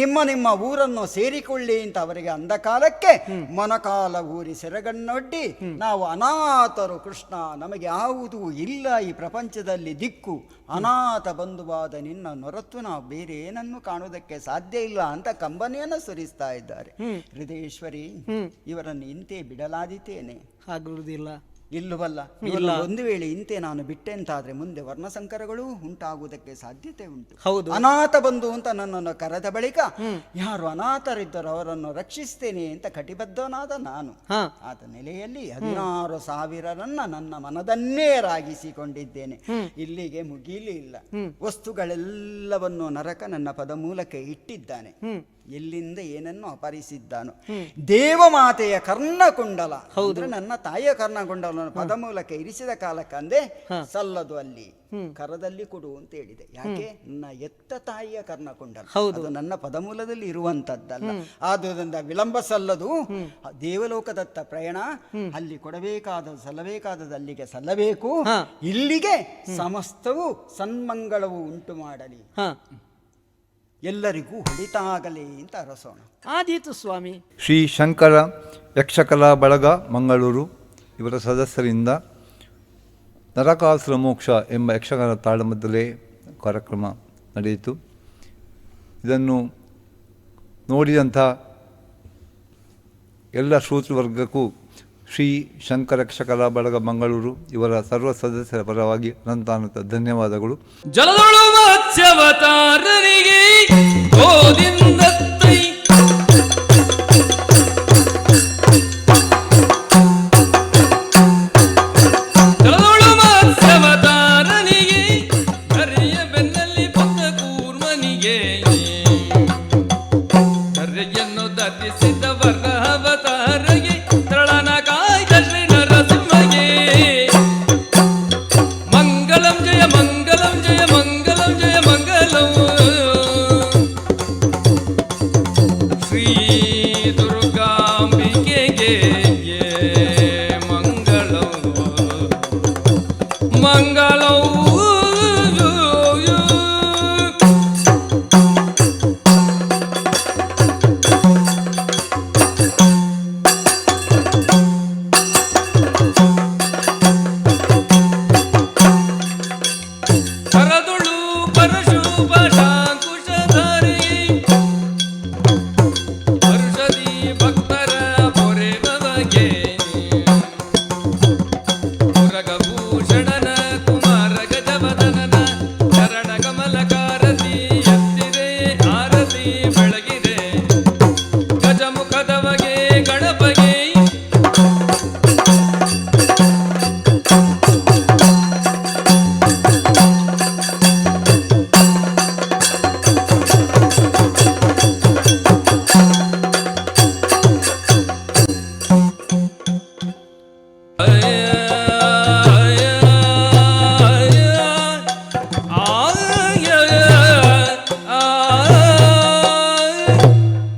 ನಿಮ್ಮ ಊರನ್ನು ಸೇರಿಕೊಳ್ಳಿ ಅಂತ ಅವರಿಗೆ ಅಂದ ಕಾಲಕ್ಕೆ ಮೊನಕಾಲ ಊರಿ ಸೆರೆಗಣ್ಣೊಡ್ಡಿ, ನಾವು ಅನಾಥರು ಕೃಷ್ಣ, ನಮಗೆ ಯಾವುದೂ ಇಲ್ಲ ಈ ಪ್ರಪಂಚದಲ್ಲಿ ದಿಕ್ಕು, ಅನಾಥ ಬಂಧುವಾದ ನಿನ್ನ ಹೊರತು ನಾವು ಬೇರೆ ಏನನ್ನು ಕಾಣುವುದಕ್ಕೆ ಸಾಧ್ಯ ಇಲ್ಲ ಅಂತ ಕಂಬನಿಯನ್ನು ಸುರಿಸ್ತಾ ಇದ್ದಾರೆ. ಹೃದಯೇಶ್ವರಿ, ಇವರನ್ನು ಇಂತೆ ಬಿಡಲಾದೀತೇನೆ? ಆಗುವುದಿಲ್ಲ. ಇಲ್ಲವಲ್ಲ. ಒಂದು ವೇಳೆ ಇಂತೆ ನಾನು ಬಿಟ್ಟೆ ಅಂತಾದ್ರೆ ಮುಂದೆ ವರ್ಣಸಂಕರಗಳು ಉಂಟಾಗುವುದಕ್ಕೆ ಸಾಧ್ಯತೆ ಉಂಟು. ಹೌದು, ಅನಾಥ ಬಂಧು ಅಂತ ನನ್ನನ್ನು ಕರೆದ ಬಳಿಕ ಯಾರು ಅನಾಥರಿದ್ದರು ಅವರನ್ನು ರಕ್ಷಿಸ್ತೇನೆ ಅಂತ ಕಟಿಬದ್ಧನಾದ ನಾನು. ಆದ ನೆಲೆಯಲ್ಲಿ 16,000 ನನ್ನ ಮನದನ್ನೇ ರಾಗಿಸಿಕೊಂಡಿದ್ದೇನೆ. ಇಲ್ಲಿಗೆ ಮುಗಿಲಿಲ್ಲ. ವಸ್ತುಗಳೆಲ್ಲವನ್ನು ನರಕ ನನ್ನ ಪದ ಮೂಲಕ ಇಟ್ಟಿದ್ದಾನೆ. ಎಲ್ಲಿಂದ ಏನನ್ನು ಅಪಹರಿಸಿದ್ದಾನು. ದೇವಮಾತೆಯ ಕರ್ಣಕುಂಡಲ, ಅಂದ್ರೆ ನನ್ನ ತಾಯಿಯ ಕರ್ಣಕುಂಡಲವನ್ನು ಪದ ಮೂಲಕ ಇರಿಸಿದ ಕಾಲಕ್ಕಂದೆ ಸಲ್ಲದು, ಅಲ್ಲಿ ಕರದಲ್ಲಿ ಕೊಡು ಅಂತ ಹೇಳಿದೆ. ಯಾಕೆ? ನನ್ನ ಎತ್ತ ತಾಯಿಯ ಕರ್ಣಕುಂಡಲ, ಅದು ನನ್ನ ಪದಮೂಲದಲ್ಲಿ ಇರುವಂತದ್ದಲ್ಲ. ಆದುದರಿಂದ ವಿಳಂಬ ಸಲ್ಲದು. ದೇವಲೋಕದತ್ತ ಪ್ರಯಾಣ, ಅಲ್ಲಿ ಕೊಡಬೇಕಾದದ್ದು ಸಲ್ಲಬೇಕಾದದ್ದು ಅಲ್ಲಿಗೆ ಸಲ್ಲಬೇಕು. ಇಲ್ಲಿಗೆ ಸಮಸ್ತವು ಸನ್ಮಂಗಳವು ಉಂಟು ಮಾಡಲಿ, ಎಲ್ಲರಿಗೂ ಹೊಳಿತಾಗಲಿ ಅಂತ ಅರಸೋಣ. ಆದೀತು ಸ್ವಾಮಿ. ಶ್ರೀ ಶಂಕರ ಯಕ್ಷಕಲಾ ಬಳಗ ಮಂಗಳೂರು ಇವರ ಸದಸ್ಯರಿಂದ ನರಕಾಸುರ ಮೋಕ್ಷ ಎಂಬ ಯಕ್ಷಗಾನ ತಾಳಮದ್ದಲೆ ಕಾರ್ಯಕ್ರಮ ನಡೆಯಿತು. ಇದನ್ನು ನೋಡಿದಂಥ ಎಲ್ಲ ಶ್ರೋತೃವರ್ಗಕ್ಕೂ ಶ್ರೀ ಶಂಕರ ಯಕ್ಷಕಲಾ ಬಳಗ ಮಂಗಳೂರು ಇವರ ಸರ್ವ ಸದಸ್ಯರ ಪರವಾಗಿ ಅನಂತಾನಂತ ಧನ್ಯವಾದಗಳು. ಜಲದೊಳು ಮತ್ಸ್ಯವತಾರನಿಗೆ ಗೋದಿಂದತ್ತೈ ಜಲದೊಳು ಮತ್ಸ್ಯವತಾರನಿಗೆ ಕರಿಯ ಬೆನ್ನಲ್ಲಿ ಪುತ್ತ ಕೂರ್ಮನಿಗೆ ಕರ್ರೆಯನ್ನು ಧರಿಸಿದ ವರ್ಣಾವತಾರಗೆ ತಳನ ಕಾಯ್ದ ಶ್ರೀ ನರಸಿಂಹಗೆ ಮಂಗಲಂ ಜಯ ಮಂಗಲಂ ಜಯ ಮಂಗಲಂ ಜಯ ಮಂಗಲಂ ಶ್ರೀ ದುರ್ಗಾಂಬಿಕೆಗೆ ಮಂಗಳಂ ಮಂಗಳಂ